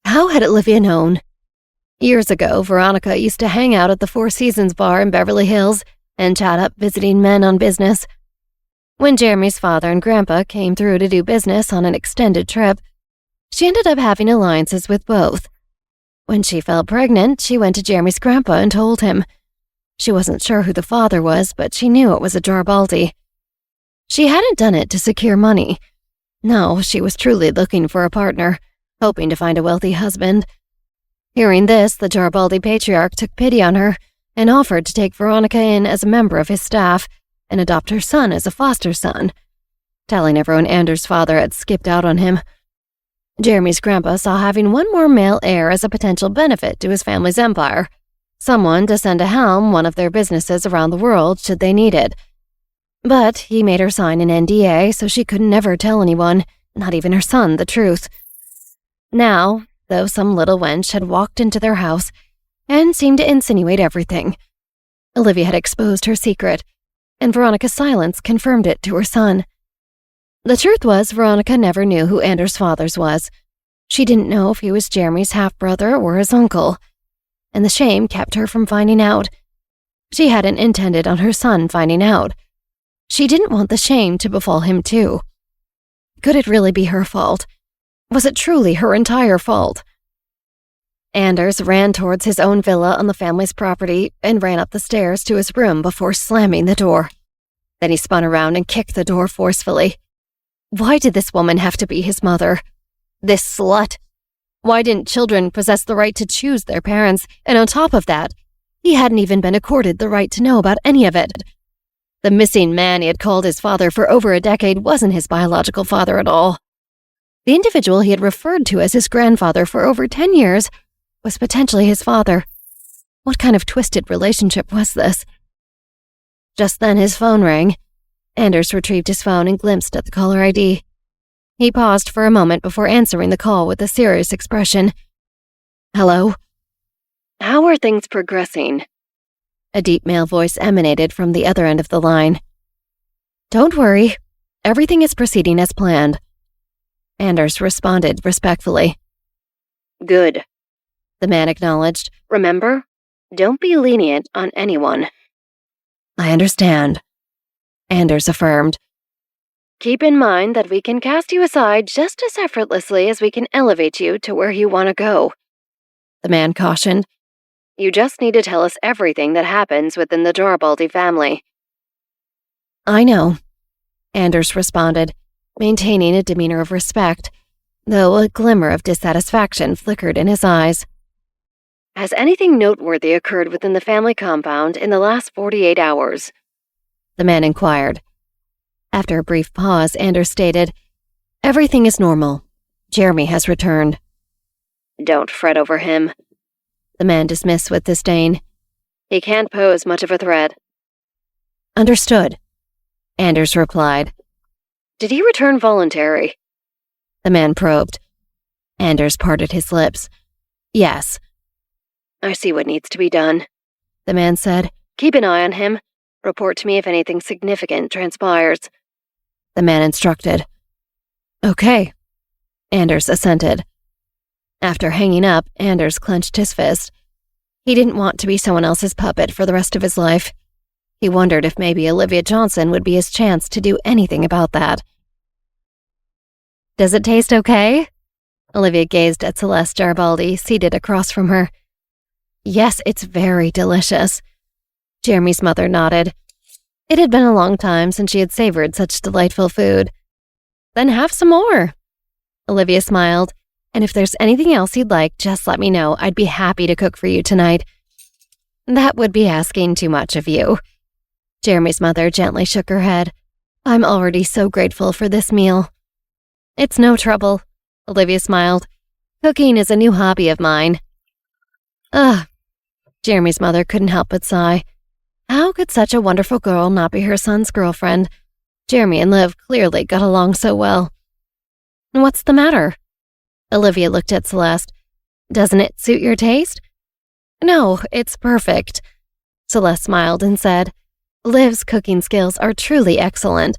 How had Olivia known? Years ago, Veronica used to hang out at the Four Seasons bar in Beverly Hills and chat up visiting men on business. When Jeremy's father and grandpa came through to do business on an extended trip, she ended up having alliances with both. When she fell pregnant, she went to Jeremy's grandpa and told him. She wasn't sure who the father was, but she knew it was a Jarbaldi. She hadn't done it to secure money. No, she was truly looking for a partner, hoping to find a wealthy husband. Hearing this, the Jarbaldi patriarch took pity on her and offered to take Veronica in as a member of his staff and adopt her son as a foster son, telling everyone Anders' father had skipped out on him. Jeremy's grandpa saw having one more male heir as a potential benefit to his family's empire, someone to send to helm one of their businesses around the world should they need it. But he made her sign an NDA so she could never tell anyone, not even her son, the truth. Now, though some little wench had walked into their house and seemed to insinuate everything, Olivia had exposed her secret, and Veronica's silence confirmed it to her son. The truth was, Veronica never knew who Anders' father's was. She didn't know if he was Jeremy's half-brother or his uncle, and the shame kept her from finding out. She hadn't intended on her son finding out. She didn't want the shame to befall him too. Could it really be her fault? Was it truly her entire fault? Anders ran towards his own villa on the family's property and ran up the stairs to his room before slamming the door. Then he spun around and kicked the door forcefully. Why did this woman have to be his mother? This slut. Why didn't children possess the right to choose their parents? And on top of that, he hadn't even been accorded the right to know about any of it. The missing man he had called his father for over a decade wasn't his biological father at all. The individual he had referred to as his grandfather for over 10 years was potentially his father. What kind of twisted relationship was this? Just then his phone rang. Anders retrieved his phone and glimpsed at the caller ID. He paused for a moment before answering the call with a serious expression. Hello? How are things progressing? A deep male voice emanated from the other end of the line. Don't worry. Everything is proceeding as planned. Anders responded respectfully. Good. The man acknowledged. Remember, don't be lenient on anyone. I understand. Anders affirmed. Keep in mind that we can cast you aside just as effortlessly as we can elevate you to where you want to go. The man cautioned. You just need to tell us everything that happens within the Jarbaldi family. I know, Anders responded, maintaining a demeanor of respect, though a glimmer of dissatisfaction flickered in his eyes. Has anything noteworthy occurred within the family compound in the last 48 hours? The man inquired. After a brief pause, Anders stated, Everything is normal. Jeremy has returned. Don't fret over him. The man dismissed with disdain. He can't pose much of a threat. Understood, Anders replied. Did he return voluntary? The man probed. Anders parted his lips. Yes. I see what needs to be done, the man said. Keep an eye on him. Report to me if anything significant transpires. The man instructed. Okay. Anders assented. After hanging up, Anders clenched his fist. He didn't want to be someone else's puppet for the rest of his life. He wondered if maybe Olivia Johnson would be his chance to do anything about that. Does it taste okay? Olivia gazed at Celeste Jarbaldi, seated across from her. Yes, it's very delicious. Jeremy's mother nodded. It had been a long time since she had savored such delightful food. Then have some more. Olivia smiled. And if there's anything else you'd like, just let me know. I'd be happy to cook for you tonight. That would be asking too much of you. Jeremy's mother gently shook her head. I'm already so grateful for this meal. It's no trouble, Olivia smiled. Cooking is a new hobby of mine. Ugh. Jeremy's mother couldn't help but sigh. How could such a wonderful girl not be her son's girlfriend? Jeremy and Liv clearly got along so well. What's the matter? Olivia looked at Celeste. Doesn't it suit your taste? No, it's perfect. Celeste smiled and said, Liv's cooking skills are truly excellent.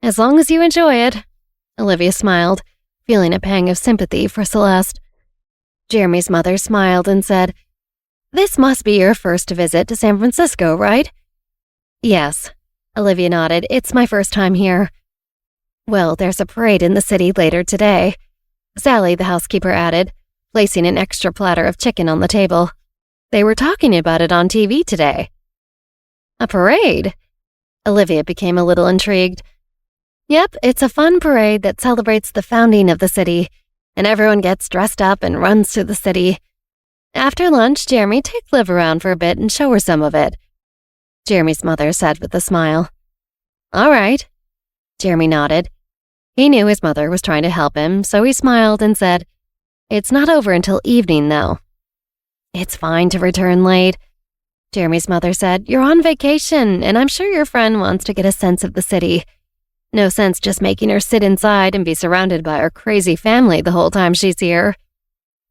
As long as you enjoy it. Olivia smiled, feeling a pang of sympathy for Celeste. Jeremy's mother smiled and said, "This must be your first visit to San Francisco, right?" "Yes," Olivia nodded. "It's my first time here." "Well, there's a parade in the city later today," Sally, the housekeeper, added, placing an extra platter of chicken on the table. "They were talking about it on TV today." "A parade?" Olivia became a little intrigued. "Yep, it's a fun parade that celebrates the founding of the city, and everyone gets dressed up and runs through the city. After lunch, Jeremy, take Liv around for a bit and show her some of it," Jeremy's mother said with a smile. "All right," Jeremy nodded. He knew his mother was trying to help him, so he smiled and said, "It's not over until evening, though." "It's fine to return late," Jeremy's mother said. "You're on vacation, and I'm sure your friend wants to get a sense of the city. No sense just making her sit inside and be surrounded by her crazy family the whole time she's here,"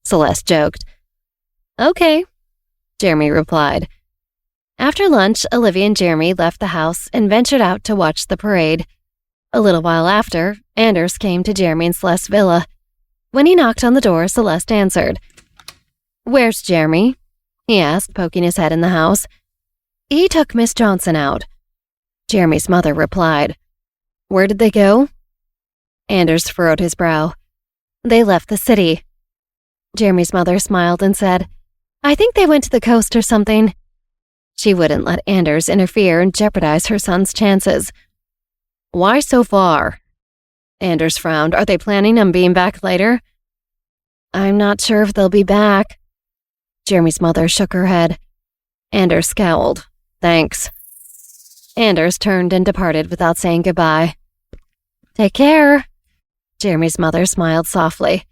Celeste joked. "Okay," Jeremy replied. After lunch, Olivia and Jeremy left the house and ventured out to watch the parade. A little while after, Anders came to Jeremy and Celeste's villa. When he knocked on the door, Celeste answered. "Where's Jeremy?" he asked, poking his head in the house. "He took Miss Johnson out," Jeremy's mother replied. "Where did they go?" Anders furrowed his brow. "They left the city." Jeremy's mother smiled and said, "I think they went to the coast or something." She wouldn't let Anders interfere and jeopardize her son's chances. "Why so far?" Anders frowned. "Are they planning on being back later?" "I'm not sure if they'll be back." Jeremy's mother shook her head. Anders scowled. "Thanks." Anders turned and departed without saying goodbye. "Take care." Jeremy's mother smiled softly.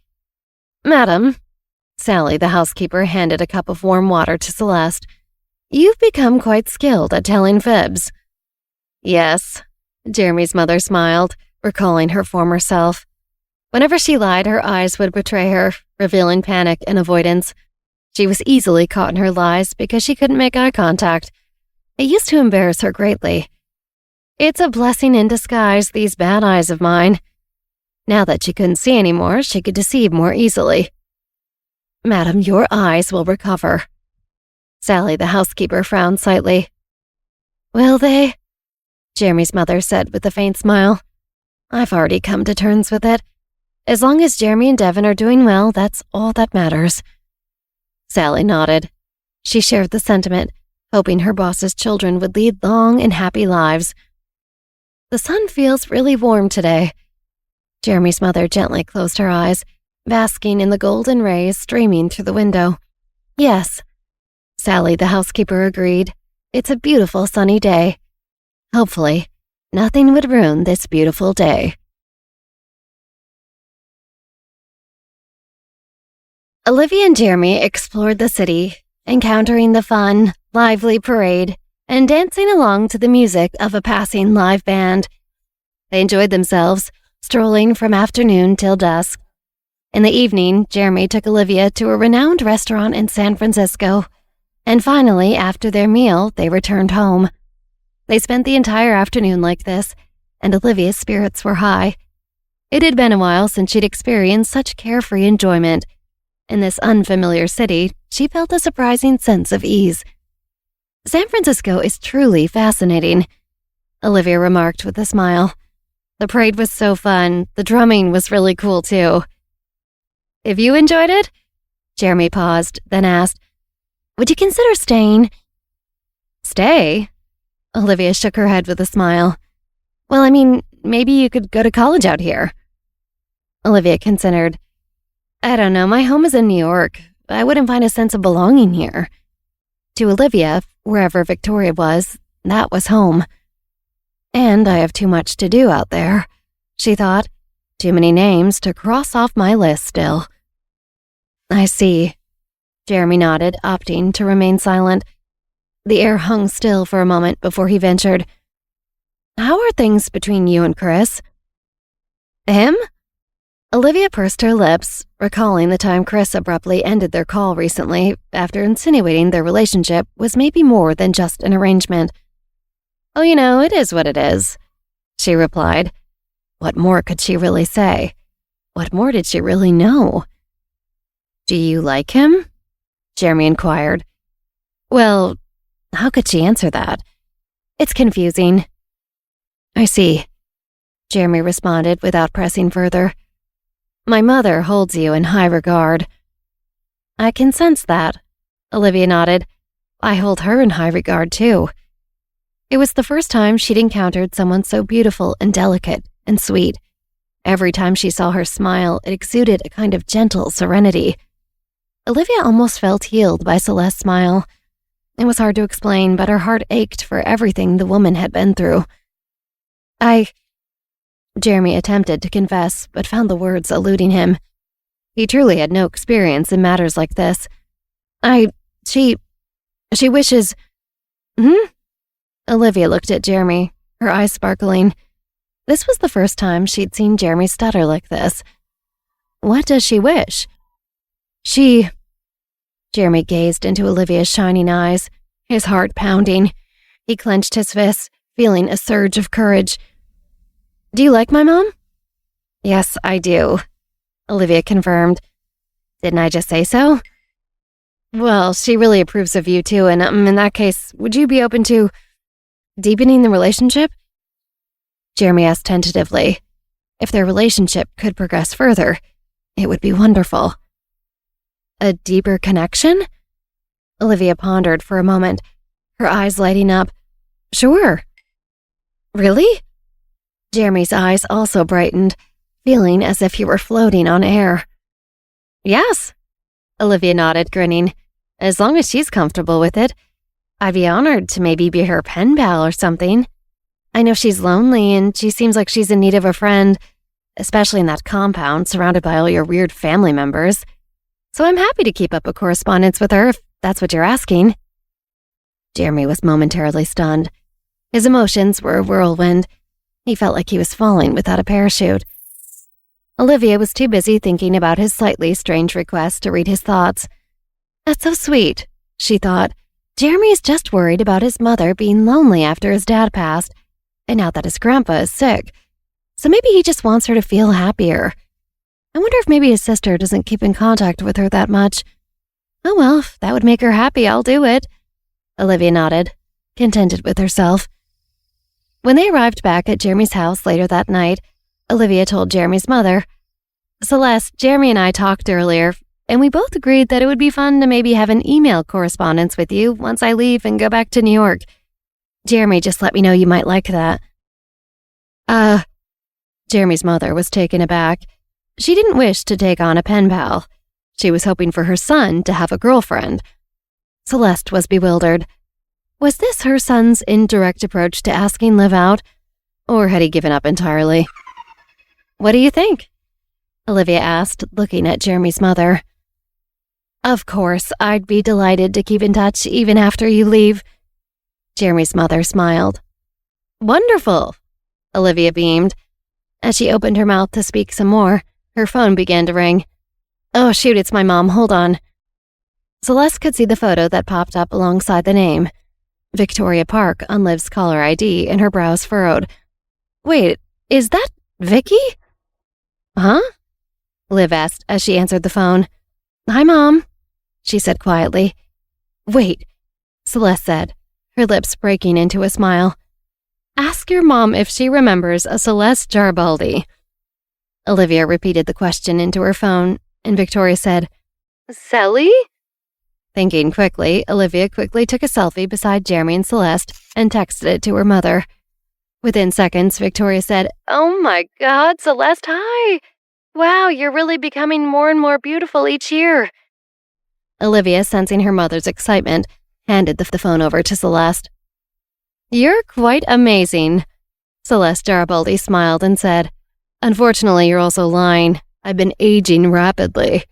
"Madam," Sally, the housekeeper, handed a cup of warm water to Celeste. "You've become quite skilled at telling fibs." "Yes," Jeremy's mother smiled, recalling her former self. Whenever she lied, her eyes would betray her, revealing panic and avoidance. She was easily caught in her lies because she couldn't make eye contact. It used to embarrass her greatly. It's a blessing in disguise, these bad eyes of mine. Now that she couldn't see anymore, she could deceive more easily. "Madam, your eyes will recover." Sally, the housekeeper, frowned slightly. "Will they?" Jeremy's mother said with a faint smile. "I've already come to terms with it. As long as Jeremy and Devin are doing well, that's all that matters." Sally nodded. She shared the sentiment, hoping her boss's children would lead long and happy lives. "The sun feels really warm today." Jeremy's mother gently closed her eyes, basking in the golden rays streaming through the window. "Yes," Sally, the housekeeper, agreed. "It's a beautiful sunny day. Hopefully, nothing would ruin this beautiful day." Olivia and Jeremy explored the city, encountering the fun, lively parade and dancing along to the music of a passing live band. They enjoyed themselves, strolling from afternoon till dusk. In the evening, Jeremy took Olivia to a renowned restaurant in San Francisco, and finally, after their meal, they returned home. They spent the entire afternoon like this, and Olivia's spirits were high. It had been a while since she'd experienced such carefree enjoyment. In this unfamiliar city, she felt a surprising sense of ease. "San Francisco is truly fascinating," Olivia remarked with a smile. "The parade was so fun. The drumming was really cool, too." "If you enjoyed it?" Jeremy paused, then asked, "Would you consider staying?" "Stay?" Olivia shook her head with a smile. "Well, I mean, maybe you could go to college out here." Olivia considered. "I don't know, my home is in New York. I wouldn't find a sense of belonging here." To Olivia, wherever Victoria was, that was home. "And I have too much to do out there," she thought. "Too many names to cross off my list still." "I see." Jeremy nodded, opting to remain silent. The air hung still for a moment before he ventured. "How are things between you and Chris?" "Him?" Olivia pursed her lips, recalling the time Chris abruptly ended their call recently after insinuating their relationship was maybe more than just an arrangement. "Oh, you know, it is what it is," she replied, What more could she really say? What more did she really know? "Do you like him?" Jeremy inquired. Well, how could she answer that? It's confusing. "I see," Jeremy responded without pressing further. "My mother holds you in high regard." "I can sense that," Olivia nodded. "I hold her in high regard, too." It was the first time she'd encountered someone so beautiful and delicate and sweet. Every time she saw her smile, it exuded a kind of gentle serenity. Olivia almost felt healed by Celeste's smile. It was hard to explain, but her heart ached for everything the woman had been through. Jeremy attempted to confess, but found the words eluding him. He truly had no experience in matters like this. She wishes... Olivia looked at Jeremy, her eyes sparkling. This was the first time she'd seen Jeremy stutter like this. What does she wish? Jeremy gazed into Olivia's shining eyes, his heart pounding. He clenched his fists, feeling a surge of courage. "Do you like my mom?" "Yes, I do," Olivia confirmed. "Didn't I just say so?" "Well, she really approves of you too, and in that case, would you be open to deepening the relationship?" Jeremy asked tentatively. If their relationship could progress further, it would be wonderful. A deeper connection? Olivia pondered for a moment, her eyes lighting up. "Sure." "Really?" Jeremy's eyes also brightened, feeling as if he were floating on air. "Yes," Olivia nodded, grinning. "As long as she's comfortable with it. I'd be honored to maybe be her pen pal or something. I know she's lonely and she seems like she's in need of a friend, especially in that compound surrounded by all your weird family members. So I'm happy to keep up a correspondence with her if that's what you're asking." Jeremy was momentarily stunned. His emotions were a whirlwind. He felt like he was falling without a parachute. Olivia was too busy thinking about his slightly strange request to read his thoughts. That's so sweet, she thought. Jeremy's just worried about his mother being lonely after his dad passed, and now that his grandpa is sick. So maybe he just wants her to feel happier. I wonder if maybe his sister doesn't keep in contact with her that much. Oh well, if that would make her happy, I'll do it. Olivia nodded, contented with herself. When they arrived back at Jeremy's house later that night, Olivia told Jeremy's mother, "Celeste, Jeremy and I talked earlier, and we both agreed that it would be fun to maybe have an email correspondence with you once I leave and go back to New York. Jeremy just let me know you might like that." Jeremy's mother was taken aback. She didn't wish to take on a pen pal. She was hoping for her son to have a girlfriend. Celeste was bewildered. Was this her son's indirect approach to asking Liv out, or had he given up entirely? "What do you think?" Olivia asked, looking at Jeremy's mother. "Of course, I'd be delighted to keep in touch even after you leave." Jeremy's mother smiled. "Wonderful," Olivia beamed. As she opened her mouth to speak some more, her phone began to ring. "Oh shoot, it's my mom, hold on." Celeste could see the photo that popped up alongside the name. Victoria Park on Liv's caller ID, and her brows furrowed. "Wait, is that Vicky?" "Huh?" Liv asked as she answered the phone. "Hi, Mom," she said quietly. "Wait," Celeste said, her lips breaking into a smile. "Ask your mom if she remembers a Celeste Jarbaldi." Olivia repeated the question into her phone, and Victoria said, "Sally?" Thinking quickly, Olivia quickly took a selfie beside Jeremy and Celeste and texted it to her mother. Within seconds, Victoria said, "Oh my God, Celeste, hi! Wow, you're really becoming more and more beautiful each year." Olivia, sensing her mother's excitement, handed the phone over to Celeste. "You're quite amazing," Celeste Garibaldi smiled and said. "Unfortunately, you're also lying. I've been aging rapidly,"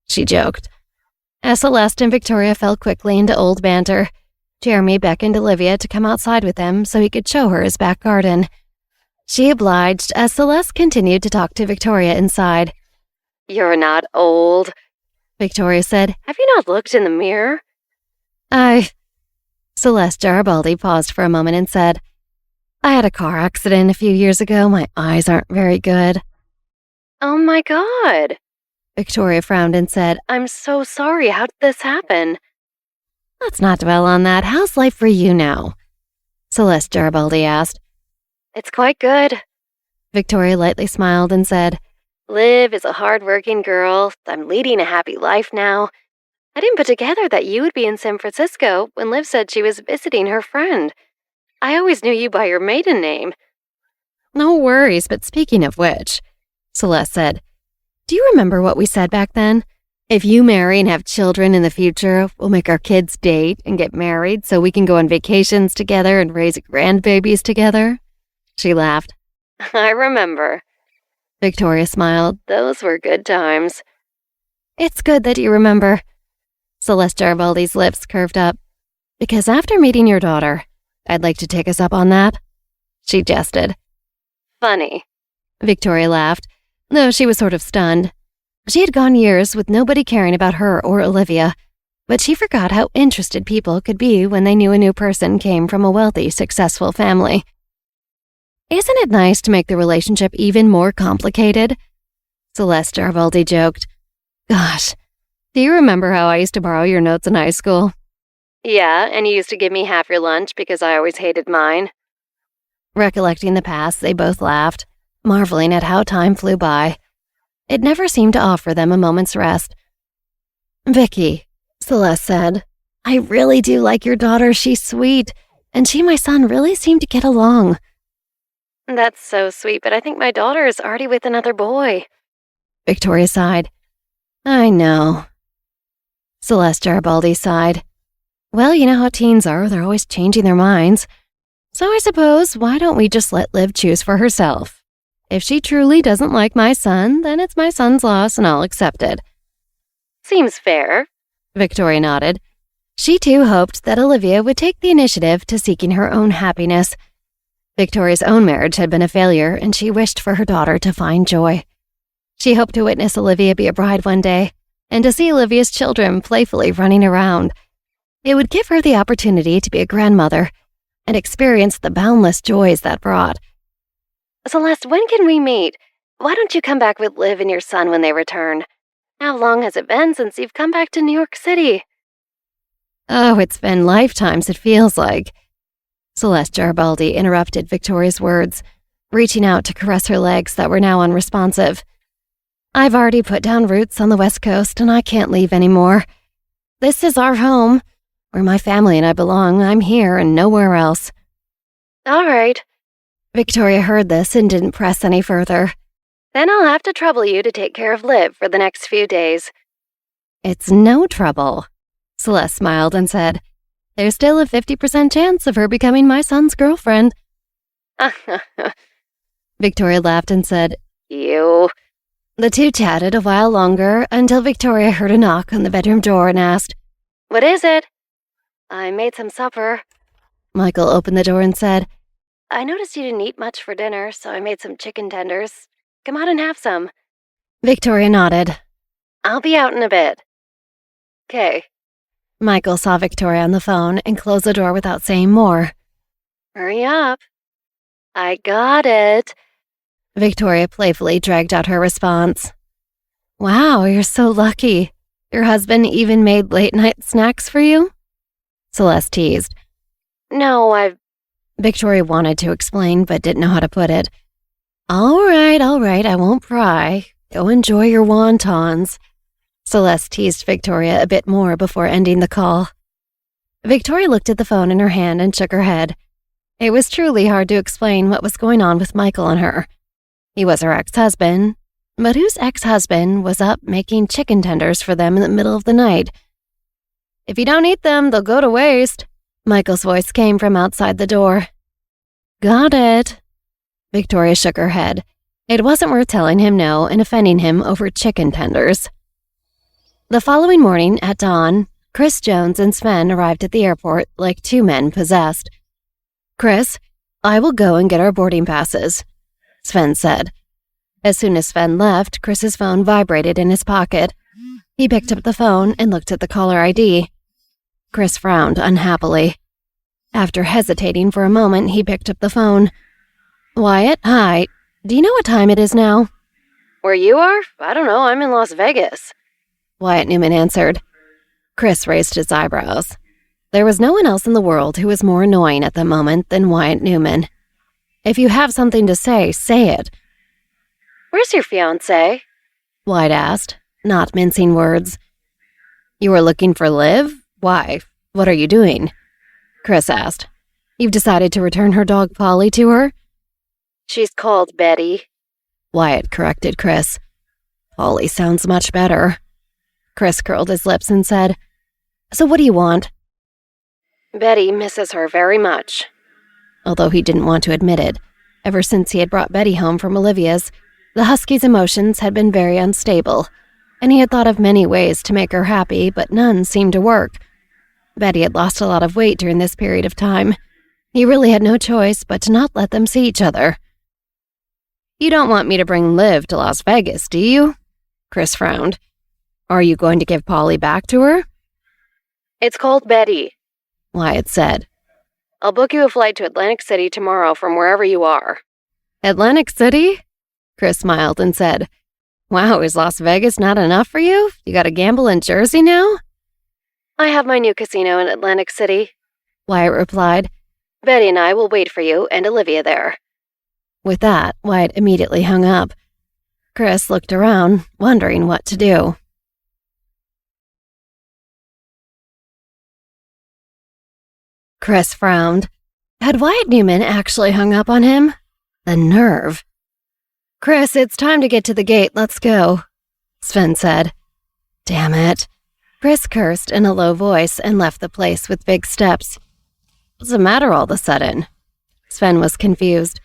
she joked. As Celeste and Victoria fell quickly into old banter, Jeremy beckoned Olivia to come outside with them so he could show her his back garden. She obliged as Celeste continued to talk to Victoria inside. "You're not old," Victoria said. "Have you not looked in the mirror?" Celeste Garibaldi paused for a moment and said, I had a car accident a few years ago. My eyes aren't very good." "Oh my God." Victoria frowned and said, "I'm so sorry. How did this happen?" "Let's not dwell on that. How's life for you now?" Celeste Garibaldi asked. "It's quite good." Victoria lightly smiled and said, "Liv is a hard-working girl. I'm leading a happy life now. I didn't put together that you would be in San Francisco when Liv said she was visiting her friend. I always knew you by your maiden name." "No worries, but speaking of which," Celeste said, "do you remember what we said back then? If you marry and have children in the future, we'll make our kids date and get married so we can go on vacations together and raise grandbabies together." She laughed. "I remember." Victoria smiled. "Those were good times." "It's good that you remember." Celeste Garibaldi's lips curved up. "Because after meeting your daughter, I'd like to take us up on that." She jested. "Funny." Victoria laughed, though she was sort of stunned. She had gone years with nobody caring about her or Olivia, but she forgot how interested people could be when they knew a new person came from a wealthy, successful family. "Isn't it nice to make the relationship even more complicated?" Celeste Garibaldi joked. "Gosh, do you remember how I used to borrow your notes in high school?" "Yeah, and you used to give me half your lunch because I always hated mine." Recollecting the past, they both laughed, marveling at how time flew by. It never seemed to offer them a moment's rest. "Vicky," Celeste said, "I really do like your daughter. She's sweet, and she and my son really seem to get along." "That's so sweet, but I think my daughter is already with another boy." Victoria sighed. "I know." Celeste Garibaldi sighed. "Well, you know how teens are. They're always changing their minds. So I suppose, why don't we just let Liv choose for herself? If she truly doesn't like my son, then it's my son's loss and I'll accept it." "Seems fair," Victoria nodded. She too hoped that Olivia would take the initiative to seeking her own happiness. Victoria's own marriage had been a failure, and she wished for her daughter to find joy. She hoped to witness Olivia be a bride one day, and to see Olivia's children playfully running around. It would give her the opportunity to be a grandmother and experience the boundless joys that brought. "Celeste, when can we meet? Why don't you come back with Liv and your son when they return? How long has it been since you've come back to New York City?" "Oh, it's been lifetimes, it feels like." Celeste Garibaldi interrupted Victoria's words, reaching out to caress her legs that were now unresponsive. "I've already put down roots on the West Coast, and I can't leave anymore. This is our home. Where my family and I belong. I'm here and nowhere else." "All right." Victoria heard this and didn't press any further. "Then I'll have to trouble you to take care of Liv for the next few days." "It's no trouble," Celeste smiled and said. "There's still a 50% chance of her becoming my son's girlfriend." Victoria laughed and said, "You." The two chatted a while longer until Victoria heard a knock on the bedroom door and asked, "What is it?" "I made some supper." Michael opened the door and said, "I noticed you didn't eat much for dinner, so I made some chicken tenders. Come out and have some." Victoria nodded. "I'll be out in a bit." "Okay." Michael saw Victoria on the phone and closed the door without saying more. "Hurry up." "I got it." Victoria playfully dragged out her response. "Wow, you're so lucky. Your husband even made late-night snacks for you?" Celeste teased. "No, Victoria wanted to explain but didn't know how to put it. All right, I won't pry. Go enjoy your wontons." Celeste teased Victoria a bit more before ending the call. Victoria looked at the phone in her hand and shook her head. It was truly hard to explain what was going on with Michael and her. He was her ex-husband, but whose ex-husband was up making chicken tenders for them in the middle of the night? "If you don't eat them, they'll go to waste." Michael's voice came from outside the door. "Got it." Victoria shook her head. It wasn't worth telling him no and offending him over chicken tenders. The following morning at dawn, Chris Jones and Sven arrived at the airport like two men possessed. "Chris, I will go and get our boarding passes," Sven said. As soon as Sven left, Chris's phone vibrated in his pocket. He picked up the phone and looked at the caller ID. Chris frowned unhappily. After hesitating for a moment, he picked up the phone. Wyatt, hi. Do you know what time it is now? Where you are? I don't know. I'm in Las Vegas. Wyatt Newman answered. Chris raised his eyebrows. There was no one else in the world who was more annoying at the moment than Wyatt Newman. If you have something to say it. Where's your fiancé? Wyatt asked, not mincing words. You were looking for Liv? Why? What are you doing? Chris asked. You've decided to return her dog Polly to her? She's called Betty. Wyatt corrected Chris. Polly sounds much better. Chris curled his lips and said, So what do you want? Betty misses her very much. Although he didn't want to admit it, ever since he had brought Betty home from Olivia's, the husky's emotions had been very unstable, and he had thought of many ways to make her happy, but none seemed to work. Betty had lost a lot of weight during this period of time. He really had no choice but to not let them see each other. You don't want me to bring Liv to Las Vegas, do you? Chris frowned. Are you going to give Polly back to her? It's called Betty, Wyatt said. I'll book you a flight to Atlantic City tomorrow from wherever you are. Atlantic City? Chris smiled and said, Wow, is Las Vegas not enough for you? You got to gamble in Jersey now? I have my new casino in Atlantic City, Wyatt replied. Betty and I will wait for you and Olivia there. With that, Wyatt immediately hung up. Chris looked around, wondering what to do. Chris frowned. Had Wyatt Newman actually hung up on him? The nerve. Chris, it's time to get to the gate. Let's go, Sven said. Damn it. Chris cursed in a low voice and left the place with big steps. What's the matter all of a sudden? Sven was confused.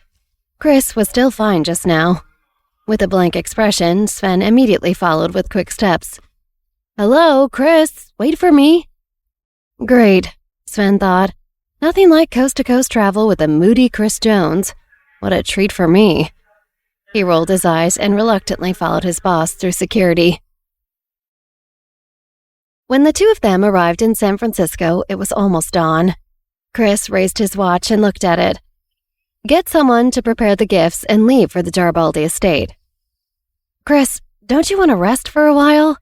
Chris was still fine just now. With a blank expression, Sven immediately followed with quick steps. Hello, Chris. Wait for me. Great, Sven thought. Nothing like coast-to-coast travel with a moody Chris Jones. What a treat for me. He rolled his eyes and reluctantly followed his boss through security. When the two of them arrived in San Francisco, it was almost dawn. Chris raised his watch and looked at it. Get someone to prepare the gifts and leave for the Garibaldi estate. Chris, don't you want to rest for a while?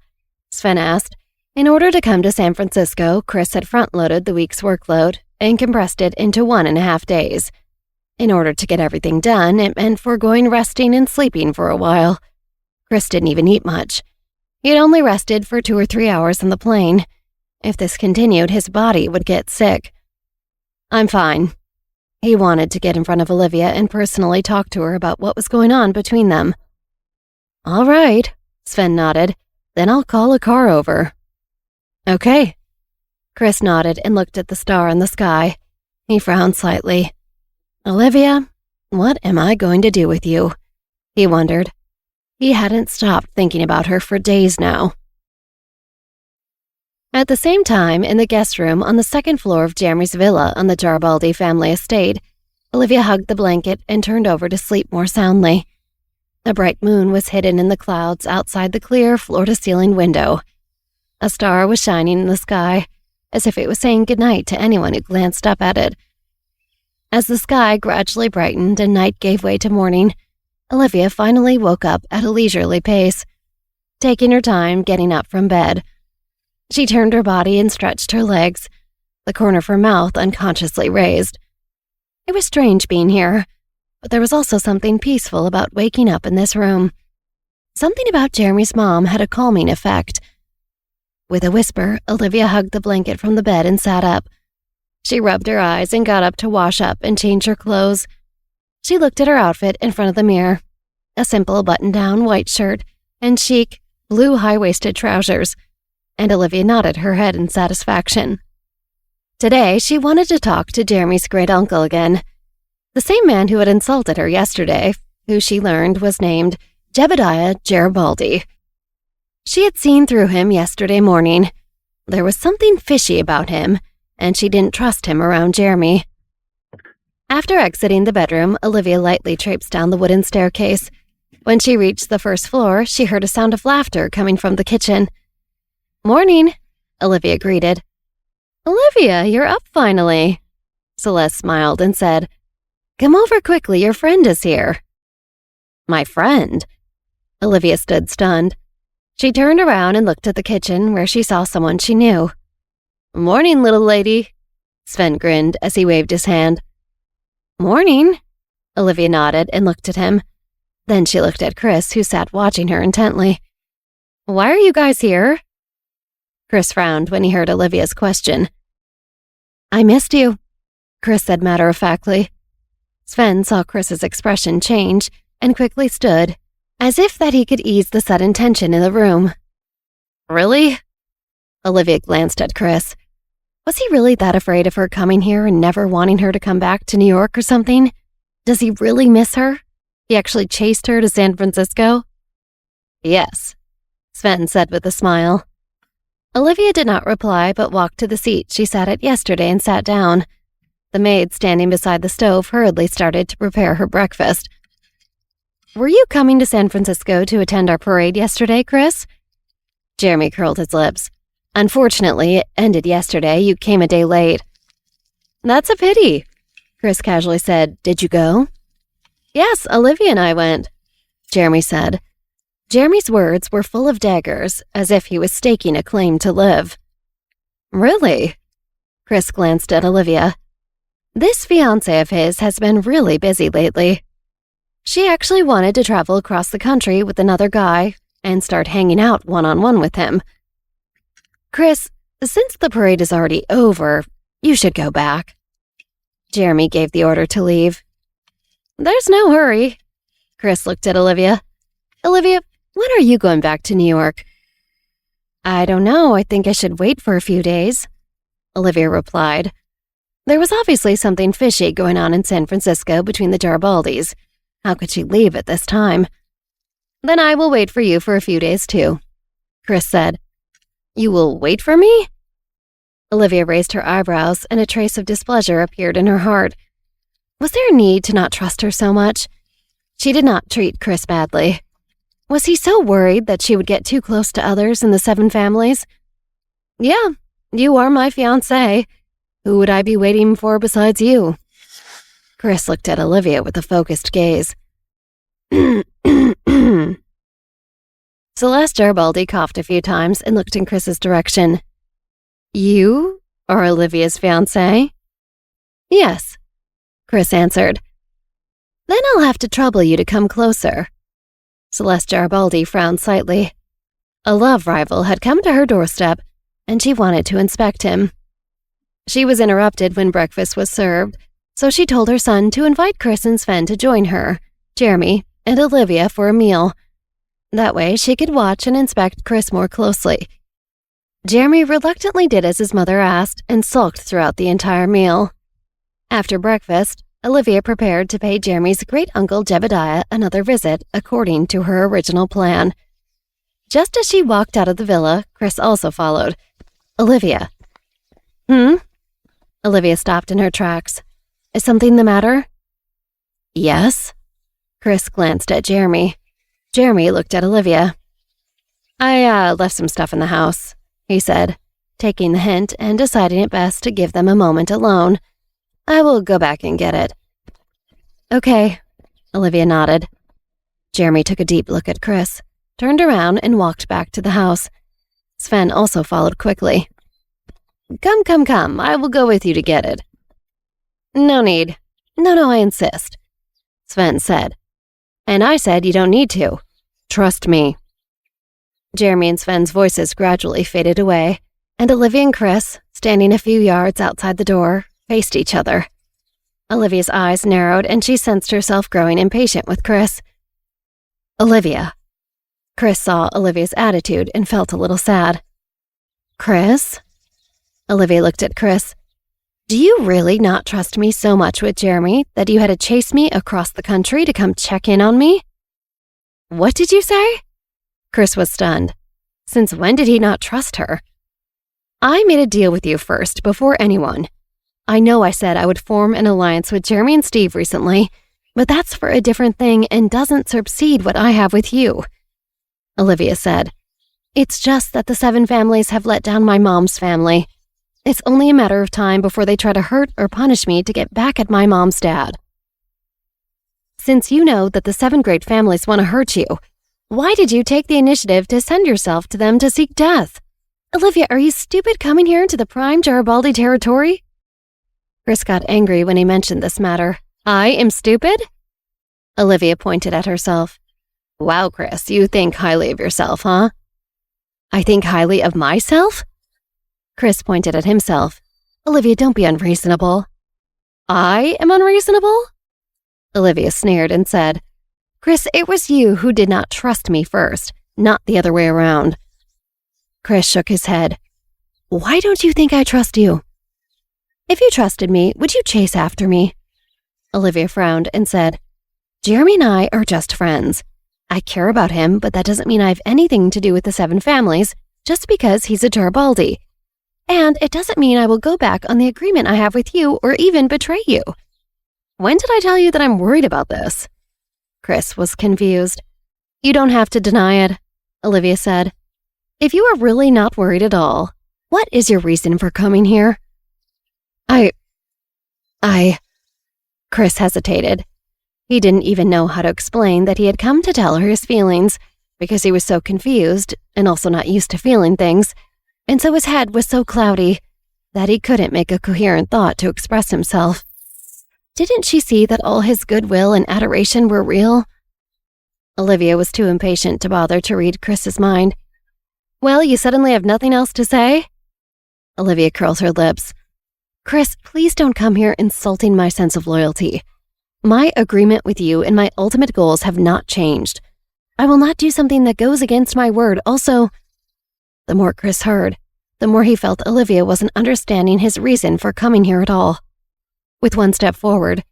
Sven asked. In order to come to San Francisco, Chris had front-loaded the week's workload and compressed it into 1.5 days. In order to get everything done, it meant foregoing resting and sleeping for a while. Chris didn't even eat much. He had only rested for 2 or 3 hours on the plane. If this continued, his body would get sick. I'm fine. He wanted to get in front of Olivia and personally talk to her about what was going on between them. All right, Sven nodded. Then I'll call a car over. Okay. Chris nodded and looked at the star in the sky. He frowned slightly. Olivia, what am I going to do with you? He wondered. He hadn't stopped thinking about her for days now. At the same time, in the guest room on the second floor of Jeremy's villa on the Garibaldi family estate, Olivia hugged the blanket and turned over to sleep more soundly. A bright moon was hidden in the clouds outside the clear floor-to-ceiling window. A star was shining in the sky, as if it was saying goodnight to anyone who glanced up at it. As the sky gradually brightened and night gave way to morning, Olivia finally woke up at a leisurely pace, taking her time getting up from bed. She turned her body and stretched her legs, the corner of her mouth unconsciously raised. It was strange being here, but there was also something peaceful about waking up in this room. Something about Jeremy's mom had a calming effect. With a whisper, Olivia hugged the blanket from the bed and sat up. She rubbed her eyes and got up to wash up and change her clothes. She looked at her outfit in front of the mirror. A simple button-down white shirt and chic, blue high-waisted trousers, and Olivia nodded her head in satisfaction. Today, she wanted to talk to Jeremy's great-uncle again, the same man who had insulted her yesterday, who she learned was named Jebediah Garibaldi. She had seen through him yesterday morning. There was something fishy about him, and she didn't trust him around Jeremy. After exiting the bedroom, Olivia lightly traipsed down the wooden staircase. When she reached the first floor, she heard a sound of laughter coming from the kitchen. Morning, Olivia greeted. Olivia, you're up finally. Celeste smiled and said, "Come over quickly, your friend is here." "My friend?" Olivia stood stunned. She turned around and looked at the kitchen where she saw someone she knew. "Morning, little lady." Sven grinned as he waved his hand. "Morning." Olivia nodded and looked at him. Then she looked at Chris, who sat watching her intently. "Why are you guys here?" Chris frowned when he heard Olivia's question. "I missed you," Chris said matter-of-factly. Sven saw Chris's expression change and quickly stood, as if that he could ease the sudden tension in the room. "Really?" Olivia glanced at Chris. Was he really that afraid of her coming here and never wanting her to come back to New York or something? Does he really miss her? He actually chased her to San Francisco? "Yes," Sven said with a smile. Olivia did not reply but walked to the seat she sat at yesterday and sat down. The maid standing beside the stove hurriedly started to prepare her breakfast. "Were you coming to San Francisco to attend our parade yesterday, Chris?" Jeremy curled his lips. "Unfortunately, it ended yesterday. You came a day late." "That's a pity," Chris casually said. "Did you go?" "Yes, Olivia and I went," Jeremy said. Jeremy's words were full of daggers, as if he was staking a claim to live. "Really?" Chris glanced at Olivia. This fiancé of his has been really busy lately. She actually wanted to travel across the country with another guy and start hanging out one-on-one with him. "Chris, since the parade is already over, you should go back." Jeremy gave the order to leave. "There's no hurry." Chris looked at Olivia. "Olivia, when are you going back to New York?" "I don't know. I think I should wait for a few days," Olivia replied. There was obviously something fishy going on in San Francisco between the Garibaldis. How could she leave at this time? "Then I will wait for you for a few days too," Chris said. "You will wait for me?" Olivia raised her eyebrows and a trace of displeasure appeared in her heart. Was there a need to not trust her so much? She did not treat Chris badly. Was he so worried that she would get too close to others in the 7 families? "Yeah, you are my fiancé. Who would I be waiting for besides you?" Chris looked at Olivia with a focused gaze. Celeste Garibaldi coughed a few times and looked in Chris's direction. "You are Olivia's fiancé?" "Yes," Chris answered. "Then I'll have to trouble you to come closer." Celeste Garibaldi frowned slightly. A love rival had come to her doorstep, and she wanted to inspect him. She was interrupted when breakfast was served, so she told her son to invite Chris and Sven to join her, Jeremy, and Olivia for a meal. That way she could watch and inspect Chris more closely. Jeremy reluctantly did as his mother asked and sulked throughout the entire meal. After breakfast, Olivia prepared to pay Jeremy's great-uncle Jebediah another visit according to her original plan. Just as she walked out of the villa, Chris also followed. "Olivia." Olivia stopped in her tracks. "Is something the matter?" "Yes." Chris glanced at Jeremy. Jeremy looked at Olivia. I left some stuff in the house," he said, taking the hint and deciding it best to give them a moment alone. "I will go back and get it." "Okay," Olivia nodded. Jeremy took a deep look at Chris, turned around and walked back to the house. Sven also followed quickly. Come, I will go with you to get it." "No need. No, I insist," Sven said. "And I said you don't need to. Trust me." Jeremy and Sven's voices gradually faded away, and Olivia and Chris, standing a few yards outside the door, faced each other. Olivia's eyes narrowed and she sensed herself growing impatient with Chris. "Olivia." Chris saw Olivia's attitude and felt a little sad. "Chris?" Olivia looked at Chris. "Do you really not trust me so much with Jeremy that you had to chase me across the country to come check in on me?" "What did you say?" Chris was stunned. Since when did he not trust her? "I made a deal with you first, before anyone. I know I said I would form an alliance with Jeremy and Steve recently, but that's for a different thing and doesn't supersede what I have with you," Olivia said. "It's just that the 7 families have let down my mom's family. It's only a matter of time before they try to hurt or punish me to get back at my mom's dad. Since you know that the 7 great families want to hurt you, why did you take the initiative to send yourself to them to seek death? Olivia, are you stupid coming here into the prime Garibaldi territory? Chris got angry when he mentioned this matter. I am stupid? Olivia pointed at herself. Wow, Chris, you think highly of yourself, huh? I think highly of myself? Chris pointed at himself. Olivia, don't be unreasonable. I am unreasonable? Olivia sneered and said, Chris, it was you who did not trust me first, not the other way around. Chris shook his head. Why don't you think I trust you? If you trusted me, would you chase after me? Olivia frowned and said, Jeremy and I are just friends. I care about him, but that doesn't mean I have anything to do with the 7 families, just because he's a Garibaldi. And it doesn't mean I will go back on the agreement I have with you or even betray you. When did I tell you that I'm worried about this? Chris was confused. You don't have to deny it, Olivia said. If you are really not worried at all, what is your reason for coming here? Chris hesitated. He didn't even know how to explain that he had come to tell her his feelings because he was so confused and also not used to feeling things, and so his head was so cloudy that he couldn't make a coherent thought to express himself. Didn't she see that all his goodwill and adoration were real? Olivia was too impatient to bother to read Chris's mind. Well, you suddenly have nothing else to say? Olivia curls her lips. Chris, please don't come here insulting my sense of loyalty. My agreement with you and my ultimate goals have not changed. I will not do something that goes against my word. Also, the more Chris heard, the more he felt Olivia wasn't understanding his reason for coming here at all. With one step forward,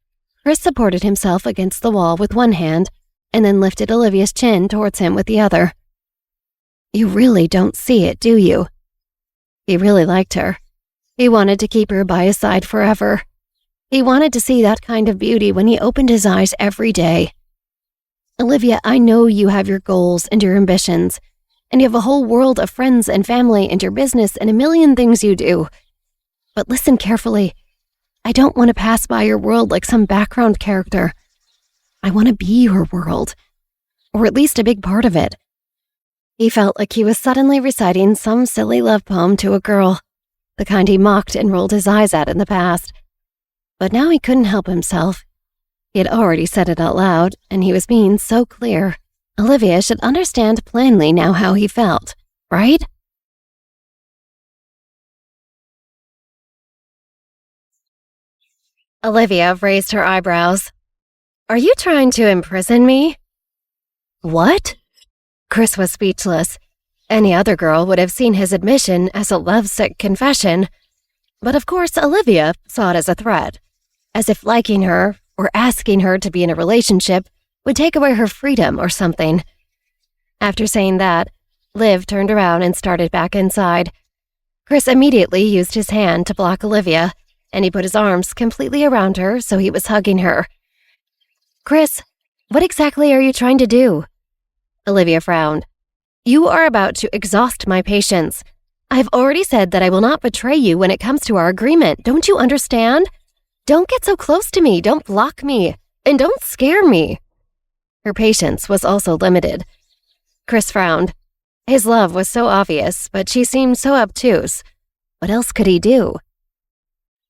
Chris supported himself against the wall with one hand and then lifted Olivia's chin towards him with the other. You really don't see it, do you? He really liked her. He wanted to keep her by his side forever. He wanted to see that kind of beauty when he opened his eyes every day. Olivia, I know you have your goals and your ambitions, and you have a whole world of friends and family and your business and a million things you do. But listen carefully. I don't want to pass by your world like some background character. I want to be your world, or at least a big part of it. He felt like he was suddenly reciting some silly love poem to a girl, the kind he mocked and rolled his eyes at in the past. But now he couldn't help himself. He had already said it out loud, and he was being so clear. Olivia should understand plainly now how he felt, right? Olivia raised her eyebrows. Are you trying to imprison me? What? Chris was speechless. Any other girl would have seen his admission as a lovesick confession. But of course, Olivia saw it as a threat, as if liking her or asking her to be in a relationship would take away her freedom or something. After saying that, Liv turned around and started back inside. Chris immediately used his hand to block Olivia, and he put his arms completely around her so he was hugging her. Chris, what exactly are you trying to do? Olivia frowned. You are about to exhaust my patience. I've already said that I will not betray you when it comes to our agreement. Don't you understand? Don't get so close to me. Don't block me. And don't scare me. Her patience was also limited. Chris frowned. His love was so obvious, but she seemed so obtuse. What else could he do?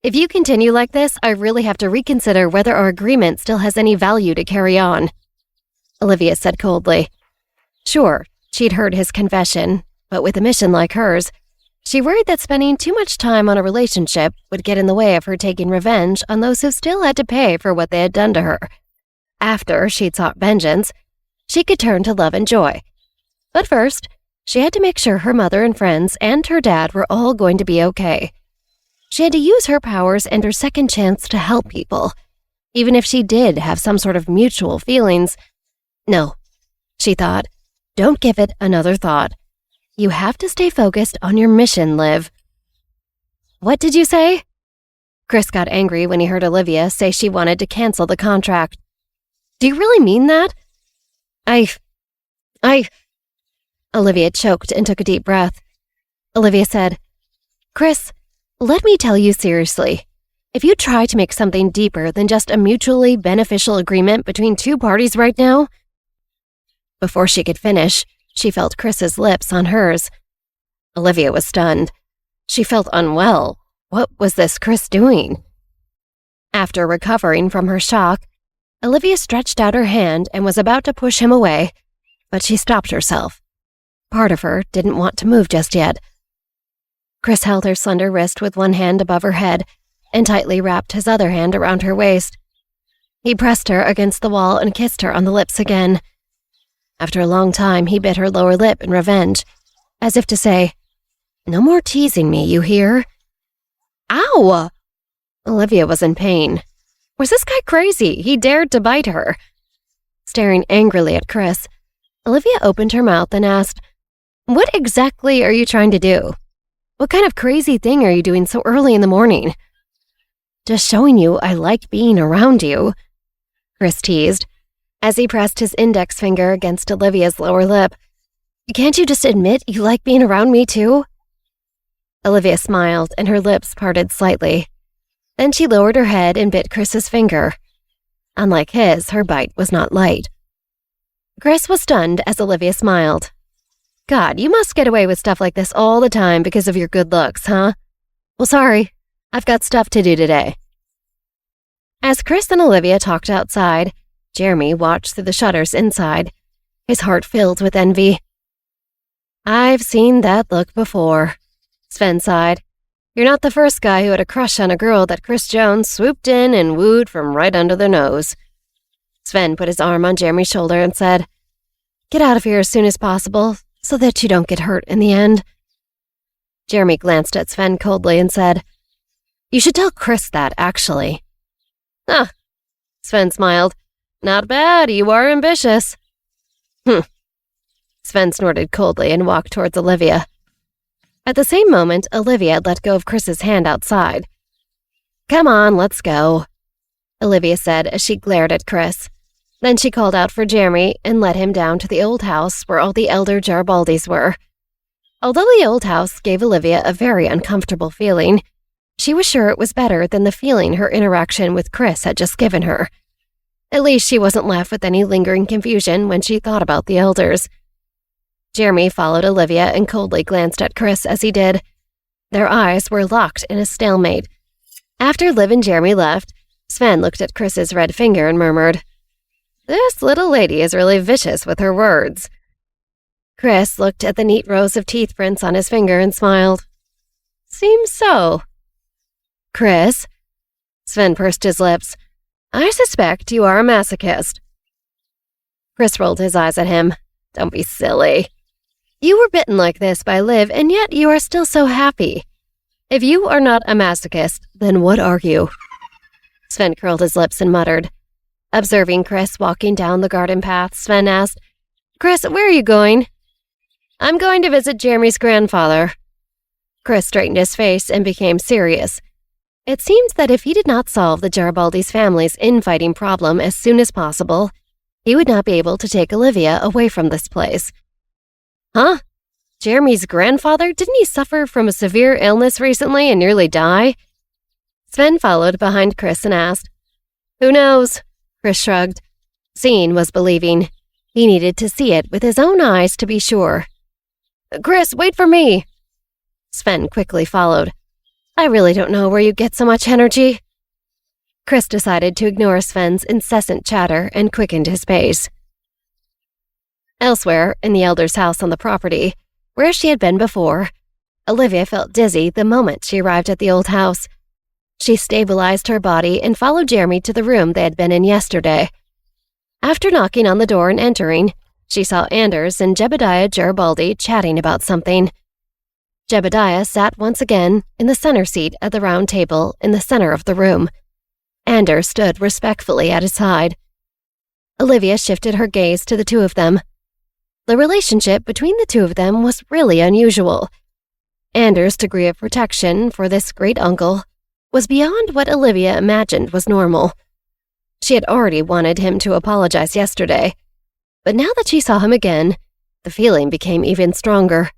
If you continue like this, I really have to reconsider whether our agreement still has any value to carry on, Olivia said coldly. Sure, she'd heard his confession, but with a mission like hers, she worried that spending too much time on a relationship would get in the way of her taking revenge on those who still had to pay for what they had done to her. After she'd sought vengeance, she could turn to love and joy. But first, she had to make sure her mother and friends and her dad were all going to be okay. She had to use her powers and her second chance to help people, even if she did have some sort of mutual feelings. No, she thought, don't give it another thought. You have to stay focused on your mission, Liv. What did you say? Chris got angry when he heard Olivia say she wanted to cancel the contract. Do you really mean that? Olivia choked and took a deep breath. Olivia said, Chris, Let me tell you seriously. If you try to make something deeper than just a mutually beneficial agreement between two parties right now—" Before she could finish, she felt Chris's lips on hers. Olivia was stunned. She felt unwell. What was this Chris doing? After recovering from her shock, Olivia stretched out her hand and was about to push him away, but she stopped herself. Part of her didn't want to move just yet. Chris held her slender wrist with one hand above her head and tightly wrapped his other hand around her waist. He pressed her against the wall and kissed her on the lips again. After a long time, he bit her lower lip in revenge, as if to say, "No more teasing me, you hear?" Ow! Olivia was in pain. Was this guy crazy? He dared to bite her. Staring angrily at Chris, Olivia opened her mouth and asked, "What exactly are you trying to do? What kind of crazy thing are you doing so early in the morning?" "Just showing you I like being around you," Chris teased, as he pressed his index finger against Olivia's lower lip. "Can't you just admit you like being around me too?" Olivia smiled and her lips parted slightly. Then she lowered her head and bit Chris's finger. Unlike his, her bite was not light. Chris was stunned as Olivia smiled. "God, you must get away with stuff like this all the time because of your good looks, huh? Well, sorry. I've got stuff to do today." As Chris and Olivia talked outside, Jeremy watched through the shutters inside, his heart filled with envy. "I've seen that look before," Sven sighed. "You're not the first guy who had a crush on a girl that Chris Jones swooped in and wooed from right under their nose." Sven put his arm on Jeremy's shoulder and said, "Get out of here as soon as possible, so that you don't get hurt in the end." Jeremy glanced at Sven coldly and said, "You should tell Chris that, actually." "Ah," Sven smiled. "Not bad, you are ambitious." Sven snorted coldly and walked towards Olivia. At the same moment, Olivia let go of Chris's hand outside. "Come on, let's go," Olivia said as she glared at Chris. Then she called out for Jeremy and led him down to the old house where all the elder Jarabaldis were. Although the old house gave Olivia a very uncomfortable feeling, she was sure it was better than the feeling her interaction with Chris had just given her. At least she wasn't left with any lingering confusion when she thought about the elders. Jeremy followed Olivia and coldly glanced at Chris as he did. Their eyes were locked in a stalemate. After Liv and Jeremy left, Sven looked at Chris's red finger and murmured, "This little lady is really vicious with her words." Chris looked at the neat rows of teeth prints on his finger and smiled. "Seems so." "Chris," Sven pursed his lips, "I suspect you are a masochist." Chris rolled his eyes at him. "Don't be silly. You were bitten like this by Liv, and yet you are still so happy. If you are not a masochist, then what are you?" Sven curled his lips and muttered. Observing Chris walking down the garden path, Sven asked, "Chris, where are you going?" "I'm going to visit Jeremy's grandfather." Chris straightened his face and became serious. It seemed that if he did not solve the Jarabaldis family's infighting problem as soon as possible, he would not be able to take Olivia away from this place. "Huh? Jeremy's grandfather? Didn't he suffer from a severe illness recently and nearly die?" Sven followed behind Chris and asked. "Who knows?" Chris shrugged. Seeing was believing. He needed to see it with his own eyes to be sure. "Chris, wait for me!" Sven quickly followed. "I really don't know where you get so much energy." Chris decided to ignore Sven's incessant chatter and quickened his pace. Elsewhere, in the elder's house on the property, where she had been before, Olivia felt dizzy the moment she arrived at the old house. She stabilized her body and followed Jeremy to the room they had been in yesterday. After knocking on the door and entering, she saw Anders and Jebediah Garibaldi chatting about something. Jebediah sat once again in the center seat at the round table in the center of the room. Anders stood respectfully at his side. Olivia shifted her gaze to the two of them. The relationship between the two of them was really unusual. Anders' degree of protection for this great uncle was beyond what Olivia imagined was normal. She had already wanted him to apologize yesterday, but now that she saw him again, the feeling became even stronger.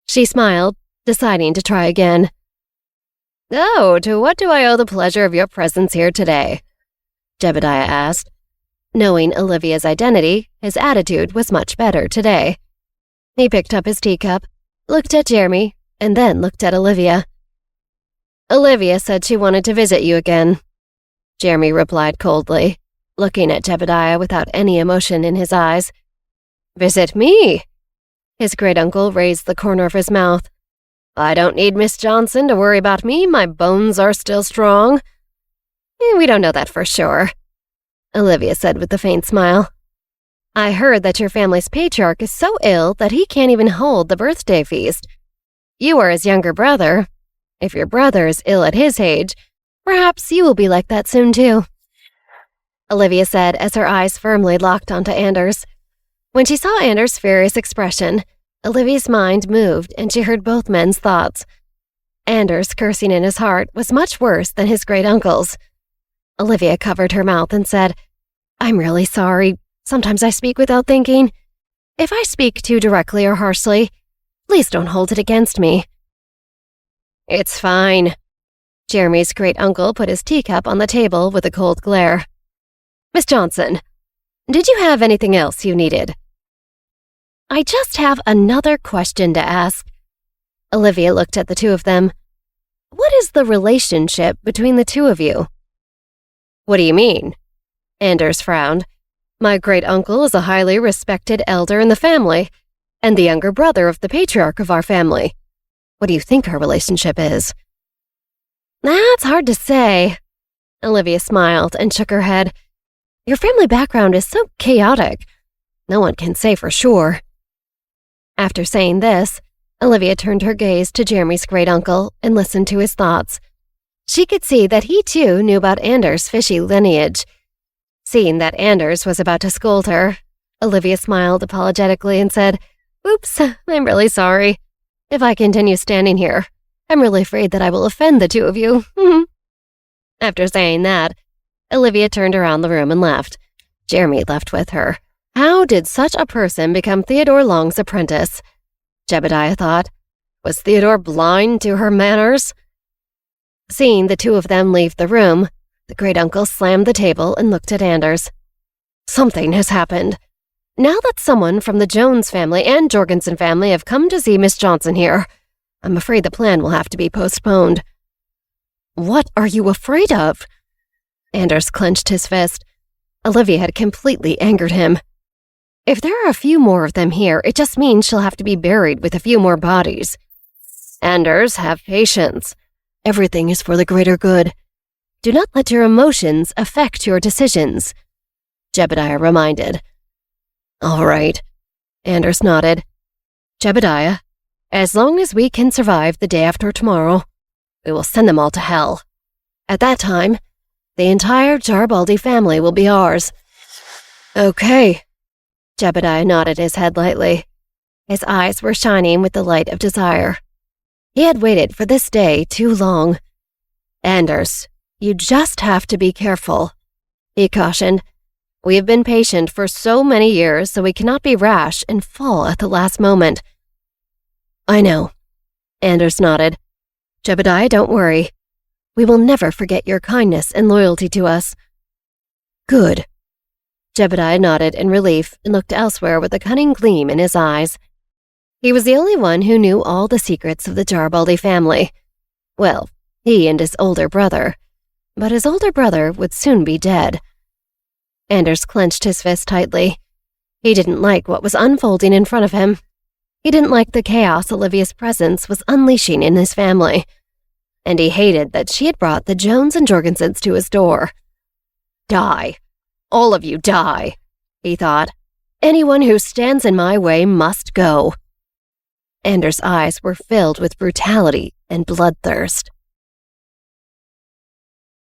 She smiled, deciding to try again. "Oh, to what do I owe the pleasure of your presence here today?" Jebediah asked. Knowing Olivia's identity, his attitude was much better today. He picked up his teacup, looked at Jeremy, and then looked at Olivia. "Olivia said she wanted to visit you again," Jeremy replied coldly, looking at Jebediah without any emotion in his eyes. "Visit me?" His great-uncle raised the corner of his mouth. "I don't need Miss Johnson to worry about me. My bones are still strong." "We don't know that for sure," Olivia said with a faint smile. "I heard that your family's patriarch is so ill that he can't even hold the birthday feast. You are his younger brother. If your brother is ill at his age, perhaps you will be like that soon too," Olivia said as her eyes firmly locked onto Anders. When she saw Anders' furious expression, Olivia's mind moved and she heard both men's thoughts. Anders' cursing in his heart was much worse than his great-uncle's. Olivia covered her mouth and said, "I'm really sorry. Sometimes I speak without thinking. If I speak too directly or harshly, please don't hold it against me." "It's fine." Jeremy's great-uncle put his teacup on the table with a cold glare. "Miss Johnson, did you have anything else you needed?" "I just have another question to ask." Olivia looked at the two of them. "What is the relationship between the two of you?" "What do you mean?" Anders frowned. "My great-uncle is a highly respected elder in the family, and the younger brother of the patriarch of our family. What do you think our relationship is?" "That's hard to say." Olivia smiled and shook her head. "Your family background is so chaotic. No one can say for sure." After saying this, Olivia turned her gaze to Jeremy's great-uncle and listened to his thoughts. She could see that he too knew about Anders' fishy lineage. Seeing that Anders was about to scold her, Olivia smiled apologetically and said, "Oops, I'm really sorry. If I continue standing here, I'm really afraid that I will offend the two of you." After saying that, Olivia turned around the room and left. Jeremy left with her. How did such a person become Theodore Long's apprentice? Jebediah thought. Was Theodore blind to her manners? Seeing the two of them leave the room, the great-uncle slammed the table and looked at Anders. Something has happened. Now that someone from the Jones family and Jorgensen family have come to see Miss Johnson here, I'm afraid the plan will have to be postponed. What are you afraid of? Anders clenched his fist. Olivia had completely angered him. If there are a few more of them here, it just means she'll have to be buried with a few more bodies. Anders, have patience. Everything is for the greater good. Do not let your emotions affect your decisions, Jebediah reminded. All right, Anders nodded. Jebediah, as long as we can survive the day after tomorrow, we will send them all to hell. At that time, the entire Jarbaldi family will be ours. Okay. Jebediah nodded his head lightly. His eyes were shining with the light of desire. He had waited for this day too long. Anders, you just have to be careful, he cautioned. We have been patient for so many years, so we cannot be rash and fall at the last moment. I know, Anders nodded. Jebediah, don't worry. We will never forget your kindness and loyalty to us. Good. Jebediah nodded in relief and looked elsewhere with a cunning gleam in his eyes. He was the only one who knew all the secrets of the Jarbaldi family. Well, he and his older brother. But his older brother would soon be dead. Anders clenched his fist tightly. He didn't like what was unfolding in front of him. He didn't like the chaos Olivia's presence was unleashing in his family. And he hated that she had brought the Jones and Jorgensens to his door. Die. All of you die, he thought. Anyone who stands in my way must go. Anders' eyes were filled with brutality and bloodthirst.